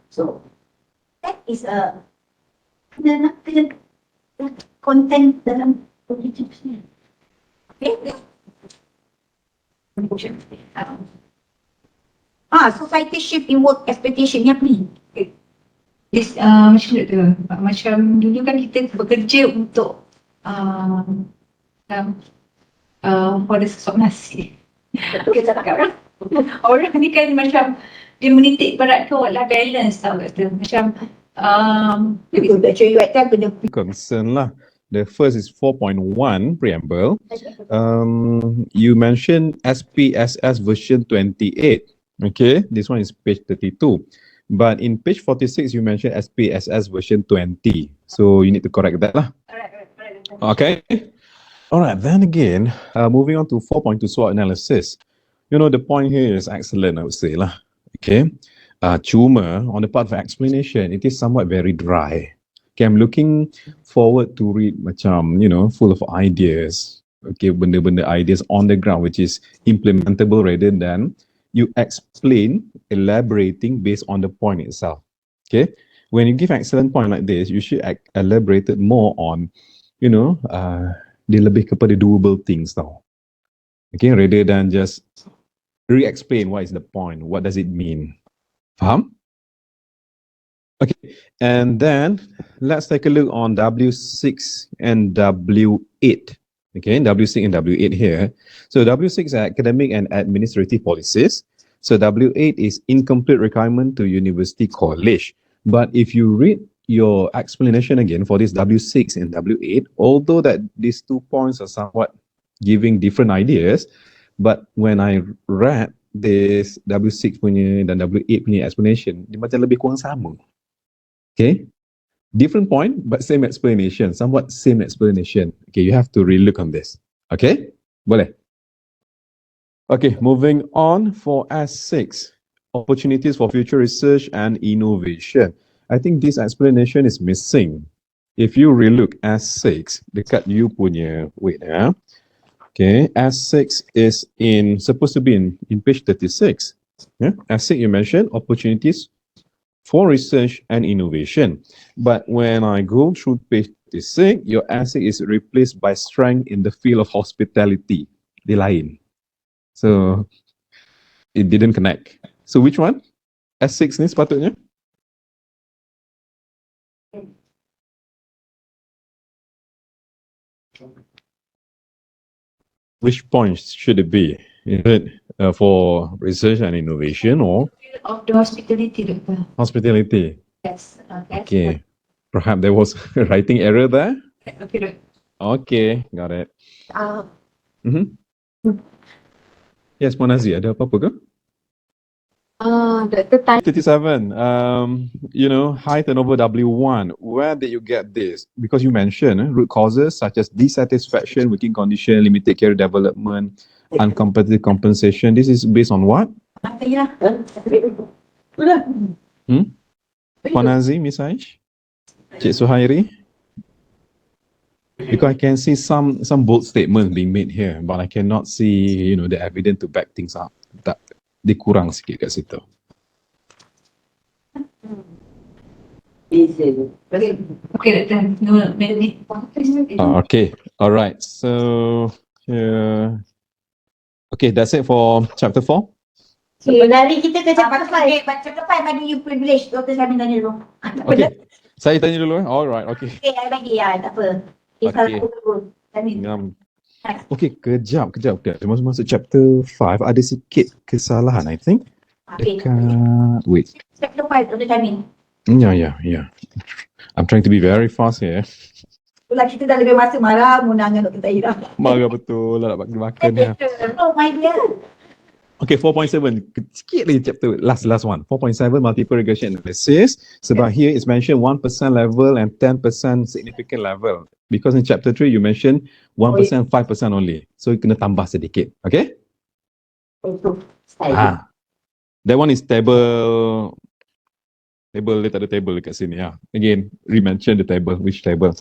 So that is kena content dalam positifnya. Okay? Society shift in work expectation ni apa ni? This, macam dulu kan kita bekerja untuk pada sesuap nasi. Kita cakap orang ni kan macam dia menitik beratkan work-life balance tau kata. Macam actually right time kena Concern lah. The first is 4.1 preamble. You mentioned SPSS version 28. Okay, this one is page 32. But in page 46, you mentioned SPSS version 20. So you need to correct that lah. Okay. All right. Then again, moving on to 4.2 SWOT analysis. You know, the point here is excellent, I would say lah. Okay. Cuma, on the part of explanation, it is somewhat very dry. Okay, I'm looking forward to read macam, you know, full of ideas. Okay, benda-benda ideas on the ground, which is implementable rather than you explain, elaborating based on the point itself. Okay, when you give excellent point like this, you should elaborate it more on, you know, dia lebih kepada doable things tau. Okay, rather than just re-explain what is the point, what does it mean. Faham? Okay, and then let's take a look on W6 and W8. Okay, W6 and W8 here. So W6 are academic and administrative policies. So W8 is incomplete requirement to university college. But if you read your explanation again for this W6 and W8, although that these 2 points are somewhat giving different ideas, but when I read this W6 punya dan W8 punya explanation, dia macam lebih kurang sama. Okay, different point, but same explanation, somewhat same explanation. Okay, you have to relook on this. Okay, boleh. Okay, moving on for S6, opportunities for future research and innovation. I think this explanation is missing. If you relook S6, dekat you punya, wait okay, S6 is supposed to be in page 36. Yeah, S6 you mentioned opportunities for research and innovation. But when I go through page 36, your essay is replaced by strength in the field of hospitality. Dia lain. So, it didn't connect. So, which one? S6 ni sepatutnya? Which points should it be? Is it for research and innovation or Of the hospitality, Doctor. hospitality? Yes. Okay. Perhaps there was a writing error there. Okay, Doctor. Okay, got it. Ah, Yes, Puan Azzi, ada apa-apa ke? Doctor Tan. 37, high turnover W1. Where did you get this? Because you mentioned root causes such as dissatisfaction, working condition, limited career development, uncompetitive compensation. This is based on what? Puan Azzi, Miss Aish? Cik Suhairi? Because I can see some bold statements being made here, but I cannot see, the evidence to back things up. Dia kurang sikit kat situ. Okay, Doctor. No, maybe. Okay, all right. So, okay, that's it for chapter 4. lari kita ke chapter 5. Chapter 5 ada you privilege. Dr. Syamil tanya dulu. Okay, saya tanya dulu. All right, okay. Okay, I bagi ya, tak apa. Okay. Salah aku dulu. Syamil. Okay, kejap. Masuk chapter 5, ada sikit kesalahan, I think. Okay. Wait. Chapter 5, Dr. Syamil. Yeah. I'm trying to be very fast here. Itulah kita dah lebih masa marah, Munang dengan Dr. Tahira. Marah betul lah nak bagi makan ya. Oh my dear. Okay, 4.7. Sikit lagi chapter, last one. 4.7, multiple regression analysis. Sebab here is mentioned 1% level and 10% significant level. Because in chapter 3, you mentioned 1%, 5% only. So, kena tambah sedikit. Okay? That one is table. Dia tak ada table dekat sini. Again, re-mention the table. Which table?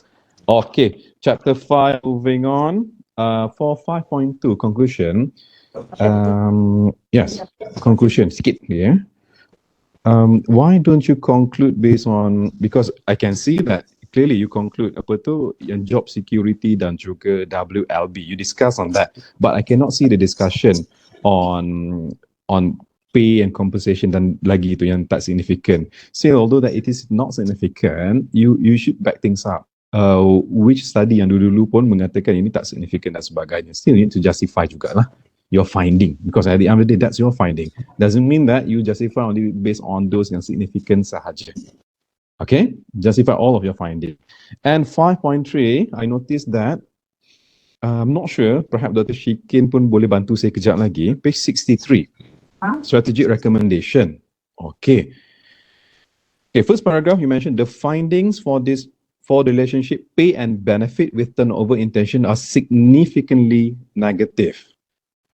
Okay, chapter 5, moving on. For 5.2, conclusion. Yes, conclusion sikit ya. Why don't you conclude based on, because I can see that clearly you conclude apa tu yang job security dan juga WLB, you discuss on that, but I cannot see the discussion on pay and compensation dan lagi itu yang tak significant. Still, although that it is not significant, you should back things up. Which study yang dulu pun mengatakan ini tak significant dan sebagainya. Still need to justify jugalah your finding, because at the end of the day, that's your finding. Doesn't mean that you justify only based on those yang significant sahaja. Okay, justify all of your finding. And 5.3, I noticed that, I'm not sure, perhaps Dr. Shikin pun boleh bantu saya kejap lagi, page 63, strategic recommendation. Okay, first paragraph, you mentioned the findings for the relationship pay and benefit with turnover intention are significantly negative.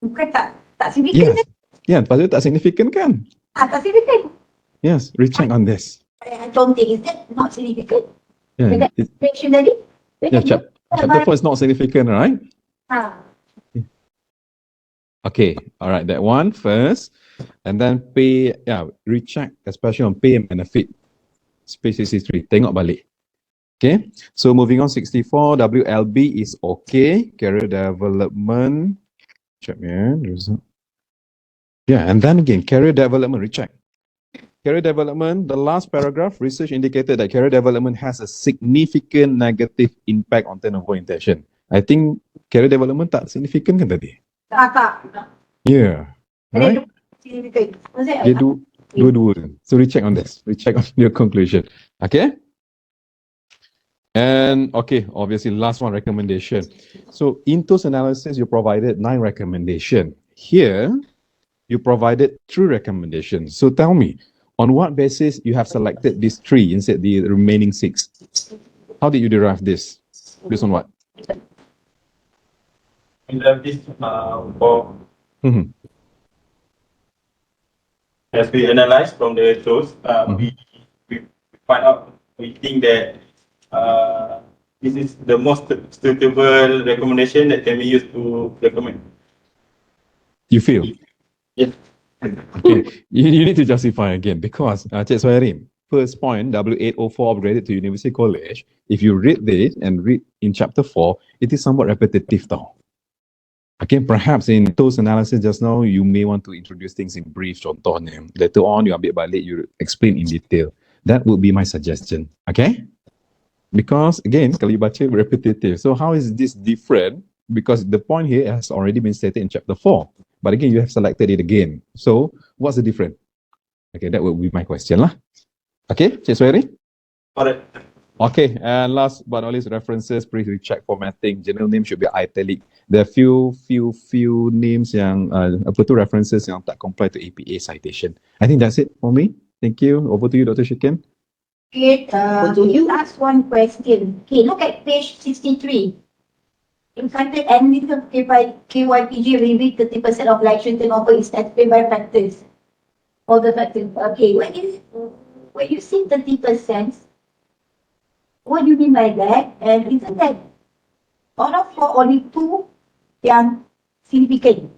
Bukan tak signifikan. Yes. Pasal tak significant kan? Tak signifikan. Yes, recheck on this. I don't think, is that not significant? Yeah, Mention tadi? chapter 4 is not significant, right? Okay, all right, that one first. And then pay, recheck, especially on pay and benefit. Page 63, tengok balik. Okay, so moving on, 64, WLB is okay. Career development. Check, yeah, and then again, career development, recheck. Career development, the last paragraph, research indicated that career development has a significant negative impact on turnover intention. I think career development tak significant kan tadi? Tak. Yeah. Right? Significant. Dia dua-dua. So recheck on this. Recheck on your conclusion. Okay? And okay, obviously last one, recommendation. So in those analysis, you provided 9 recommendations. Here, you provided 3 recommendations. So tell me, on what basis you have selected these 3 instead the remaining 6? How did you derive this? Based on what? We have this for as we analyze from the tools, we find out, we think that this is the most suitable recommendation that can be used to recommend. You feel? Yes. Okay, you need to justify again because Cik Suhairin, first point, W804 upgraded to University College. If you read this and read in chapter 4, it is somewhat repetitive tau. Again, perhaps in those analysis just now, you may want to introduce things in brief, contohnya. Later on, you ambil balik, you explain in detail. That would be my suggestion. Okay? Because again, kalau you baca repetitive. So how is this different because the point here has already been stated in chapter 4. But again, you have selected it again. So what's the difference? Okay, that will be my question lah. Okay, Cik Suhairi? Alright. Okay, and last but not least, references, please recheck formatting. General name should be italic. There are few names yang references yang tak comply to APA citation. I think that's it for me. Thank you. Over to you, Dr. Shikin. Okay, last one question. Okay, look at page 63. Inflated analysis of KYPG revealed 30% of election turnover is explained by factors. All the factors. Okay, when you see 30%, what do you mean by that? And isn't that out of 4, only 2 yang significant?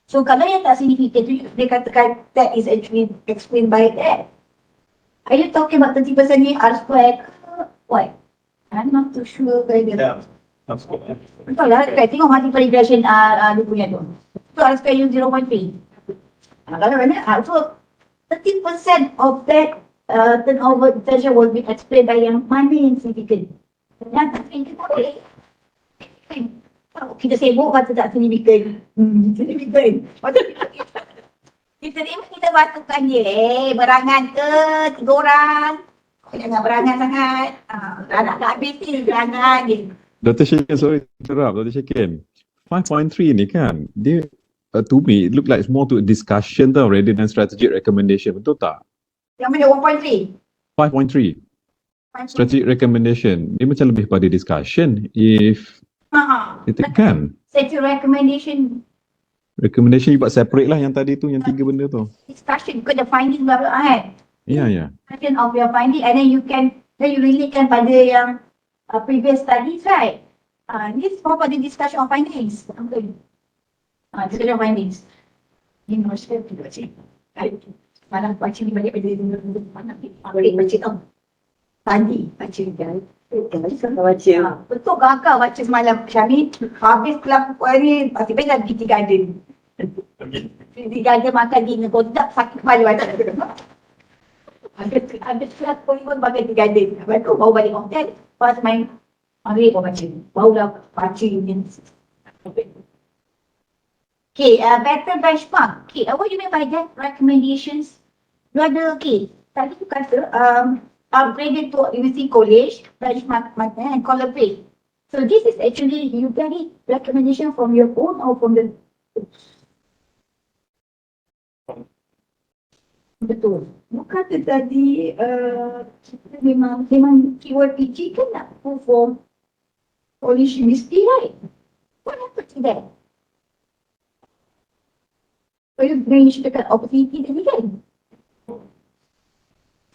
So kalau yang tak significant, dia katakan that is actually explained by that. Are you talking about 30% ni R square ke? What? I'm not too sure whether. Yeah. Betul lah, tengok multiple regression dia punya tu. So R square use 0.3. Kalau mana, so 30% of that turnover detention will be explained by yang mana yang significant. Yang tak significant. Kita sibuk kata tak significant. Significant. Kita batukan dia, berangan ke 3 orang. Jangan berangan sangat. Nak habis ni berangan dia. Dr. Shikin, sorry to interrupt, Dr. Shikin. 5.3 ni kan, dia to me, it look like it's more to a discussion tau rather than strategic recommendation. Betul tak? Yang mana 1.3? 5.3. Strategic recommendation. Dia macam lebih pada discussion. If itu kan? Strategic recommendation. Recommendation you buat separate lah yang tadi tu, yang 3 benda tu. Discussion, because the findings blah blah kan. Ya. Discussion of your finding and then you relatekan pada yang previous studies, right? This is more about the discussion of findings. Discussion of findings. Ini harus kita baca. Malam baca ni balik pada balik baca tau. Tadi baca kan. Betul gagal baca semalam Syamil. Habis kelab ni pasti dah pergi tea garden. Tea garden makan dinner. Kau tak sakit kepala baca. Habis kelab pun pakai tea garden. Lepas tu baru balik hotel. Pas main maghrib kau baca. Barulah baca ni. Okay, better benchmark. Okay, what do you mean by that? Recommendations. You ada, okay, tadi tu kata upgraded to UC College, benchmark and collaborate. So this is actually, you get it, recommendation from your own or from the... Betul. Bukan tadi, kita memang keyword PG kan nak perform College University, right? What happened to that? So you mention dekat opportunity tadi kan?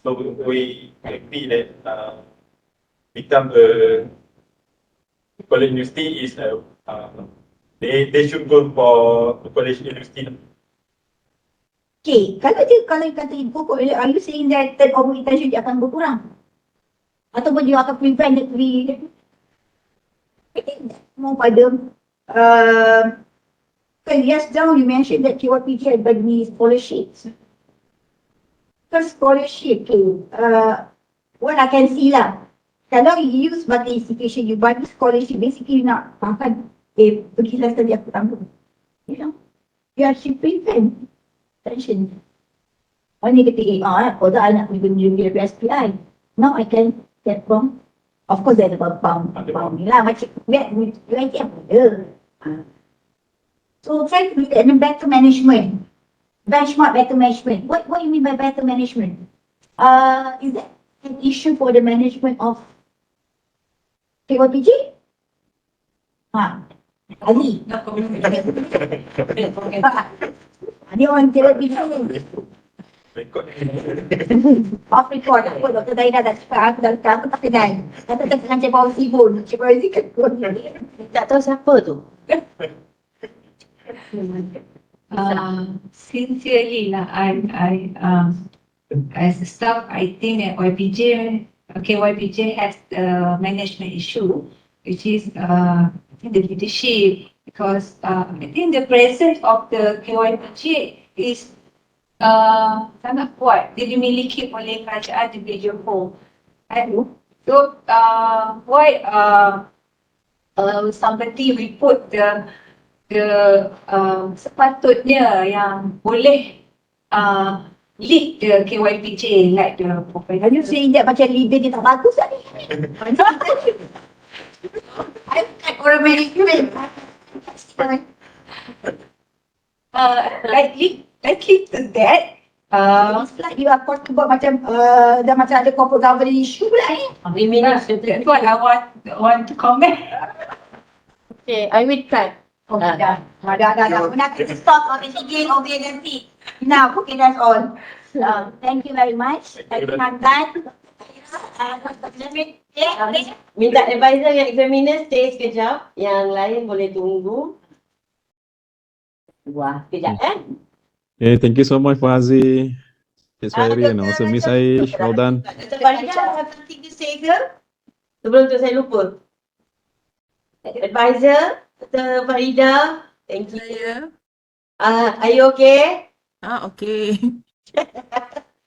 So we agree that become a college university is they should go for the college university. Okay, kalau you kata go for, are you saying that turnover intention dia akan berkurang? Ataupun dia akan prevent that we... I think more pada yes, down you mentioned that KYPG had bagi scholarships. Because scholarship, what I can see lah, kalau you use bagi institution, you bagi scholarship, basically you nak makan, pergi lah study aku tanggung. You know, you are shipping attention. Ni ketika, kalau tak nak pergi benda SPI, now I can get from, of course ada pound ni lah, macam, you idea apa. So try to look at the better management. Benchmark better management. What do you mean by better management? Is that an issue for the management of KYPG? Ali. Dia orang KYPG. Off record. Apa Dr. Zaida dah cakap, aku dah cakap, aku tak kenal. Kata dengan Cik Paul Sibun. Cik Paul Sibun. Tak tahu siapa tu. Sincerely lah, I as a staff, I think that KYPJ has a management issue, which is the leadership, because I think the presence of the KYPJ is sangat kuat, dia dimiliki oleh kerajaan di Johor. So why somebody report sepatutnya yang boleh lead the KYPJ like the professor. Are you saying that macam leader dia tak bagus tak ni? I bukan orang management. Likely to that. It's like you are talking about macam dah macam ada corporate governance issue pula ni. That's what I want to comment. Okay, I will try. Okay, dah. Nak kita stop again, nanti. Now, okay, that's all. Thank you very much. I'm done. Minta advisor dengan examiner stay sekejap. Yang lain boleh tunggu. Wah, sekejap Okay, thank you so much for Hazi. It's very and also Miss Aish, well done. Something to say ke? Sebelum tu saya lupa. Advisor, Dr. Farida, thank you. Are you okay? Okay.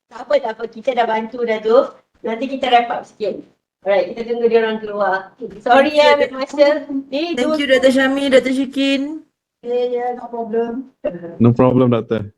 Tak apa. Kita dah bantu dah tu. Nanti kita wrap up sikit. Alright, kita tunggu dia orang keluar. Sorry ya, ambil masa. Thank you, Dr. Syami, Dr. Syikin. Yeah, no problem. No problem, Doctor.